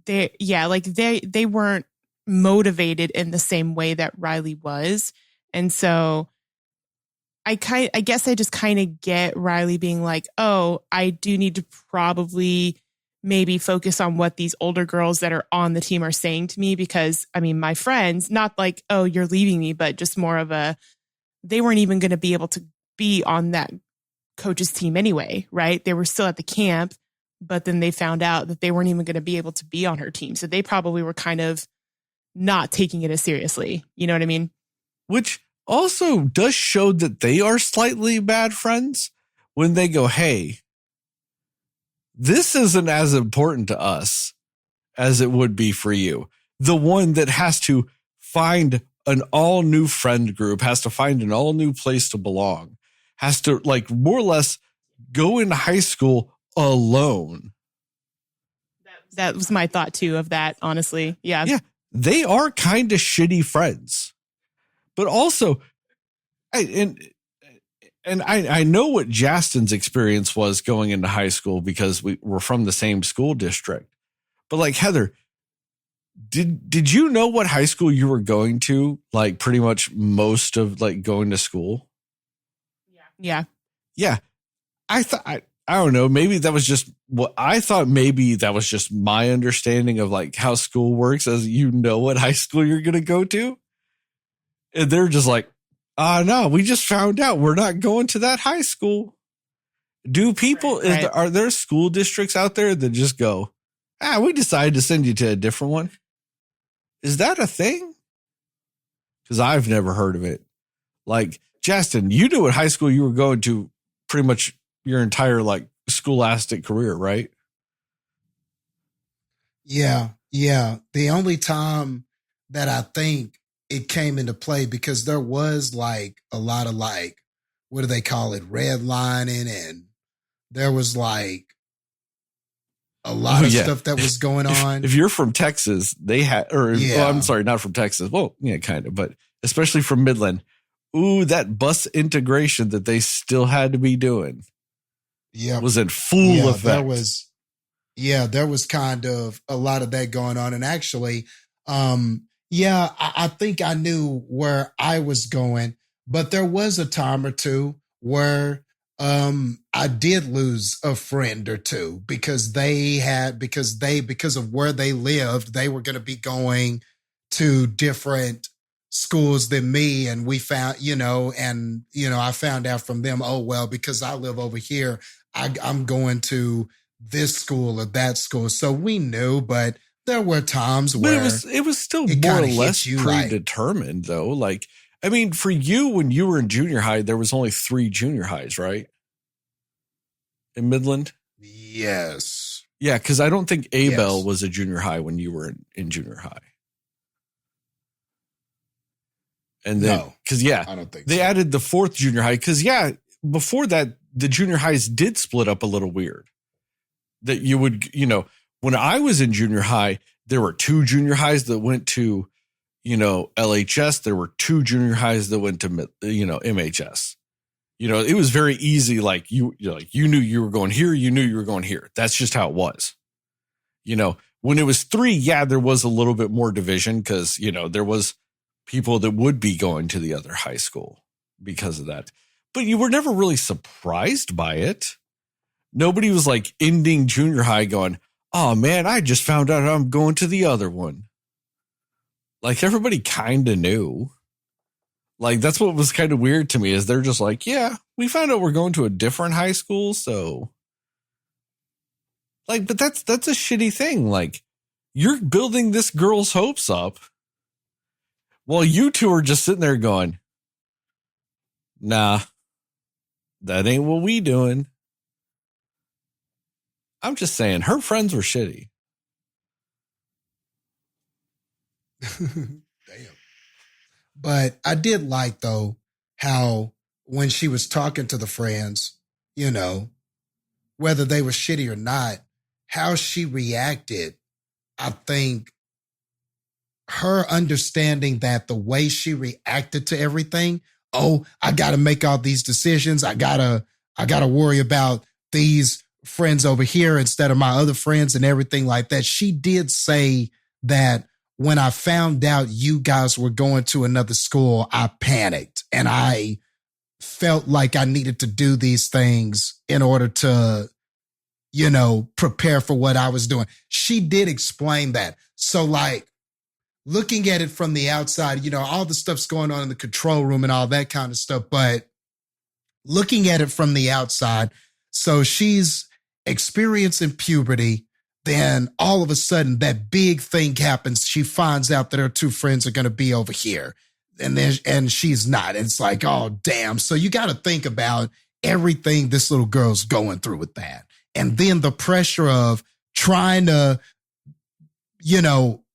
Speaker 3: they weren't motivated in the same way that Riley was. And so I guess I just kind of get Riley being like, oh, I do need to probably maybe focus on what these older girls that are on the team are saying to me, because I mean, my friends, not like, oh, you're leaving me, but just more of they weren't even going to be able to be on that coach's team anyway, right? They were still at the camp, but then they found out that they weren't even going to be able to be on her team. So they probably were kind of not taking it as seriously. You know what I mean?
Speaker 1: Which also does show that they are slightly bad friends when they go, hey, this isn't as important to us as it would be for you. The one that has to find an all new friend group, has to find an all new place to belong, has to like more or less go into high school alone.
Speaker 3: That was my thought too of that, honestly. Yeah.
Speaker 1: Yeah. They are kind of shitty friends, but also, I know what Jastin's experience was going into high school because we were from the same school district. But like Heather, did you know what high school you were going to? Like pretty much most of like going to school.
Speaker 3: Yeah.
Speaker 1: Yeah. I thought I don't know. Maybe that was just what I thought. Maybe that was just my understanding of like how school works, as you know what high school you're going to go to. And they're just like, no, we just found out we're not going to that high school. Do people,
Speaker 3: Right.
Speaker 1: Are there school districts out there that just go, we decided to send you to a different one? Is that a thing? Because I've never heard of it. Like, Jastin, you knew what high school you were going to pretty much your entire like scholastic career, right?
Speaker 2: Yeah. Yeah. The only time that I think it came into play, because there was like a lot of like, what do they call it? Redlining. And there was like a lot of stuff that was going on.
Speaker 1: If you're from Texas, they had, I'm sorry, not from Texas. Well, yeah, kind of, but especially from Midland. Ooh, that bus integration that they still had to be doing.
Speaker 2: Yeah.
Speaker 1: Was in full effect.
Speaker 2: There was kind of a lot of that going on. And actually, I think I knew where I was going, but there was a time or two where I did lose a friend or two because of where they lived, they were going to be going to different schools than me. And we found, I found out from them, oh, well, because I live over here, I'm going to this school or that school. So we knew, but there were times where
Speaker 1: it was still more or less predetermined though. Like, I mean, for you, when you were in junior high, there was only 3 junior highs, right? In Midland?
Speaker 2: Yes.
Speaker 1: Yeah, because I don't think Abel was a junior high when you were in junior high. And then, because I don't think they added the 4th junior high. Because before that, the junior highs did split up a little weird. That you would, when I was in junior high, there were 2 junior highs that went to, LHS. There were 2 junior highs that went to, MHS. It was very easy. Like you knew you were going here. You knew you were going here. That's just how it was. When it was 3, there was a little bit more division because, there was people that would be going to the other high school because of that. But you were never really surprised by it. Nobody was like ending junior high going, oh man, I just found out I'm going to the other one. Like everybody kind of knew. Like that's what was kind of weird to me is they're just like, yeah, we found out we're going to a different high school. So like, but that's a shitty thing. Like you're building this girl's hopes up while you two are just sitting there going, nah, that ain't what we doing. I'm just saying her friends were shitty.
Speaker 2: Damn. But I did like though how when she was talking to the friends, whether they were shitty or not, how she reacted, I think her understanding that the way she reacted to everything, oh, I got to make all these decisions. I gotta worry about these friends over here instead of my other friends and everything like that. She did say that when I found out you guys were going to another school, I panicked and I felt like I needed to do these things in order to, prepare for what I was doing. She did explain that. So like looking at it from the outside, all the stuff's going on in the control room and all that kind of stuff, but looking at it from the outside, so she's experiencing puberty. Then all of a sudden that big thing happens. She finds out that her two friends are going to be over here and she's not. It's like, oh, damn. So you got to think about everything this little girl's going through with that. And then the pressure of trying to,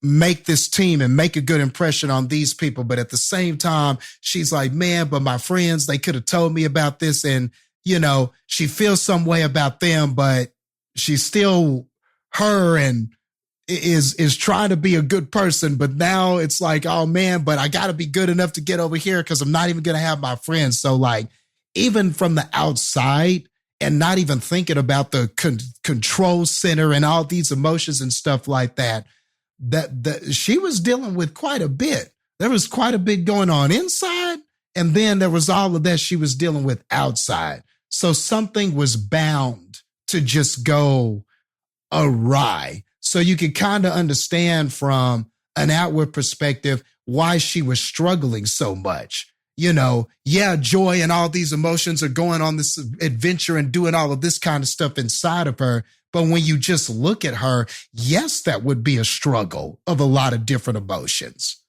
Speaker 2: make this team and make a good impression on these people. But at the same time, she's like, man, but my friends, they could have told me about this. And, she feels some way about them, but she's still her and is trying to be a good person. But now it's like, oh man, but I got to be good enough to get over here because I'm not even going to have my friends. So like, even from the outside and not even thinking about the control center and all these emotions and stuff like that, that she was dealing with quite a bit. There was quite a bit going on inside. And then there was all of that she was dealing with outside. So something was bound to just go awry. So you can kind of understand from an outward perspective why she was struggling so much. Joy and all these emotions are going on this adventure and doing all of this kind of stuff inside of her. But when you just look at her, yes, that would be a struggle of a lot of different emotions.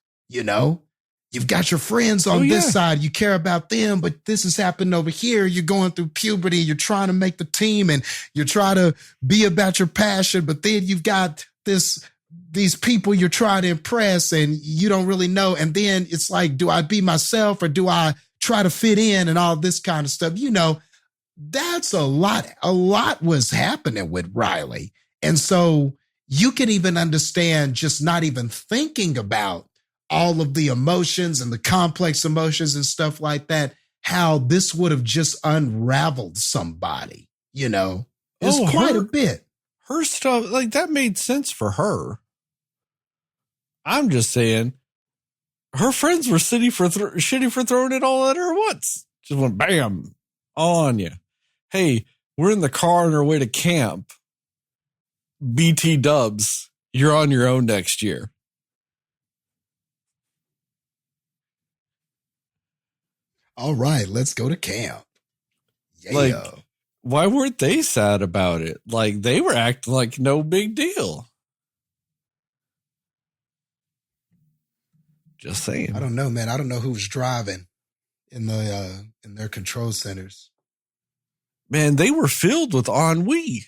Speaker 2: You've got your friends on this side. You care about them, but this is happening over here. You're going through puberty. You're trying to make the team and you're trying to be about your passion. But then you've got these people you're trying to impress and you don't really know. And then it's like, do I be myself or do I try to fit in and all this kind of stuff? That's a lot. A lot was happening with Riley. And so you can even understand just not even thinking about all of the emotions and the complex emotions and stuff like that, how this would have just unraveled somebody, it's quite a bit.
Speaker 1: Her stuff, like that made sense for her. I'm just saying her friends were shitty for throwing it all at her once. Just went bam, all on you. Hey, we're in the car on our way to camp. BT dubs, you're on your own next year.
Speaker 2: All right, let's go to camp. Yeah.
Speaker 1: Like, why weren't they sad about it? Like, they were acting like no big deal. Just saying.
Speaker 2: I don't know, man. I don't know who's driving in their control centers.
Speaker 1: Man, they were filled with ennui.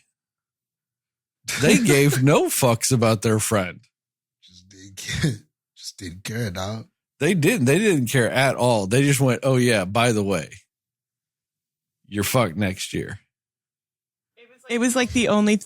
Speaker 1: They gave no fucks about their friend.
Speaker 2: Just didn't care, dog.
Speaker 1: They didn't care at all. They just went, oh yeah, by the way, you're fucked next year.
Speaker 3: It was like the only,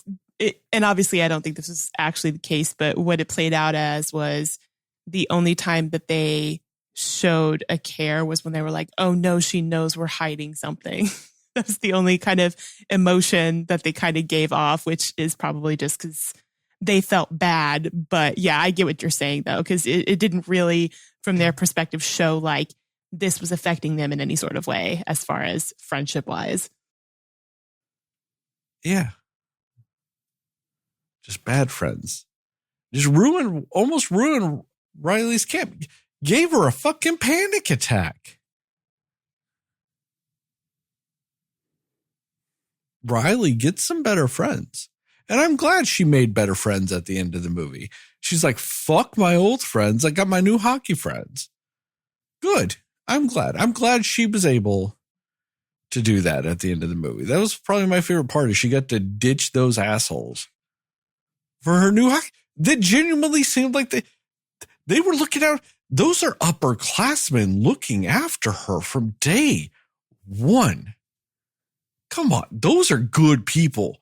Speaker 3: and obviously I don't think this is actually the case, but what it played out as was the only time that they showed a care was when they were like, oh no, she knows we're hiding something. That was the only kind of emotion that they kind of gave off, which is probably just because they felt bad. But yeah, I get what you're saying though, because it didn't really, from their perspective, show like this was affecting them in any sort of way as far as friendship wise.
Speaker 1: Yeah. Just bad friends. Just almost ruined Riley's camp. Gave her a fucking panic attack. Riley gets some better friends. And I'm glad she made better friends at the end of the movie. She's like, fuck my old friends. I got my new hockey friends. Good. I'm glad. I'm glad she was able to do that at the end of the movie. That was probably my favorite part is she got to ditch those assholes for her new hockey. That genuinely seemed like they were looking out. Those are upperclassmen looking after her from day one. Come on. Those are good people.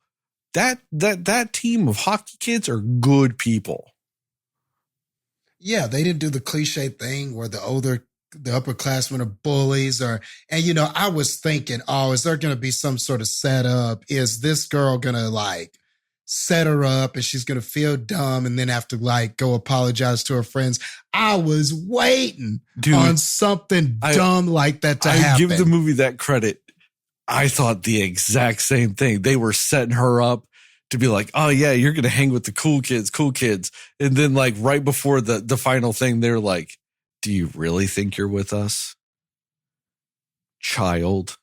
Speaker 1: That team of hockey kids are good people.
Speaker 2: Yeah, they didn't do the cliche thing where the upperclassmen are bullies and I was thinking, oh, is there going to be some sort of setup? Is this girl going to like set her up and she's going to feel dumb and then have to like go apologize to her friends? I was waiting on something dumb like that to happen.
Speaker 1: I give the movie that credit. I thought the exact same thing. They were setting her up to be like, oh yeah, you're going to hang with the cool kids. And then like right before the final thing, they're like, do you really think you're with us? Child.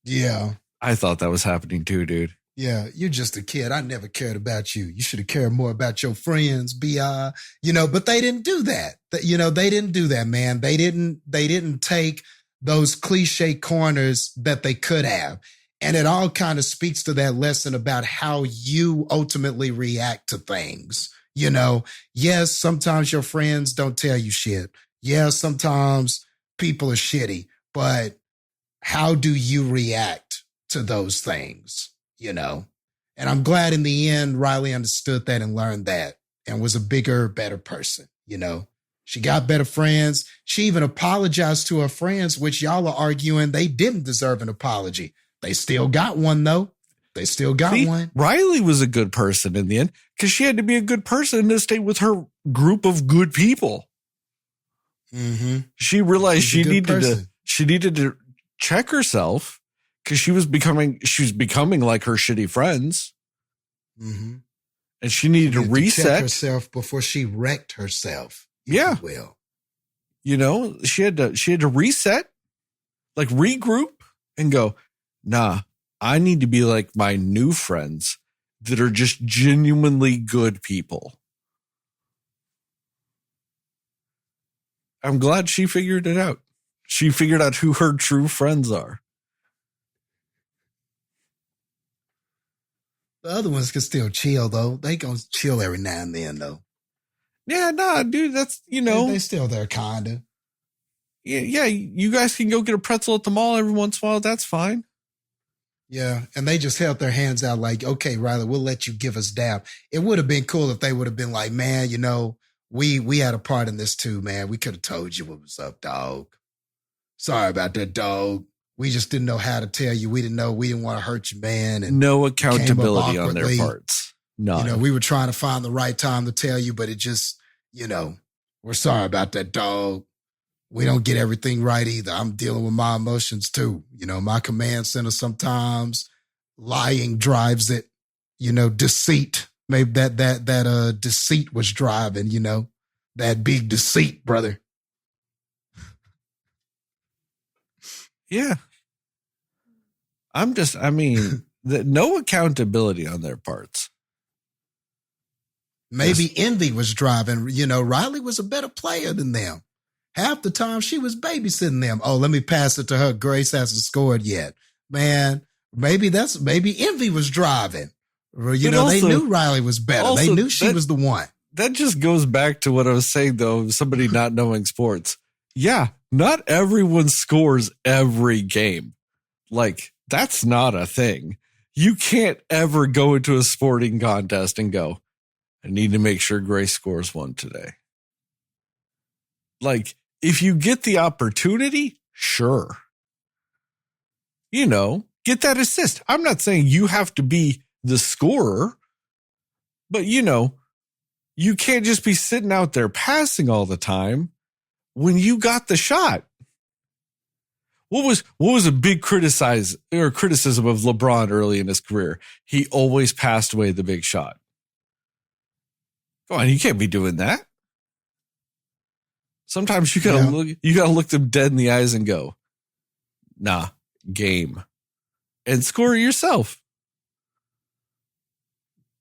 Speaker 2: Yeah.
Speaker 1: I thought that was happening too, dude.
Speaker 2: Yeah, you're just a kid. I never cared about you. You should have cared more about your friends, B.I. But they didn't do that. They didn't do that, man. They didn't take those cliche corners that they could have. And it all kind of speaks to that lesson about how you ultimately react to things. Yes, sometimes your friends don't tell you shit. Yes, sometimes people are shitty, but how do you react to those things? And I'm glad in the end, Riley understood that and learned that and was a bigger, better person. She got better friends. She even apologized to her friends, which y'all are arguing they didn't deserve an apology. They still got one, though. They still got one.
Speaker 1: Riley was a good person in the end because she had to be a good person to stay with her group of good people.
Speaker 2: Mm-hmm.
Speaker 1: She realized she needed to check herself because she was becoming like her shitty friends.
Speaker 2: Mm-hmm.
Speaker 1: And she needed to reset
Speaker 2: check herself before she wrecked herself.
Speaker 1: Yeah. She had to reset, like regroup and go, nah, I need to be like my new friends that are just genuinely good people. I'm glad she figured it out. She figured out who her true friends are.
Speaker 2: The other ones can still chill, though. They gonna chill every now and then, though.
Speaker 1: Yeah, nah, dude, that's,
Speaker 2: They still there, kind of.
Speaker 1: Yeah, you guys can go get a pretzel at the mall every once in a while. That's fine.
Speaker 2: Yeah, and they just held their hands out like, okay, Riley, we'll let you give us dap. It would have been cool if they would have been like, man, we had a part in this too, man. We could have told you what was up, dog. Sorry about that, dog. We just didn't know how to tell you. We didn't want to hurt you, man. And
Speaker 1: no accountability on their parts. No.
Speaker 2: We were trying to find the right time to tell you, but it just, we're sorry about that, dog. We don't get everything right either. I'm dealing with my emotions too. My command center sometimes lying drives it, deceit. Maybe that deceit was driving, that big deceit, brother.
Speaker 1: Yeah. No accountability on their parts.
Speaker 2: Maybe envy was driving. Riley was a better player than them. Half the time she was babysitting them. Oh, let me pass it to her. Grace hasn't scored yet. Man, maybe envy was driving. They knew Riley was better. They knew she was the one.
Speaker 1: That just goes back to what I was saying, though, somebody not knowing sports. Yeah, not everyone scores every game. Like, that's not a thing. You can't ever go into a sporting contest and go, I need to make sure Grace scores one today. Like, if you get the opportunity, sure. Get that assist. I'm not saying you have to be the scorer, but you can't just be sitting out there passing all the time when you got the shot. What was a big criticism of LeBron early in his career? He always passed away the big shot. Come on, you can't be doing that. Sometimes you gotta look them dead in the eyes and go, nah, game. And score it yourself.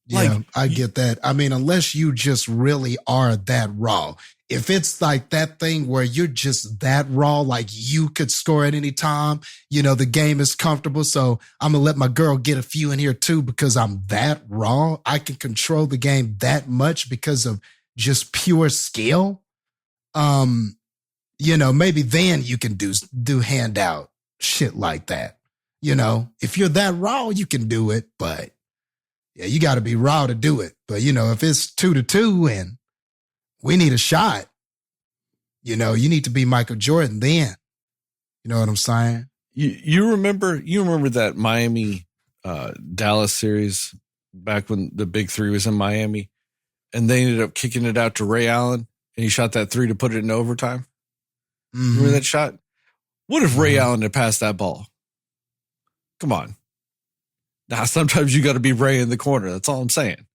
Speaker 2: Yeah, I get that. I mean, unless you just really are that raw. If it's like that thing where you're just that raw, like you could score at any time, the game is comfortable. So I'm going to let my girl get a few in here too, because I'm that raw. I can control the game that much because of just pure skill. Maybe then you can do handout shit like that. If you're that raw, you can do it, but yeah, you got to be raw to do it. But if it's 2-2 and we need a shot. You know, you need to be Michael Jordan then. You know what I'm saying?
Speaker 1: You remember that Miami Dallas series back when the Big Three was in Miami, and they ended up kicking it out to Ray Allen, and he shot that three to put it in overtime.
Speaker 2: Mm-hmm.
Speaker 1: Remember that shot? What if Ray Allen had passed that ball? Come on. Now, sometimes you got to be Ray in the corner. That's all I'm saying.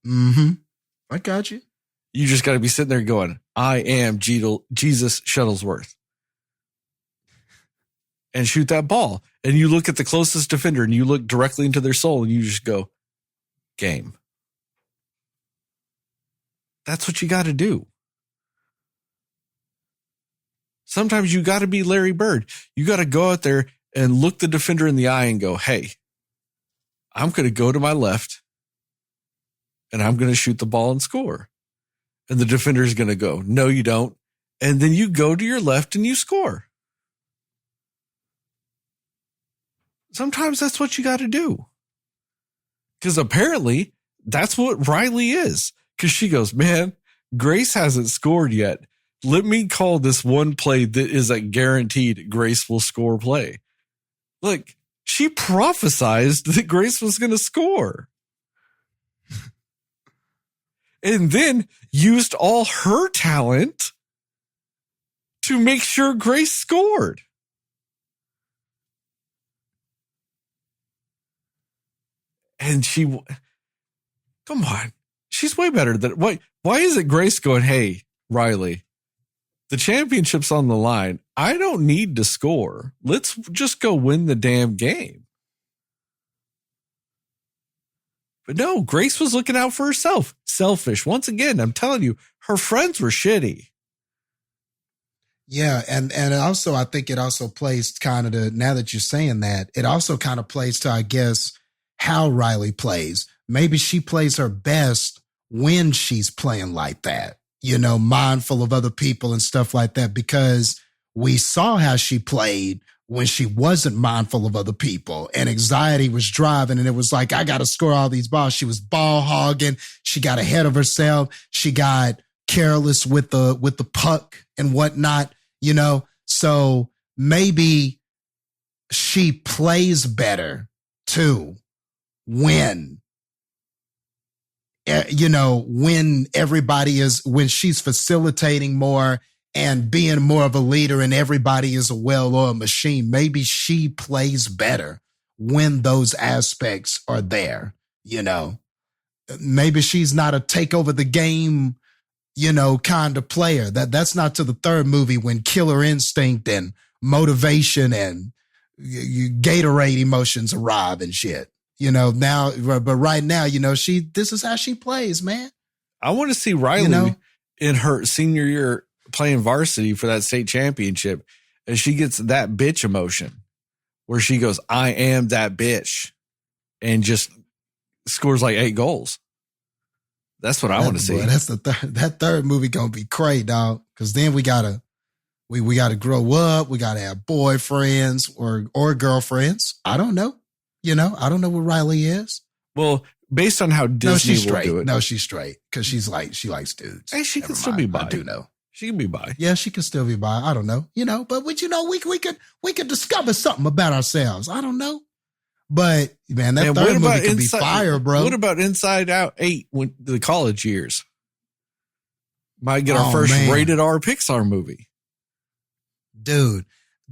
Speaker 2: Mm-hmm. I got you.
Speaker 1: You just got to be sitting there going, I am Jesus Shuttlesworth. And shoot that ball. And you look at the closest defender and you look directly into their soul and you just go, game. That's what you got to do. Sometimes you got to be Larry Bird. You got to go out there and look the defender in the eye and go, hey, I'm going to go to my left and I'm going to shoot the ball and score. And the defender is going to go, no, you don't. And then you go to your left and you score. Sometimes that's what you got to do. Because apparently that's what Riley is. Because she goes, man, Grace hasn't scored yet. Let me call this one play that is a guaranteed Grace will score play. Like, she prophesized that Grace was going to score. And then used all her talent to make sure Grace scored. And come on, she's way better than, why is it Grace going, hey, Riley, the championship's on the line. I don't need to score. Let's just go win the damn game. But no, Grace was looking out for herself. Selfish. Once again, I'm telling you, her friends were shitty.
Speaker 2: Yeah, and also I think it also plays kind of to, now that you're saying that, it also kind of plays to, I guess, how Riley plays. Maybe she plays her best when she's playing like that, you know, mindful of other people and stuff like that, because we saw how she played when she wasn't mindful of other people and anxiety was driving, and it was like, I got to score all these balls. She was ball hogging. She got ahead of herself. She got careless with the puck and whatnot, you know? So maybe she plays better too when, you know, when when she's facilitating more and being more of a leader and everybody is a well-oiled machine. Maybe she plays better when those aspects are there, you know. Maybe she's not a take over the game, you know, kind of player. That's not to the third movie when killer instinct and motivation and Gatorade emotions arrive and shit. You know, now, but right now, you know, this is how she plays, man.
Speaker 1: I want to see Riley, you know, in her senior year playing varsity for that state championship, and she gets that bitch emotion where she goes, I am that bitch, and just scores like 8 goals. That's what I want to see.
Speaker 2: That's that third movie gonna be crazy, dog. Because then we gotta grow up. We gotta have boyfriends or girlfriends. I don't know. You know, I don't know what Riley is.
Speaker 1: Well, based on how Disney will do it.
Speaker 2: No, she's straight because she likes dudes.
Speaker 1: Hey, she can still be bi.
Speaker 2: I do know.
Speaker 1: She can be bi.
Speaker 2: Yeah, she can still be bi. I don't know. You know, but we could discover something about ourselves. I don't know. But man, that third movie could be fire, bro.
Speaker 1: What about Inside Out 8 when the college years? Might get our first rated R Pixar movie.
Speaker 2: Dude,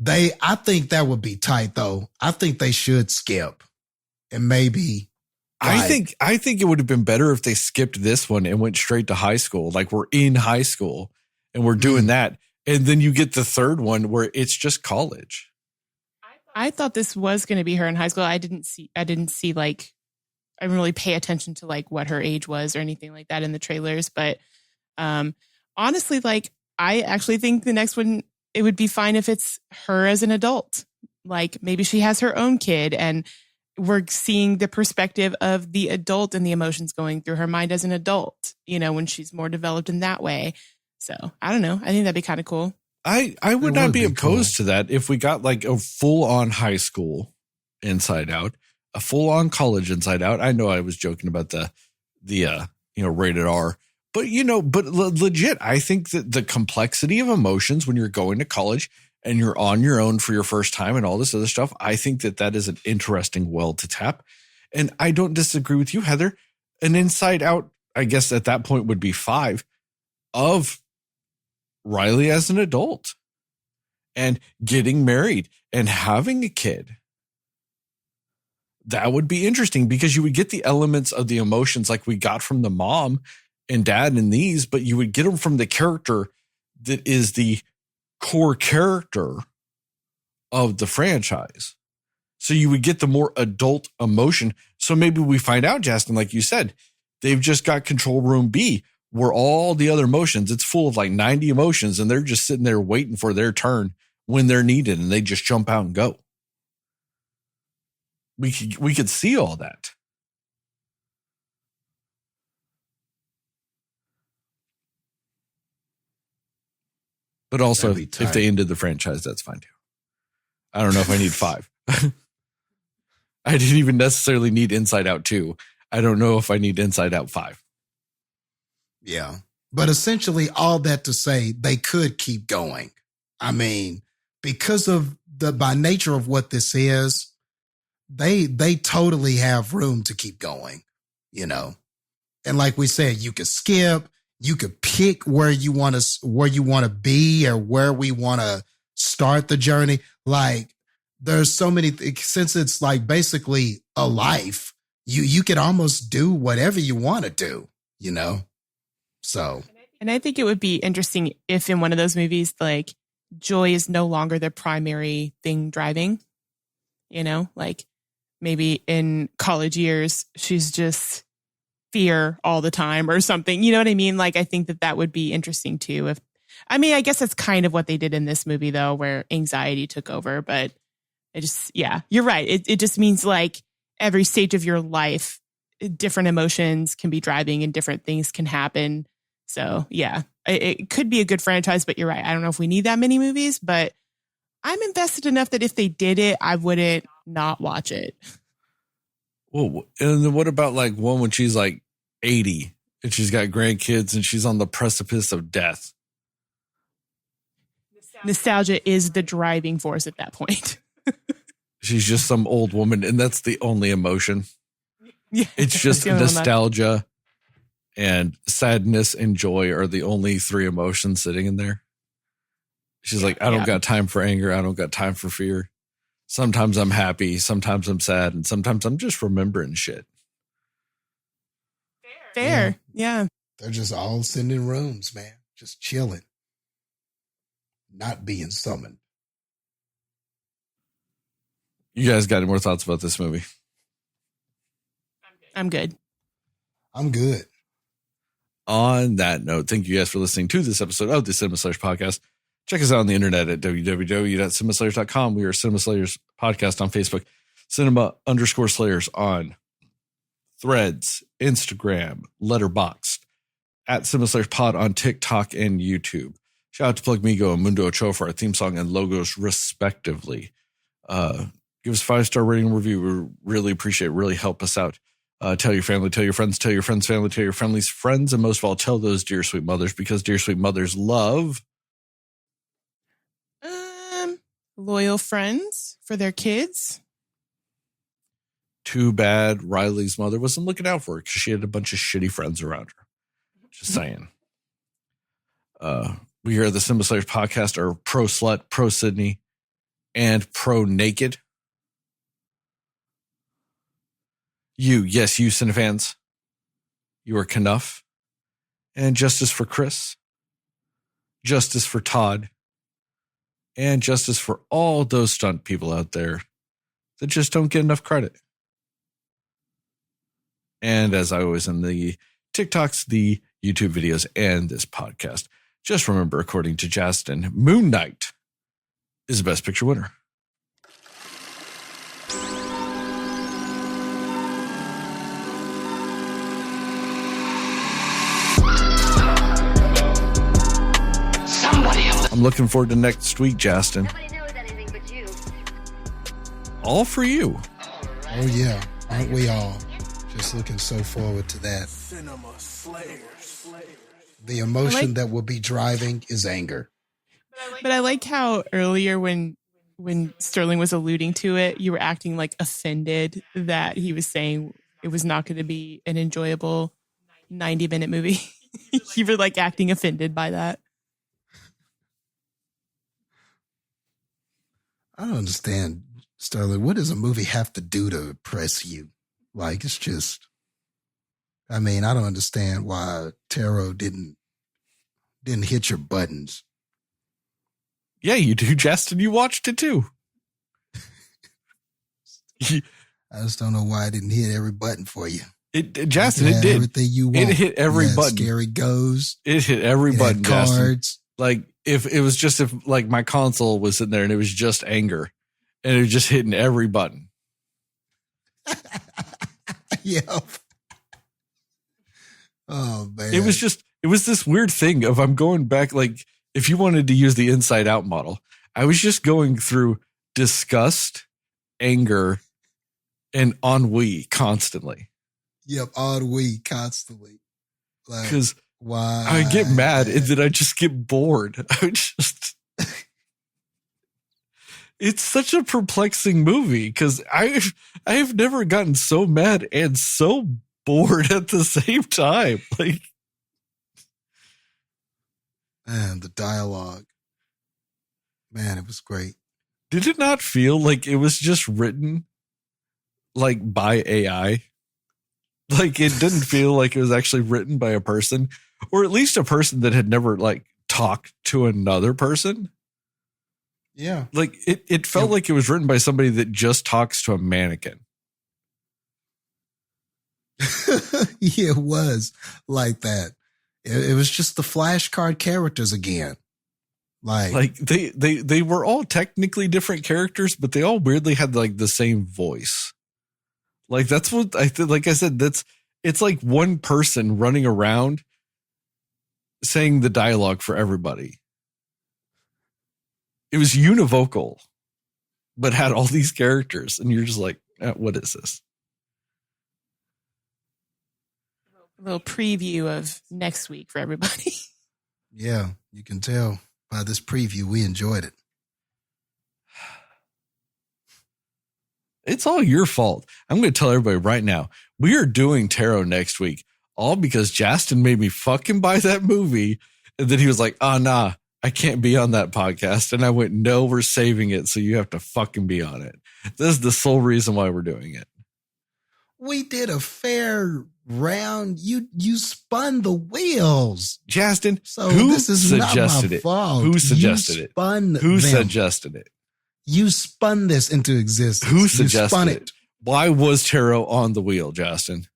Speaker 2: I think that would be tight though. I think they should skip and maybe.
Speaker 1: I think it would have been better if they skipped this one and went straight to high school. Like we're in high school and we're doing that. And then you get the third one where it's just college.
Speaker 3: I thought this was going to be her in high school. I didn't see like, I didn't really pay attention to like what her age was or anything like that in the trailers. But honestly, like I actually think the next one, it would be fine if it's her as an adult. Like maybe she has her own kid and we're seeing the perspective of the adult and the emotions going through her mind as an adult, you know, when she's more developed in that way. So I don't know. I think that'd be kind of cool.
Speaker 1: I would not be opposed to that if we got like a full on high school Inside Out, a full on college Inside Out. I know I was joking about the rated R, But, you know, legit, I think that the complexity of emotions when you're going to college and you're on your own for your first time and all this other stuff, I think that is an interesting well to tap. And I don't disagree with you, Heather. An Inside Out, I guess at that point would be 5 of Riley as an adult and getting married and having a kid. That would be interesting because you would get the elements of the emotions like we got from the mom and dad in these, but you would get them from the character that is the core character of the franchise. So you would get the more adult emotion. So maybe we find out, Jastin, like you said, they've just got Control Room B where all the other emotions, it's full of like 90 emotions and they're just sitting there waiting for their turn when they're needed and they just jump out and go. We could see all that. But also, if they ended the franchise, that's fine too. I don't know if I need 5. I didn't even necessarily need Inside Out 2. I don't know if I need Inside Out 5.
Speaker 2: Yeah. But essentially, all that to say, they could keep going. I mean, because of by nature of what this is, they totally have room to keep going, you know. And like we said, you could skip, you could pick where you want to be or where we want to start the journey. Like there's so many, since it's like basically a life, you could almost do whatever you want to do, you know? So.
Speaker 3: And I think it would be interesting if in one of those movies, like joy is no longer the primary thing driving, you know, like maybe in college years, she's just fear all the time or something. You know what I mean? Like, I think that would be interesting too. I guess that's kind of what they did in this movie though, where anxiety took over, but yeah, you're right. It just means like every stage of your life, different emotions can be driving and different things can happen. So yeah, it could be a good franchise, but you're right. I don't know if we need that many movies, but I'm invested enough that if they did it, I wouldn't not watch it.
Speaker 1: Well, and then what about like one when she's like 80 and she's got grandkids and she's on the precipice of death?
Speaker 3: Nostalgia is the driving force at that point.
Speaker 1: She's just some old woman and that's the only emotion.
Speaker 3: Yeah,
Speaker 1: it's just nostalgia and sadness and joy are the only 3 emotions sitting in there. She's like, I don't got time for anger. I don't got time for fear. Sometimes I'm happy. Sometimes I'm sad. And sometimes I'm just remembering shit.
Speaker 3: Fair. Yeah.
Speaker 2: They're just all sitting in rooms, man. Just chilling. Not being summoned.
Speaker 1: You guys got any more thoughts about this movie?
Speaker 3: I'm good.
Speaker 2: I'm good.
Speaker 1: On that note, thank you guys for listening to this episode of the Cinema Slayers podcast. Check us out on the internet at www.cinemaslayers.com. We are Cinema Slayers podcast on Facebook, Cinema_Slayers on Threads, Instagram, Letterboxd, at Cinema Slayers Pod on TikTok and YouTube. Shout out to Plug Migo and Mundo Ochoa for our theme song and logos, respectively. Give us a 5-star rating and review. We really appreciate it. Really help us out. Tell your family, tell your friends, tell your friends' family, tell your family's friends, and most of all, tell those dear sweet mothers, because dear sweet mothers love
Speaker 3: loyal friends for their kids.
Speaker 1: Too bad Riley's mother wasn't looking out for her because she had a bunch of shitty friends around her. Just saying. We here at the Cinema Slayers podcast are pro slut, pro Sydney, and pro naked. Yes, you Cinefans. You are Knuff. And justice for Chris. Justice for Todd. And justice for all those stunt people out there that just don't get enough credit. And as I always in the TikToks, the YouTube videos, and this podcast, just remember, according to Jastin, Moon Knight is the Best Picture winner. I'm looking forward to next week, Jastin.
Speaker 4: Nobody knows anything but you.
Speaker 1: All for you.
Speaker 2: Oh, yeah. Aren't we all? Just looking so forward to that.
Speaker 6: Cinema Slayers.
Speaker 2: The emotion that will be driving is anger.
Speaker 3: But I like how earlier when Sterling was alluding to it, you were acting like offended that he was saying it was not going to be an enjoyable 90-minute movie. You were like acting offended by that.
Speaker 2: I don't understand, Sterling. What does a movie have to do to impress you? Like, it's just, I mean, I don't understand why Tarot didn't hit your buttons.
Speaker 1: Yeah, you do, Jastin. You watched it too.
Speaker 2: I just don't know why it didn't hit every button for you.
Speaker 1: Justin, it did.
Speaker 2: Everything you want.
Speaker 1: It hit every button.
Speaker 2: Scary Ghosts.
Speaker 1: It hit every button,
Speaker 2: cards.
Speaker 1: Justin. Like if it was just if like my console was sitting there and it was just anger, and it was just hitting every button.
Speaker 2: Yep. Oh man.
Speaker 1: It was this weird thing of I'm going back, like if you wanted to use the Inside Out model, I was just going through disgust, anger, and ennui constantly.
Speaker 2: Yep, ennui constantly.
Speaker 1: Because
Speaker 2: why
Speaker 1: I get mad and then I just get bored. It's such a perplexing movie because I have never gotten so mad and so bored at the same time. Like,
Speaker 2: man, the dialogue, man, it was great.
Speaker 1: Did it not feel like it was just written like by AI? Like it didn't feel like it was actually written by a person, or at least a person that had never like talked to another person.
Speaker 2: Yeah.
Speaker 1: Like it felt like it was written by somebody that just talks to a mannequin.
Speaker 2: Yeah, it was like that. It was just the flashcard characters again. Like
Speaker 1: they were all technically different characters, but they all weirdly had like the same voice. Like that's what like I said, it's like one person running around saying the dialogue for everybody. It was univocal, but had all these characters, and you're just like, what is this?
Speaker 3: A little preview of next week for everybody.
Speaker 2: Yeah, you can tell by this preview we enjoyed it.
Speaker 1: It's all your fault. I'm going to tell everybody right now, we are doing Tarot next week, all because Jastin made me fucking buy that movie, and then he was like, nah, I can't be on that podcast. And I went, no, we're saving it, so you have to fucking be on it. This is the sole reason why we're doing it.
Speaker 2: We did a fair round. You spun the wheels,
Speaker 1: Justin.
Speaker 2: So
Speaker 1: who
Speaker 2: this is
Speaker 1: suggested
Speaker 2: not my
Speaker 1: it?
Speaker 2: fault.
Speaker 1: Who suggested it? Who suggested it?
Speaker 2: You spun this into existence.
Speaker 1: Who suggested it? Why was Tarot on the wheel, Justin?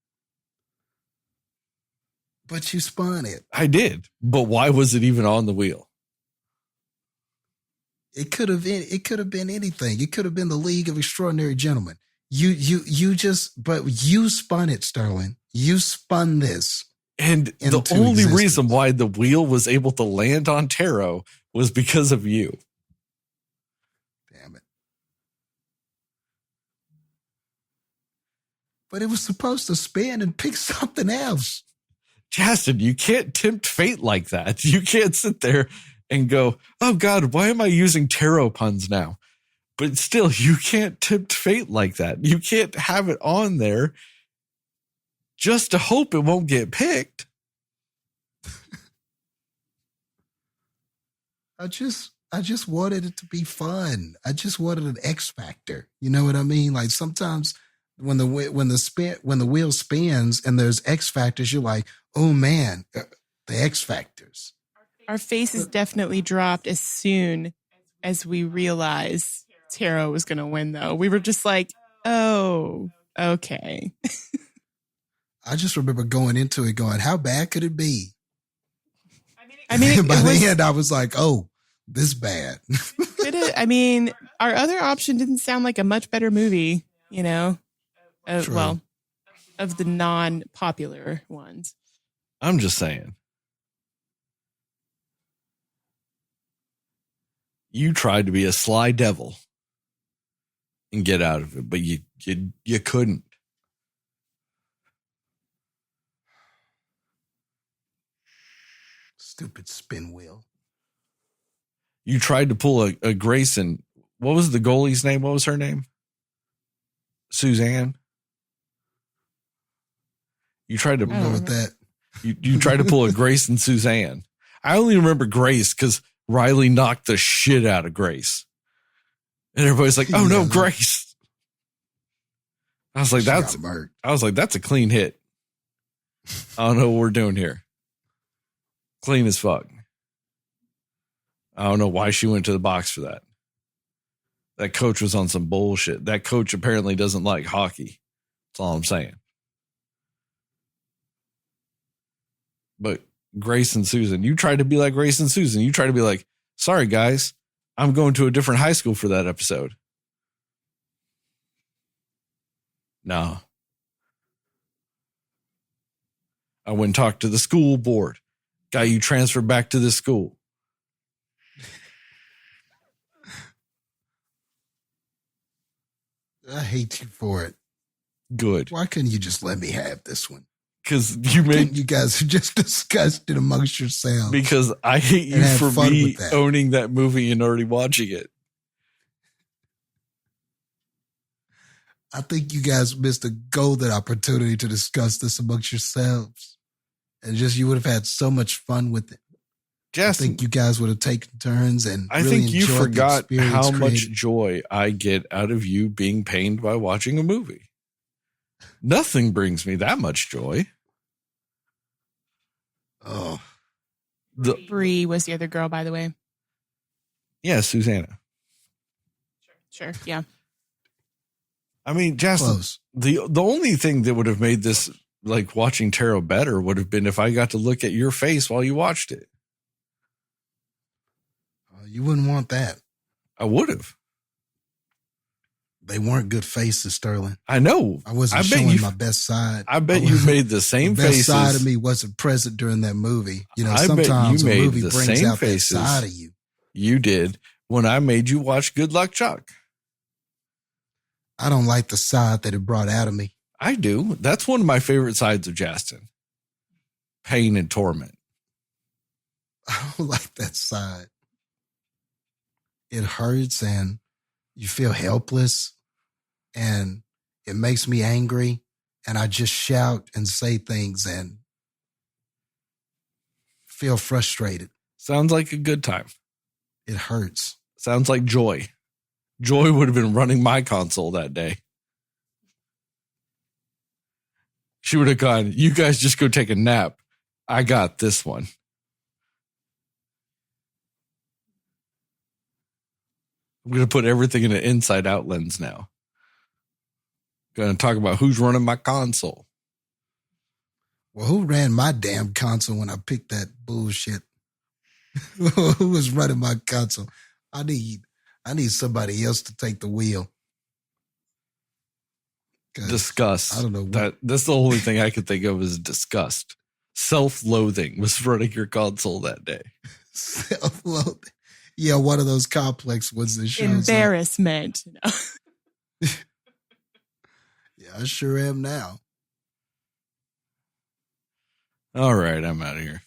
Speaker 2: But you spun it.
Speaker 1: I did, but why was it even on the wheel?
Speaker 2: It could have been. It could have been anything. It could have been the League of Extraordinary Gentlemen. But you spun it, Sterling. You spun this.
Speaker 1: And the only reason why the wheel was able to land on Tarot was because of you.
Speaker 2: Damn it. But it was supposed to spin and pick something else.
Speaker 1: Jastin, you can't tempt fate like that. You can't sit there and go, oh God, why am I using tarot puns now? But still, you can't tempt fate like that. You can't have it on there just to hope it won't get picked.
Speaker 2: I just wanted it to be fun. I just wanted an X factor. You know what I mean? Like sometimes when the wheel spins and there's X factors, you're like, oh man, the X factors.
Speaker 3: Our faces definitely dropped as soon as we realized Tarot was going to win, though. We were just like, oh, okay.
Speaker 2: I just remember going into it going, how bad could it be?
Speaker 3: I mean,
Speaker 2: by the end, I was like, oh, this bad.
Speaker 3: Our other option didn't sound like a much better movie, you know? Well, of the non-popular ones.
Speaker 1: I'm just saying. You tried to be a sly devil and get out of it, but you couldn't.
Speaker 2: Stupid spin wheel.
Speaker 1: You tried to pull a Grayson. What was the goalie's name? What was her name? Suzanne. You tried to
Speaker 2: Go with that.
Speaker 1: you tried to pull a Grace and Suzanne. I only remember Grace because Riley knocked the shit out of Grace. And everybody's like, oh no, Grace. I was like, that's a clean hit. I don't know what we're doing here. Clean as fuck. I don't know why she went to the box for that. That coach was on some bullshit. That coach apparently doesn't like hockey. That's all I'm saying. But Grace and Susan, you tried to be like Grace and Susan. You tried to be like, sorry, guys, I'm going to a different high school for that episode. No. I went and talked to the school board. Got you transferred back to the school.
Speaker 2: I hate you for it.
Speaker 1: Good.
Speaker 2: Why couldn't you just let me have this one?
Speaker 1: Because you
Speaker 2: guys just discussed it amongst yourselves.
Speaker 1: Because I hate you for me owning that movie and already watching it.
Speaker 2: I think you guys missed a golden opportunity to discuss this amongst yourselves. And just you would have had so much fun with it.
Speaker 1: Jastin,
Speaker 2: I think you guys would have taken turns and
Speaker 1: I
Speaker 2: really
Speaker 1: think you forgot how
Speaker 2: created.
Speaker 1: much joy I get out of you being pained by watching a movie. Nothing brings me that much joy.
Speaker 2: Oh.
Speaker 3: Bree was the other girl, by the way.
Speaker 1: Yeah, Susanna.
Speaker 3: Sure. Yeah.
Speaker 1: I mean, Jastin, the only thing that would have made this like watching tarot better would have been if I got to look at your face while you watched it.
Speaker 2: You wouldn't want that.
Speaker 1: I would have.
Speaker 2: They weren't good faces, Sterling.
Speaker 1: I know.
Speaker 2: I wasn't showing my best side.
Speaker 1: I bet you made the same faces.
Speaker 2: The best side of me wasn't present during that movie. You know,
Speaker 1: I
Speaker 2: sometimes
Speaker 1: bet you
Speaker 2: a movie
Speaker 1: made the
Speaker 2: brings
Speaker 1: same
Speaker 2: out
Speaker 1: faces
Speaker 2: that side of you.
Speaker 1: You did when I made you watch Good Luck Chuck.
Speaker 2: I don't like the side that it brought out of me.
Speaker 1: I do. That's one of my favorite sides of Jastin. Pain and torment.
Speaker 2: I don't like that side. It hurts and you feel helpless and it makes me angry and I just shout and say things and feel frustrated.
Speaker 1: Sounds like a good time.
Speaker 2: It hurts.
Speaker 1: Sounds like joy. Joy would have been running my console that day. She would have gone, you guys just go take a nap. I got this one. I'm going to put everything in an inside out lens now. Going to talk about who's running my console.
Speaker 2: Well, who ran my damn console when I picked that bullshit? Who was running my console? I need somebody else to take the wheel.
Speaker 1: Disgust.
Speaker 2: I don't know.
Speaker 1: That's the only thing I could think of is disgust. Self-loathing was running your console that day.
Speaker 2: Self-loathing. Yeah, one of those complex ones that shows
Speaker 3: embarrassment.
Speaker 2: Yeah, I sure am now.
Speaker 1: All right, I'm out of here.